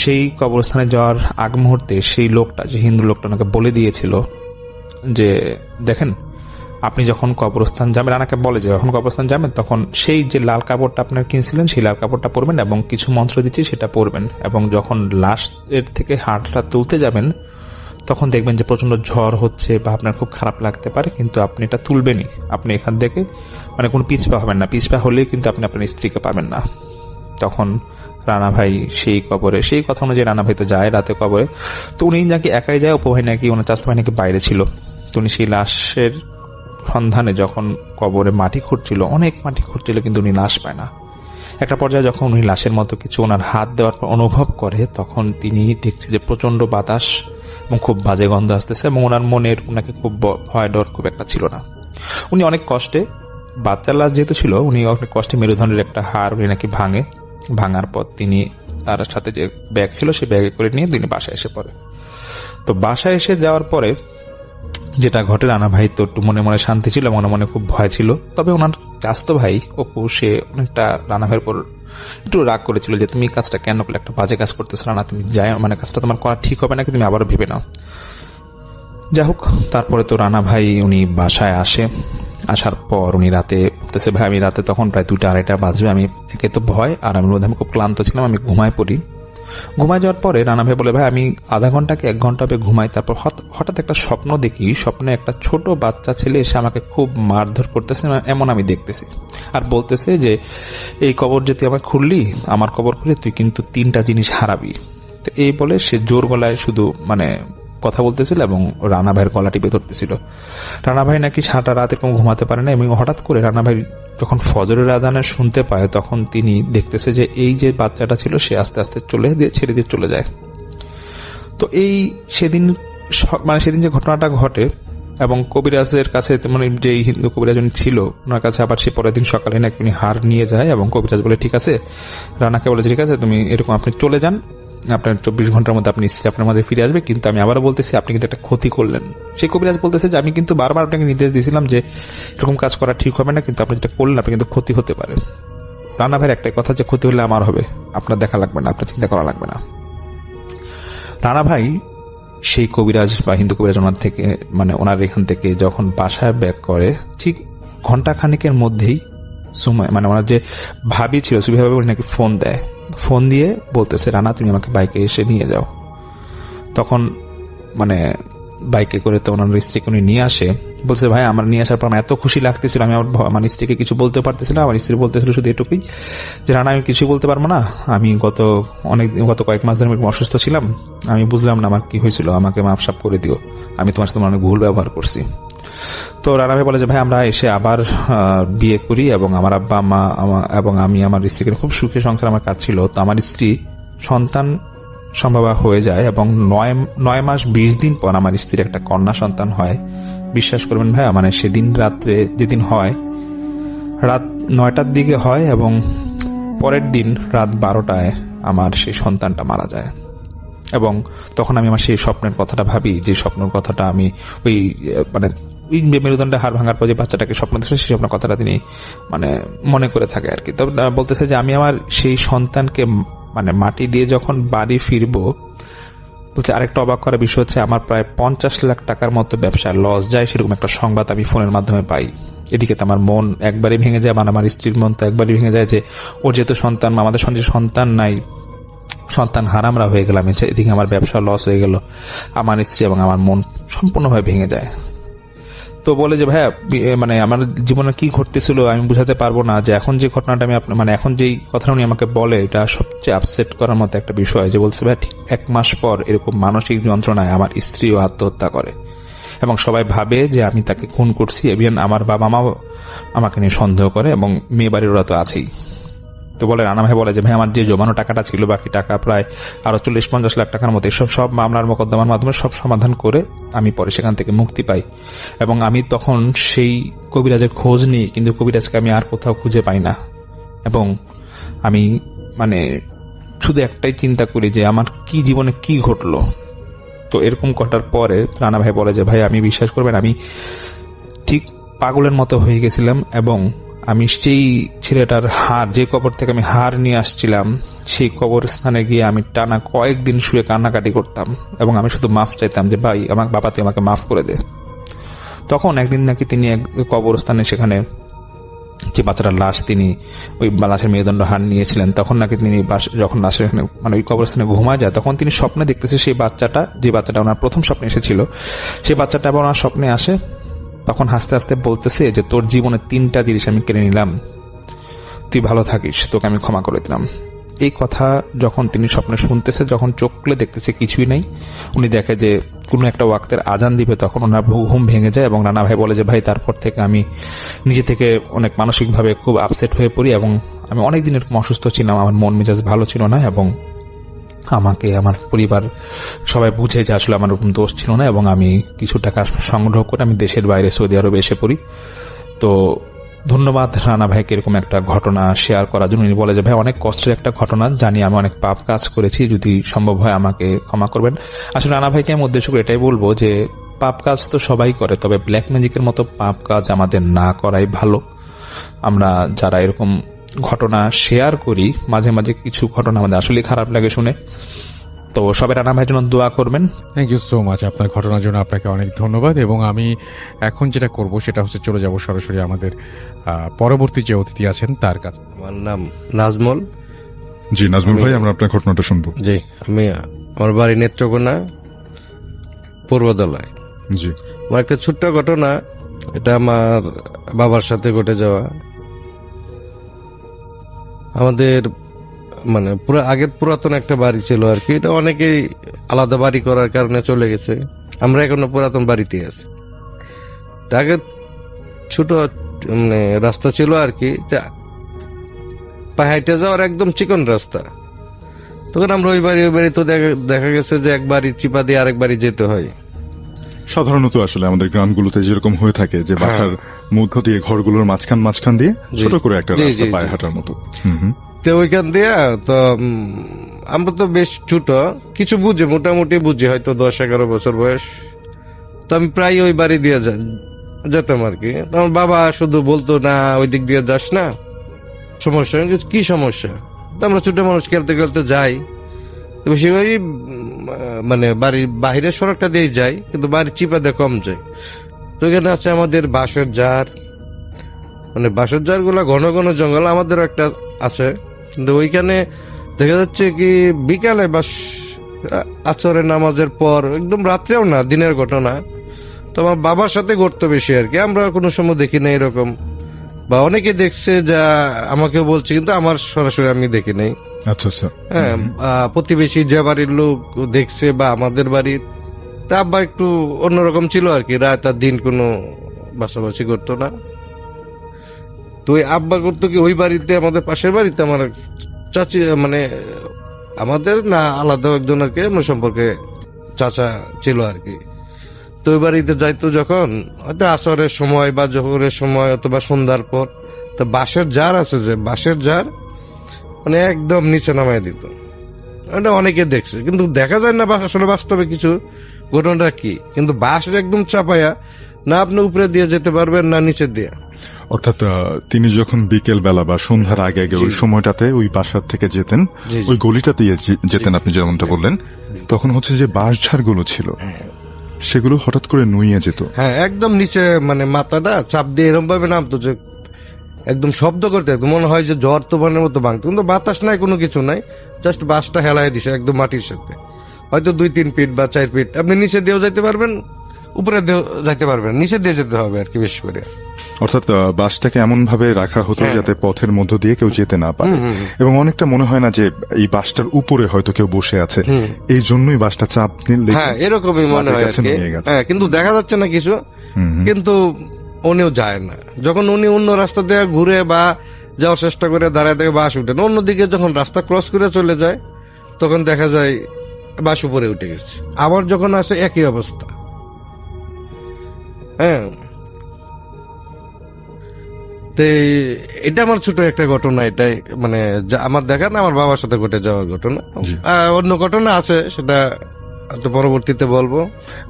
সেই কবরস্থানে যাওয়ার আগ মুহূর্তে সেই লোকটা, যে হিন্দু লোকটা ওনাকে বলে দিয়েছিল যে দেখেন আপনি যখন কবরস্থান যাবেন, রানাকে বলে যে যখন কবরস্থান যাবেন তখন সেই যে লাল কাপড়টা আপনার কিনছিলেন সেই লাল কাপড়টা পরবেন এবং কিছু মন্ত্র দিচ্ছি সেটা পড়বেন এবং যখন লাশের থেকে হাড়টা তুলতে যাবেন তখন দেখবেন যে প্রচন্ড ঝড় হচ্ছে বা আপনার খুব খারাপ লাগতে পারে, কিন্তু আপনি এটা তুলবেনই, আপনি এখান থেকে মানে কোনো পিছপা হবেন না, পিছপা হলেই কিন্তু আপনি আপনার স্ত্রীকে পাবেন না। তখন রানা ভাই সেই কবরে, সেই কথা অনুযায়ী রানা ভাই তো যায় রাতে কবরে। তো উনি নাকি একাই যায়, উপভাই নাকি ওনার চাচতো ভাই নাকি বাইরে ছিল। তো উনি সেই লাশের সন্ধানে যখন কবরে মাটি খুঁড়ছিল, অনেক মাটি খুঁড়ছিল, কিন্তু উনি লাশ পায় না। একটা পর্যায়ে যখন উনি লাশের মতো কিছু ওনার হাত দেওয়ার পর অনুভব করে তখন তিনি দেখছে যে প্রচন্ড বাতাস এবং খুব বাজে গন্ধ আসতেছে এবং ওনার মনের ওনাকে খুব ভয় ডর খুব একটা ছিল না। উনি অনেক কষ্টে, বাচ্চার লাশ যেহেতু ছিল, উনি অনেক কষ্টে মেরুদণ্ডের একটা হাড় উনি নাকি ভাঙার পর তিনি তার সাথে যে ব্যাগ ছিল সেই ব্যাগে করে নিয়ে তিনি বাসায় এসে পড়ে। তো বাসায় এসে যাওয়ার পরে যেটা ঘটে, রানা ভাই তো একটু মনে মনে শান্তি ছিল, মনে মনে খুব ভয় ছিল। তবে ওনার চাচতো ভাই অপু সে অনেকটা রানা ভাইয়ের পর একটু রাগ করেছিল যে তুমি কাজটা কেন করলে, একটা বাজে কাজ করতেছ রানা, তুমি যাই মানে কাজটা তোমার করা ঠিক হবে নাকি, তুমি আবারও ভেবে নাও। যাই হোক, তারপরে তো রানা ভাই উনি বাসায় আসে, আসার পর উনি রাতে বলতেছে ভাই আমি রাতে তখন প্রায় 2টা-2:30 বাজবে, আমি একে তো ভয় আর আমি খুব ক্লান্ত ছিলাম, আমি ঘুমায় পড়ি। ঘুমায় যাওয়ার পরে রানা ভাই বলে, ভাই আমি আধা ঘন্টা কি 1 ঘন্টা হবে ঘুমাই, তারপর হঠাৎ একটা স্বপ্ন দেখি, স্বপ্নে একটা ছোট বাচ্চা ছেলে এসে আমাকে খুব মারধর করতেছে, এমন আমি দেখতেছি, আর বলতেছে যে এই কবর যে তুই আমাকে খুললি, আমার কবর খুলে তুই কিন্তু 3টা জিনিস হারাবি। তো এই বলে সে জোর গলায় শুধু কথা বলতেছিল এবং রানা ভাইয়ের গলা টিপে ধরতেছিল। রানা ভাই নাকি সারা রাত এরকম ঘুমাতে পারে না, এবং হঠাৎ করে রানা ভাই যখন ফজরের আজানের শুনতে পায় তখন তিনি দেখতেছে যে এই যে বাচ্চাটা ছিল সে আস্তে আস্তে ছেড়ে দিয়ে চলে যায়। তো এই সেদিন যে ঘটনাটা ঘটে এবং কবিরাজের কাছে যে হিন্দু কবিরাজ ছিল ওনার কাছে আবার সে পরের দিন সকালে নাকি উনি হার নিয়ে যায় এবং কবিরাজ বলে ঠিক আছে, রানাকে বলে ঠিক আছে তুমি এরকম আপনি চলে যান, আপনার 24 ঘন্টার মধ্যে আপনি স্ত্রী আপনার মাঝে ফিরে আসবে, কিন্তু আমি আবারও বলতেছি আপনি কিন্তু একটা ক্ষতি করলেন। সেই কবিরাজ বলতেছে যে আমি কিন্তু বারবার আপনাকে নির্দেশ দিয়েছিলাম যে এরকম কাজ করা ঠিক হবে না, কিন্তু আপনি যেটা করলেন আপনি কিন্তু ক্ষতি হতে পারে। রানা ভাইয়ের একটাই কথা যে ক্ষতি হলে আমার হবে, আপনার দেখা লাগবে না, আপনার চিন্তা করা লাগবে না। রানা ভাই সেই কবিরাজ বা হিন্দু কবিরাজ ওনার থেকে ওনার এখান থেকে যখন বাসায় ব্যাক করে ঠিক ঘন্টা খানিকের মধ্যেই সময় ওনার যে ভাবি ছিল সুবি ভাবি নাকি ফোন দিয়ে বলতেছে রানা তুমি আমাকে বাইকে এসে নিয়ে যাও। তখন বাইকে করে তো ওনার স্ত্রীকে উনি নিয়ে আসে, বলছে ভাই আমার নিয়ে আসার পর আমার এত খুশি লাগতেছিল, আমি আমার স্ত্রীকে কিছু বলতে পারতেছিলাম। আমার স্ত্রী বলতেছিল শুধু এটুকুই যে রানা আমি কিছুই বলতে পারবো না, আমি গত কয়েক মাস ধরে আমি অসুস্থ ছিলাম, আমি বুঝলাম না আমার কি হয়েছিল, আমাকে মাফ করে দিও, আমি তোমার সাথে অনেক ভুল ব্যবহার করছি। তো রানা ভাই বলে যে ভাই আমরা এসে আবার বিয়ে করি এবং আমার আব্বা মা এবং আমি আমার স্ত্রীকে খুব সুখে সংসার আমার কাটছিল। তো আমার স্ত্রী সন্তান সম্ভব হয়ে যায় এবং 9 মাস 20 দিন পর আমার স্ত্রীর একটা কন্যা সন্তান হয়। বিশ্বাস করবেন ভাই সেদিন রাত্রে যেদিন হয় রাত 9টার দিকে হয় এবং পরের দিন রাত 12টায় আমার সেই সন্তানটা মারা যায়। এবং তখন আমি আমার সেই স্বপ্নের কথাটা ভাবি, যে স্বপ্নের কথাটা আমি ওই মেরুদণ্ডে হাড় ভাঙার পর যে বাচ্চাটাকে স্বপ্ন দেখছে সেই স্বপ্নের কথাটা তিনি মনে করে থাকে আর কি। তবে বলতেছে যে আমি আমার সেই সন্তানকে মাটি দিয়ে যখন বাড়ি ফিরবো, বলছে আরেকটা অবাক করার বিষয় হচ্ছে আমার প্রায় 50 লাখ টাকার মতো ব্যবসায় লস যায়, সেরকম একটা সংবাদ আমি ফোনের মাধ্যমে পাই। এদিকে তো আমার মন একবারই ভেঙে যায়, আমার স্ত্রীর মন তো একবারই ভেঙে যায় যে ওর যেহেতু সন্তান, আমাদের সন্তান নাই, সন্তান হারামরা হয়ে গেলাম, এদিকে আমার ব্যবসা লস হয়ে গেল, আমার স্ত্রী এবং আমার মন সম্পূর্ণভাবে ভেঙে যায়। তো বলে যে ভাইয়া আমার জীবনে কি ঘটতেছিল আমি বুঝাতে পারবো না, যে এখন যে ঘটনাটা আমি এখন যেই কথাটা উনি আমাকে বলে এটা সবচেয়ে আপসেট করার মতো একটা বিষয়। যে বলছে ভাই ঠিক 1 মাস পর এরকম মানসিক যন্ত্রণায় আমার স্ত্রীও আত্মহত্যা করে এবং সবাই ভাবে যে আমি তাকে খুন করছি, এবং আমার বাবা মাও আমাকে নিয়ে সন্দেহ করে এবং মেয়ে বাড়ির ওরা তো আছেই। তো বলে রানা ভাই বলে যে ভাই আমার যে জমানো টাকাটা ছিল, বাকি টাকা প্রায় আরো 40-50 লাখ টাকার মতো, সব মামলার মোকদ্দমার মাধ্যমে সব সমাধান করে আমি পরে সেখান থেকে মুক্তি পাই। এবং আমি তখন সেই কবিরাজের খোঁজ নিই, কিন্তু কবিরাজকে আমি আর কোথাও খুঁজে পাই না। এবং আমি শুধু একটাই চিন্তা করি যে আমার কি জীবনে কি ঘটলো। তো এরকম ঘটার পরে রানা ভাই বলে যে ভাই আমি বিশ্বাস করবেন আমি ঠিক পাগলের মতো হয়ে গেছিলাম, এবং আমি সেই ছেলেটার যে কবর থেকে আমি হার নিয়ে আসছিলাম সেই কবরস্থানে গিয়ে আমি টানা কয়েকদিন শুয়ে কান্নাকাটি করতাম এবং আমি শুধু মাফ চাইতাম যে ভাই আমার বাবা তুই আমাকে মাফ করে দে। তখন একদিন নাকি তিনি এক কবরস্থানে সেখানে যে বাচ্চাটার লাশ, তিনি ওই লাশের মেরুদণ্ড হার নিয়েছিলেন, তখন নাকি তিনি যখন লাশের ওই কবরস্থানে ঘুমায় যায় তখন তিনি স্বপ্নে দেখতেছে সেই বাচ্চাটা, যে বাচ্চাটা ওনার প্রথম স্বপ্নে এসেছিল সেই বাচ্চাটা আবার ওনার স্বপ্নে আসে। তখন হাসতে হাসতে বলতেছে যে তোর জীবনে 3টা জিনিস আমি কেড়ে নিলাম, তুই ভালো থাকিস, তোকে আমি ক্ষমা করে দিলাম। এই কথা যখন তিনি স্বপ্নে শুনতেছে, যখন চোখ খুলে দেখতেছে কিছুই নেই, উনি দেখে যে কোনো একটা ওয়াক্তের আজান দিবে, তখন ওনার ঘুম ভেঙে যায়। এবং রানা ভাই বলে যে ভাই তারপর থেকে আমি নিজে থেকে অনেক মানসিকভাবে খুব আপসেট হয়ে পড়ি এবং আমি অনেক দিন এরকম অসুস্থ ছিলাম, আমার মন মেজাজ ভালো ছিল না এবং আমাকে আমার পরিবার সবাই বুঝে যে আসলে আমার ওরকম দোষ ছিল না, এবং আমি কিছু টাকা সংগ্রহ করে আমি দেশের বাইরে সৌদি আরবে এসে পড়ি। তো ধন্যবাদ রানা ভাইকে এরকম একটা ঘটনা শেয়ার করার জন্য। উনি বলে যে ভাই অনেক কষ্টের একটা ঘটনা, জানি আমি অনেক পাপ কাজ করেছি, যদি সম্ভব হয় আমাকে ক্ষমা করবেন। আসলে রানা ভাইকে আমি উদ্দেশ্য করে এটাই বলবো যে পাপ কাজ তো সবাই করে, তবে ব্ল্যাক ম্যাজিকের মতো পাপ কাজ আমাদের না করাই ভালো। আমরা যারা এরকম ঘটনা শেয়ার করি, মাঝে মাঝে কিছু ঘটনা আমাদের আসলে খারাপ লাগে শুনে, তো সবাই রানা ভাইয়ের জন্য দোয়া করবেন। থ্যাংক ইউ সো মাচ, আপনার ঘটনার জন্য আপনাকে অনেক ধন্যবাদ। এবং আমি এখন যেটা করব সেটা হচ্ছে চলে যাব সরাসরি আমাদের পরবর্তী যে অতিথি আছেন তার কাছে। আমার নাম নাজমল, জি নাজমুল ভাই, আমরা আপনার ঘটনাটা শুনবো। জি, আমার বাড়ি নেত্রকোনা পূর্বদলায়। জি। আমার একটা ছোট্ট ঘটনা, এটা আমার বাবার সাথে ঘটে যাওয়া। আমাদের মানে আগের পুরাতন একটা বাড়ি ছিল আর কি, এটা অনেকেই আলাদা বাড়ি করার কারণে চলে গেছে, আমরা এখনো পুরাতন বাড়িতে আছি। আগে ছোট মানে রাস্তা ছিল আর কি, হাইটে যাওয়ার একদম চিকন রাস্তা। তখন আমরা ওই বাড়ি তো দেখা গেছে যে এক বাড়ি চিপা দিয়ে আরেক বাড়ি যেতে হয়। সাধারণত আসলে আমাদের গ্রামগুলোতে যেরকম হয়ে থাকে যে বাসার মধ্য দিয়ে ঘরগুলোর মাঝখান দিয়ে ছোট করে একটা রাস্তা পায়ে হাঁটার মতো। তো ওইখান দিয়ে তো আমরা তো বেশ ছোট, কিছু বুঝি, মোটামুটি বুঝি, হয়তো 10-11 বছর বয়স। তো আমি প্রায় ওই বাড়ি দিয়ে যেতাম আর কি। আমার বাবা শুধু বলতো, না ওই দিক দিয়ে যাস না, সমস্যা। কি সমস্যা? তো আমরা ছোট মানুষ খেলতে খেলতে যাই, বেশিরভাগই মানে বাড়ির বাহিরের সড়কটা দিয়ে যাই, কিন্তু বাড়ির চিপা দিয়ে কম যায়। তো এখানে আছে আমাদের বাঁশের জার, মানে বাঁশের জার গুলা ঘন ঘন জঙ্গল, আমাদেরও একটা আছে। কিন্তু ওইখানে দেখা যাচ্ছে কি বিকালে বা আসরের নামাজের পর, একদম রাত্রেও না, দিনের ঘটনা। তো আমার বাবার সাথে ঘটতো বেশি আর কি, আমরা কোনো সময় দেখি না এরকম, বা অনেকে দেখছে যা আমাকে বলছে, কিন্তু আমার সরাসরি আমি দেখি নাই। আচ্ছা আচ্ছা। হ্যাঁ, প্রতিবেশী যে বাড়ির লোক দেখছে বা আমাদের বাড়ির, তা আব্বা একটু অন্যরকম ছিল আর কি, রাত আর দিন কোনো বাসাবাসি করতো না। তো ওই আব্বা করতো কি, ওই বাড়িতে আমাদের পাশের বাড়িতে আমার চাচি, মানে আমাদের না আলাদা একজন আর কি, আমার সম্পর্কে চাচা ছিল আর কি। তো ওই বাড়িতে যাইতো যখন, হয়তো আসরের সময় বা জোহরের সময় অথবা সন্ধ্যার পর, তো বাঁশের জার আছে, যে বাঁশের জার মানে একদম নিচে নামাই দিত। এটা অনেকে দেখছে, কিন্তু দেখা যায় না আসলে বাস্তবে কিছু ঘটনাটা কি। কিন্তু বাঁশ একদম চাপায়া, না আপনি উপরে দিয়ে যেতে পারবেন না নিচে দিয়ে। অর্থাৎ তিনি যখন বিকেল বেলা বা সন্ধ্যার আগে ওই সময়টাতে ওই বাসার থেকে যেতেন, ওই গলিটা দিয়ে যেতেন আপনি যেমনটা বললেন, তখন হচ্ছে যে বাঁশ ঝাড়গুলো ছিল সেগুলো হঠাৎ করে নুইয়ে যেত। হ্যাঁ, একদম নিচে, মানে মাথাটা চাপ দিয়ে এরকম ভাবে নামতো যে একদম শব্দ করতে, একদম মনে হয় যে জ্বর তুফানের মতো ভাঙতো, কিন্তু বাতাস নাই, কোনো কিছু নাই, জাস্ট বাসটা হেলাই দিছে একদম মাটির সাথে। হয়তো 2-3 ফিট বা 4 ফিট আপনি নিচে দিয়েও যাইতে পারবেন, উপরে দিয়েও যাইতে পারবেন, নিচে দিয়ে যেতে হবে আর কি বেশি করে। অর্থাৎ বাসটাকে এমন ভাবে রাখা হতো যাতে পথের মধ্য দিয়ে কেউ যেতে না পারে, এবং অনেকটা মনে হয় না যে এই বাসটার উপরে হয়তো কেউ বসে আছে, এই জন্যই বাসটা চাপ নিলে, হ্যাঁ এরকমই মনে হয় আর কি। হ্যাঁ, কিন্তু দেখা যাচ্ছে না কিছু, কিন্তু উনিও যায় না। যখন উনি অন্য রাস্তা দিয়ে ঘুরে বা যাওয়ার চেষ্টা করে দাঁড়ায় থেকে বাস উঠেন, অন্যদিকে যখন রাস্তা ক্রস করে চলে যায়, তখন দেখা যায় বাস উপরে উঠে গেছে। আবার যখন আসে একই অবস্থা। হ্যাঁ, তো এটা আমার ছোট একটা ঘটনা, এটাই মানে আমার দেখা না, আমার বাবার সাথে ঘটে যাওয়ার ঘটনা। অন্য ঘটনা আছে, সেটা পরবর্তীতে বলবো।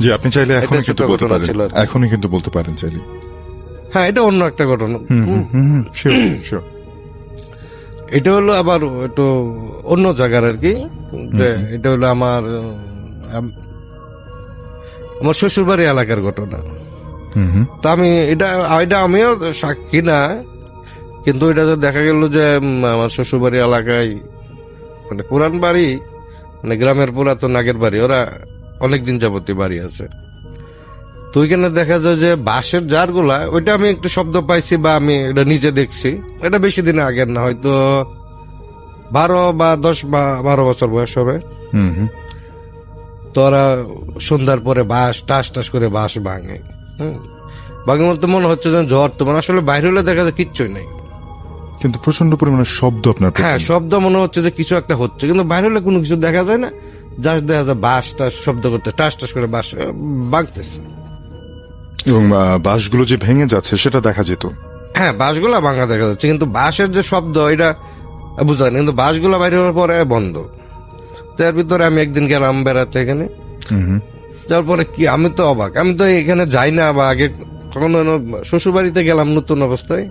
যে আপনি চাইলে এখনই কিন্তু বলতে পারেন, এখনই কিন্তু বলতে পারেন চাইলে। হ্যাঁ, এটা অন্য একটা ঘটনা। এটা হলো আবার একটু অন্য জায়গার আর কি। এটা হলো আমার শ্বশুরবাড়ি এলাকার ঘটনা। তো আমি এটা আমিও সাক্ষী না, কিন্তু এটা দেখা গেল যে আমার শ্বশুরবাড়ি এলাকায়, মানে পুরান বাড়ি, মানে গ্রামের পুরাতন আগের বাড়ি, ওরা অনেকদিন যাবতীয় বাড়ি আছে। তো ওইখানে দেখা যায় যে বাঁশের জার গুলা, ওইটা আমি একটু শব্দ পাইছি বা আমি এটা নিজে দেখছি, এটা বেশি দিন আগের না, হয়তো 12 বা 10 বা 12 বছর বয়স হবে। তো ওরা সন্ধ্যার পরে বাঁশ টাস করে বাঁশ ভাঙে। ভাঙে বলতে মনে হচ্ছে যেন ঝড়, তো মানে আসলে বাইরে হলে দেখা যায় কিচ্ছুই নেই, কিন্তু প্রচন্ড পরিমাণে শব্দ আপনার। হ্যাঁ, শব্দ মনে হচ্ছে যে কিছু একটা হচ্ছে, কিন্তু বাইরে হলে কোনো কিছু দেখা যায় না, জাস্ট দেখা যায় বাঁশ টাস শব্দ করতে, টাস করে বাঁশ ভাঙতেছে, এবং বাঁশগুলো যে ভেঙে যাচ্ছে সেটা দেখা যেত। হ্যাঁ, বাঁশগুলা ভাঙা দেখা যাচ্ছে, কিন্তু বাঁশের যে শব্দ এটা বুঝা যায়, কিন্তু বাঁশগুলা বাইরে হওয়ার পরে বন্ধ। তার ভিতরে আমি একদিন গেলাম বেড়াতে এখানে, যাওয়ার পরে কি আমি তো অবাক, আমি তো এখানে যাই না বা আগে কখনো শ্বশুর বাড়িতে গেলাম নতুন অবস্থায়,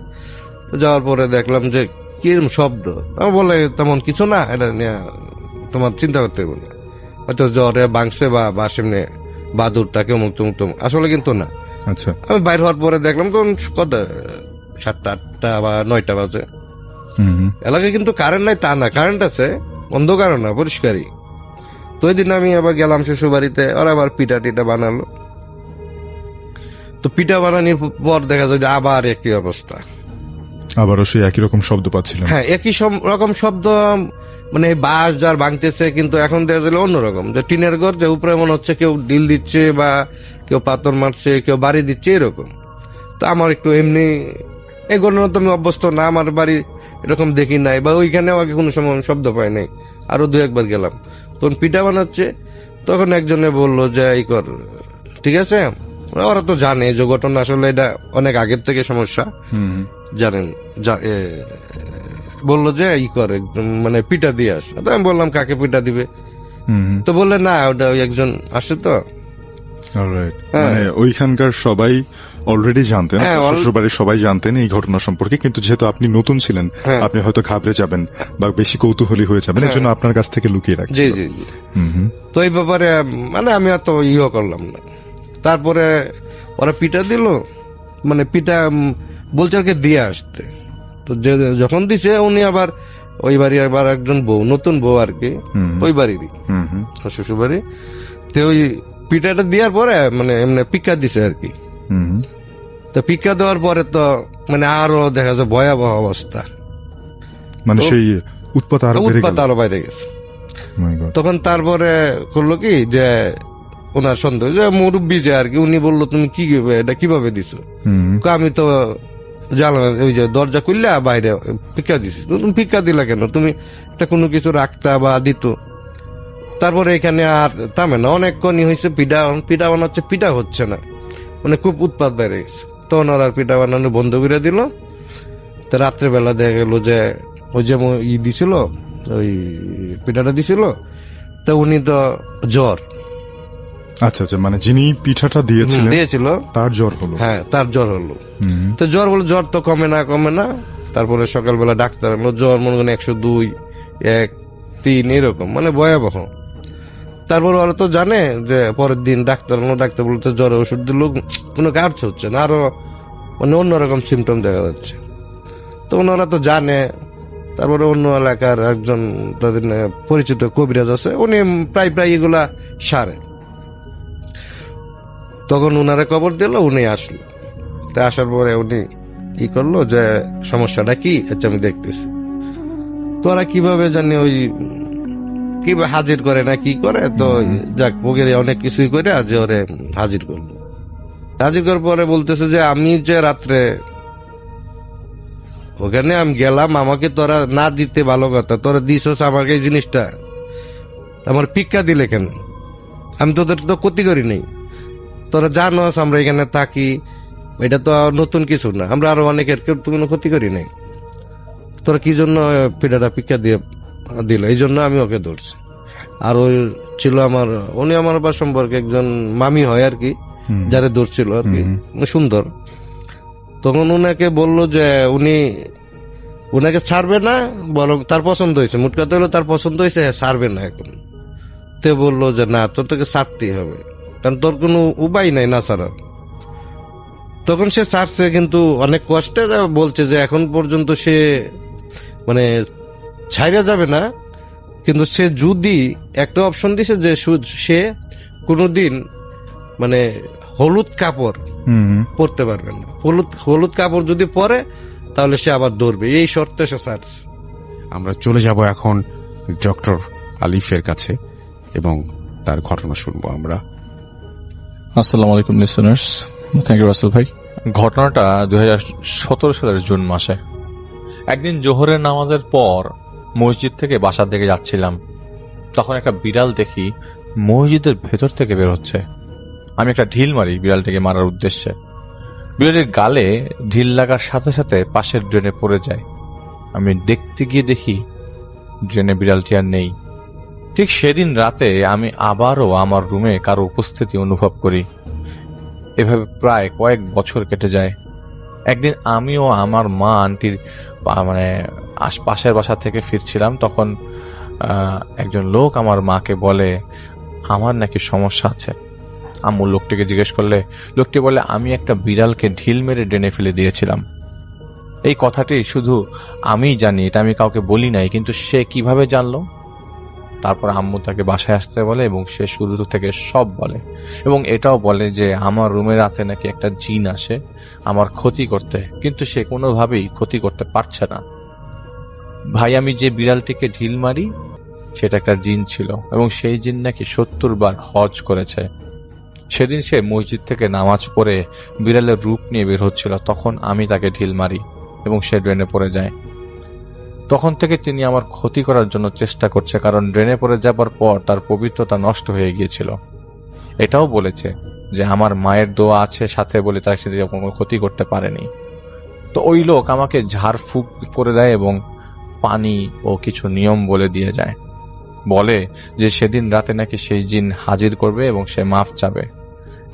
যাওয়ার পরে দেখলাম যে কিরম শব্দ। আমার বলে তেমন কিছু না, এটা নিয়ে তোমার চিন্তা করতে হবে না, হয়তো জ্বরে ভাঙছে বা বাস এমনি বাদুর তাকে মুক্ত আসলে কিন্তু না। আচ্ছা, আমি বাইর হওয়ার পরে দেখলাম তখন কত 7টা 8টা বা 9টা বাজে। হুম। এলাকায় কিন্তু কারেন্ট নাই তা না, কারেন্ট আছে, অন্ধকার না, পরিষ্কারই। তো ওই দিন আমি আবার গেলাম শ্বশুর বাড়িতে, ওরা আবার পিঠা টিঠা বানালো। তো পিঠা বানানোর পর দেখা যায় যে আবার একই অবস্থা, আবারও সেই একই রকম শব্দ পাচ্ছিলাম। হ্যাঁ একই রকম শব্দ, মানে বাঁশ যার ভাঙতেছে, কিন্তু এখন দেখা যায় অন্যরকম, যে টিনের ঘর, যে উপরে মনে হচ্ছে কেউ ডিল দিচ্ছে বা কেউ পাথর মারছে, কেউ বাড়ি দিচ্ছে, এরকম। তো আমার একটু এমনি এই ঘটনা তো আমি অভ্যস্ত না, আমার বাড়ি এরকম দেখি নাই, বা ওইখানেও আগে কোনো সময় শব্দ পাই নাই। আরো 2-1 বার গেলাম, তখন পিঠা বানাচ্ছে, তখন একজনে বললো যে এই কর, ঠিক আছে। ওরা তো জানে যে ঘটনা আসলে এটা অনেক আগের থেকে সমস্যা, হুম। জানেন। বললো যে ই করে, মানে পিঠা দিয়ে আস। তো আমি বললাম কাকে পিঠা দিবে, হুম। তো বললে না ওটা ওই একজন আসে তো। অলরাইট। হ্যাঁ। মানে ওইখানকার সবাই অলরেডি জানতেন, হ্যাঁ, শ্বশুরবাড়ির সবাই জানতেন এই ঘটনা সম্পর্কে, কিন্তু যেহেতু আপনি নতুন ছিলেন, হ্যাঁ। আপনি হয়তো ঘাবড়ে যাবেন বা বেশি কৌতূহলী হয়ে যাবেন, এর জন্য আপনার কাছ থেকে লুকিয়ে জি রাখছেন। জি জি। হুম। তো এই ব্যাপারে মানে আমি আর তো ইয়ে করলাম না। তারপরে ওরা পিঠা দিল, মানে পিঠা বলছে আর কি দিয়ে আসতে। তো যখন দিছে উনি আবার ওই বাড়ি আবার একজন বউ, নতুন বউ আর কি, হুম। ওই বাড়িরই, হুম। হুম। শ্বশুর বাড়ি। তো ওই পিঠাটা দেওয়ার পরে মানে এমনি পিক্কা দিছে আর কি। হুম। তো পিক্কা দেওয়ার পরে তো মানে আরো দেখা যায় ভয়াবহ অবস্থা, মানে তো সেই উৎপাত আরো বেড়ে উৎপাত গেল। আরো বাইরে গেছে। My God. তখন তারপরে করলো কি যে ওনার সন্দেহ, যে মুরব্বী যে আর কি, উনি বললো তুমি কি এটা কিভাবে দিছো। হুম। আমি তো জানলাম, ওই যে দরজা খুললে বাইরে পিক্কা দিছি। তো তুমি পিক্কা দিলা কেন, তুমি একটা কোনো কিছু রাখতা বা দিত। তারপরে এখানে আর থামে না, অনেকক্ষণই হয়েছে, পিঠা বানাচ্ছে, পিঠা হচ্ছে না, মানে খুব উৎপাত বেড়ে গেছে। তখন ওরা আর পিঠা বানানো বন্ধ করে দিল। তো রাত্রেবেলা দেখা গেল যে ওই যে ই দিছিল, ওই পিঠাটা দিছিল, তো উনি তো জ্বর আচ্ছা আচ্ছা, মানে যিনি পিঠাটা দিয়েছিলেন দিয়েছিল, তার জ্বর হলো। হ্যাঁ তার জ্বর হলো। হুম। তো জ্বর বলে, জ্বর তো কমে না। তারপরে সকালবেলা ডাক্তার আনলো, জ্বর মনে করেন 102, 103 এরকম, মানে ভয়াবহ। তারপর ওরা তো জানে যে পরের দিন ডাক্তার আনলো, ডাক্তার বলতে জ্বরের ওষুধ দিল, কোনো কাজ হচ্ছে না, আরো মানে অন্যরকম সিমটম দেখা যাচ্ছে। তো ওনারা তো জানে। তারপরে অন্য এলাকার একজন তাদের পরিচিত কবিরাজ আছে, উনি প্রায় এগুলা সারে। তখন উনারা খবর দিল, উনি আসলো। তা আসার পরে উনি কি করলো যে সমস্যাটা কি, আচ্ছা আমি দেখতেছি। তো ওরা কিভাবে জানি ওই কিভাবে হাজির করে না কি করে, তো যাক বগেরে অনেক কিছুই করে আজ ওরে হাজির করলো। হাজির করার পরে বলতেছে যে আমি যে রাত্রে ওখানে আমি গেলাম, আমাকে তোরা না দিতে ভালো কথা, তোরা দিছস আমাকে এই জিনিসটা, আমার পিক্কা দিলে কেন, আমি তোদের তো ক্ষতি করি নাই, তোরা জানোস আমরা এখানে থাকি, এটা তো নতুন কিছু না, আমরা আরো অনেকের কেউ কোনো ক্ষতি করি নাই, তোরা কি জন্য পিঠাটা পিক্কা দিয়ে দিল, এই জন্য আমি ওকে ধরছি। আর ওই ছিল আমার, উনি আমার বা সম্পর্কে একজন মামি হয় আর কি, যারা ধরছিল আর কি, সুন্দর। তখন উনাকে বললো যে উনাকে ছাড়বে না, বরং তার পছন্দ হয়েছে, মোট কথা হলো তার পছন্দ হয়েছে, ছাড়বে না এখন। তে বললো যে না, তোর তোকে ছাড়তেই হবে, কারণ তোর কোনো উপায় নাই না ছাড়ার। তখন সে ছাড়ছে, কিন্তু অনেক কষ্টে বলছে যে এখন পর্যন্ত সে মানে ছাইরা যাবে না, কিন্তু সে যদি একটা অপশন দিছে যে সে কোনোদিন মানে হলুদ কাপড় পরতে পারবে না, হলুদ কাপড় যদি পরে তাহলে সে আবার ধরবে, এই শর্তে সে ছাড়ছে। আমরা চলে যাব এখন ডক্টর আলিফের কাছে এবং তার ঘটনা শুনবো আমরা। আসসালামু আলাইকুম লিসেনার্স, থ্যাংক ইউ রাসেল ভাই। ঘটনাটা 2017 সালের জুন মাসে। একদিন জোহরের নামাজের পর মসজিদ থেকে বাসার দিকে যাচ্ছিলাম, তখন একটা বিড়াল দেখি মসজিদের ভেতর থেকে বের হচ্ছে। আমি একটা ঢিল মারি বিড়ালটিকে মারার উদ্দেশ্যে। বিড়ালের গালে ঢিল লাগার সাথে সাথে পাশের ড্রেনে পড়ে যায়। আমি দেখতে গিয়ে দেখি ড্রেনে বিড়ালটি আর নেই। ঠিক সেদিন রাতে আমি আবারও আমার রুমে কারো উপস্থিতি অনুভব করি। এভাবে প্রায় কয়েক বছর কেটে যায়। একদিন আমিও আমার মা আন্টির মানে পাশের বাসা থেকে ফিরছিলাম, তখন একজন লোক আমার মাকে বলে আমার নাকি সমস্যা আছে। আম্মু লোকটিকে জিজ্ঞেস করলে লোকটি বলে আমি একটা বিড়ালকে ঢিল মেরে ড্রেনে ফেলে দিয়েছিলাম। এই কথাটি শুধু আমিই জানি, এটা আমি কাউকে বলি নাই, কিন্তু সে কিভাবে জানলো? তারপর আম্মু তাকে বাসায় আসতে বলে এবং সে শুরু থেকে সব বলে, এবং এটাও বলে যে আমার রুমের রাতে নাকি একটা জিন আসে আমার ক্ষতি করতে, কিন্তু সে কোনোভাবেই ক্ষতি করতে পারছে না। ভাই, আমি যে বিড়ালটিকে ঢিল মারি সেটা একটা জিন ছিল, এবং সেই জিন নাকি 70 বার হজ করেছে। সেদিন সে মসজিদ থেকে নামাজ পড়ে বিড়ালের রূপ নিয়ে বের হচ্ছিল, তখন আমি তাকে ঢিল মারি এবং সে ড্রেনে পড়ে যায়। তখন থেকে তিনি আমার ক্ষতি করার জন্য চেষ্টা করছে, কারণ ড্রেনে পড়ে যাবার পর তার পবিত্রতা নষ্ট হয়ে গিয়েছিল। এটাও বলেছে যে আমার মায়ের দোয়া আছে সাথে বলে তার সাথে কোনো ক্ষতি করতে পারেনি। তো ওই লোক আমাকে ঝাড়ফুঁক করে দেয় এবং পানি ও কিছু নিয়ম বলে দিয়ে যায়। বলে যে সেদিন রাতে নাকি সেই জিন হাজির করবে এবং সে মাফ চাবে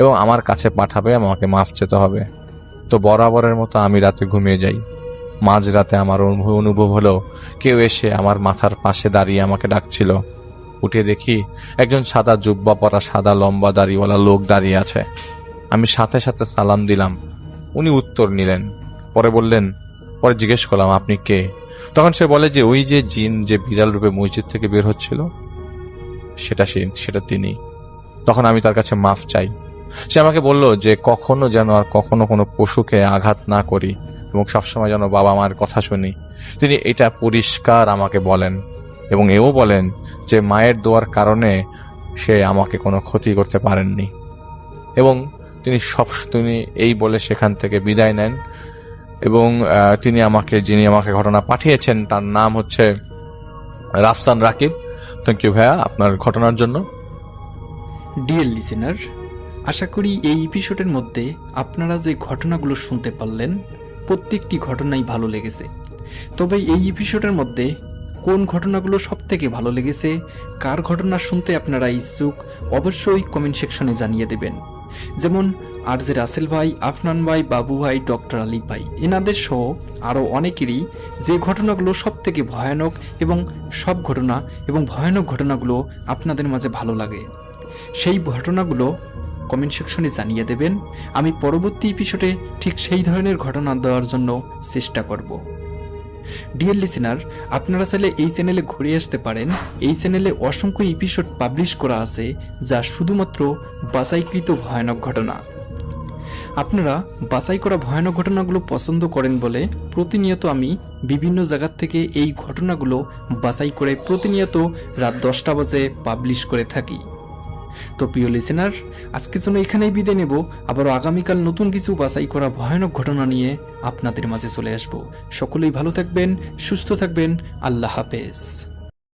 এবং আমার কাছে পাঠাবে, আমাকে মাফ চেতে হবে। তো বরাবরের মতো আমি রাতে ঘুমিয়ে যাই। মাঝরাতে আমার অনুভব হলো কেউ এসে আমার মাথার পাশে দাঁড়িয়ে আমাকে ডাকছিল। উঠে দেখি একজন সাদা জুব্বা পরা, সাদা লম্বা দাড়িওয়ালা লোক দাঁড়িয়ে আছে। আমি সাথে সাথে সালাম দিলাম, উনি উত্তর নিলেন। পরে জিজ্ঞেস করলাম, আপনি কে? তখন সে বলে যে ওই যে জিন যে বিড়াল রূপে মসজিদ থেকে বের হচ্ছিল সেটা তিনি। তখন আমি তার কাছে মাফ চাই। সে আমাকে বলল যে কখনো যেন আর কখনো কোনো পশুকে আঘাত না করি এবং সবসময় যেন বাবা মার কথা শুনি। তিনি এটা পরিষ্কার আমাকে বলেন এবং এও বলেন যে মায়ের দোয়ার কারণে সে আমাকে কোনো ক্ষতি করতে পারেননি। এবং তিনি এই বলে সেখান থেকে বিদায় নেন। এবং যিনি আমাকে ঘটনা পাঠিয়েছেন তার নাম হচ্ছে রাফসান রাকিব। থ্যাংক ইউ ভাইয়া আপনার ঘটনার জন্য। ডিয়ার লিসেনার, আশা করি এই এপিসোডের মধ্যে আপনারা যে ঘটনাগুলো শুনতে পারলেন প্রত্যেকটি ঘটনাই ভালো লেগেছে। তবে এই এপিসোডের মধ্যে কোন ঘটনাগুলো সব থেকে ভালো লেগেছে, কার ঘটনা শুনতে আপনারা ইচ্ছুক, অবশ্যই কমেন্ট সেকশনে জানিয়ে দেবেন। যেমন RJ রাসেল ভাই, আফনান ভাই, বাবু ভাই, ডক্টর আলী ভাই, এনাদের সহ আরও অনেকেরই যে ঘটনাগুলো সব থেকে ভয়ানক এবং সব ঘটনা এবং ভয়ানক ঘটনাগুলো আপনাদের মাঝে ভালো লাগে, সেই ঘটনাগুলো কমেন্ট সেকশনে জানিয়ে দেবেন। আমি পরবর্তী এপিসোডে ঠিক সেই ধরনের ঘটনা দেওয়ার জন্য চেষ্টা করব। ডিয়ার লিসেনার, আপনারা চাইলে এই চ্যানেলে ঘুরে আসতে পারেন। এই চ্যানেলে অসংখ্য এপিসোড পাবলিশ করা আছে যা শুধুমাত্র বাছাইকৃত ভয়ানক ঘটনা। আপনারা বাছাই করা ভয়ানক ঘটনাগুলো পছন্দ করেন বলে প্রতিনিয়ত আমি বিভিন্ন জায়গা থেকে এই ঘটনাগুলো বাছাই করে প্রতিনিয়ত রাত 10টা বাজে পাবলিশ করে থাকি। তো প্রিয় লিসেনার, আজকের জন্য এখানেই বিদায় নেব। আবারও আগামীকাল নতুন কিছু বাছাই করা ভয়ানক ঘটনা নিয়ে আপনাদের মাঝে চলে আসব। সকলেই ভালো থাকবেন, সুস্থ থাকবেন। আল্লাহ হাফেজ।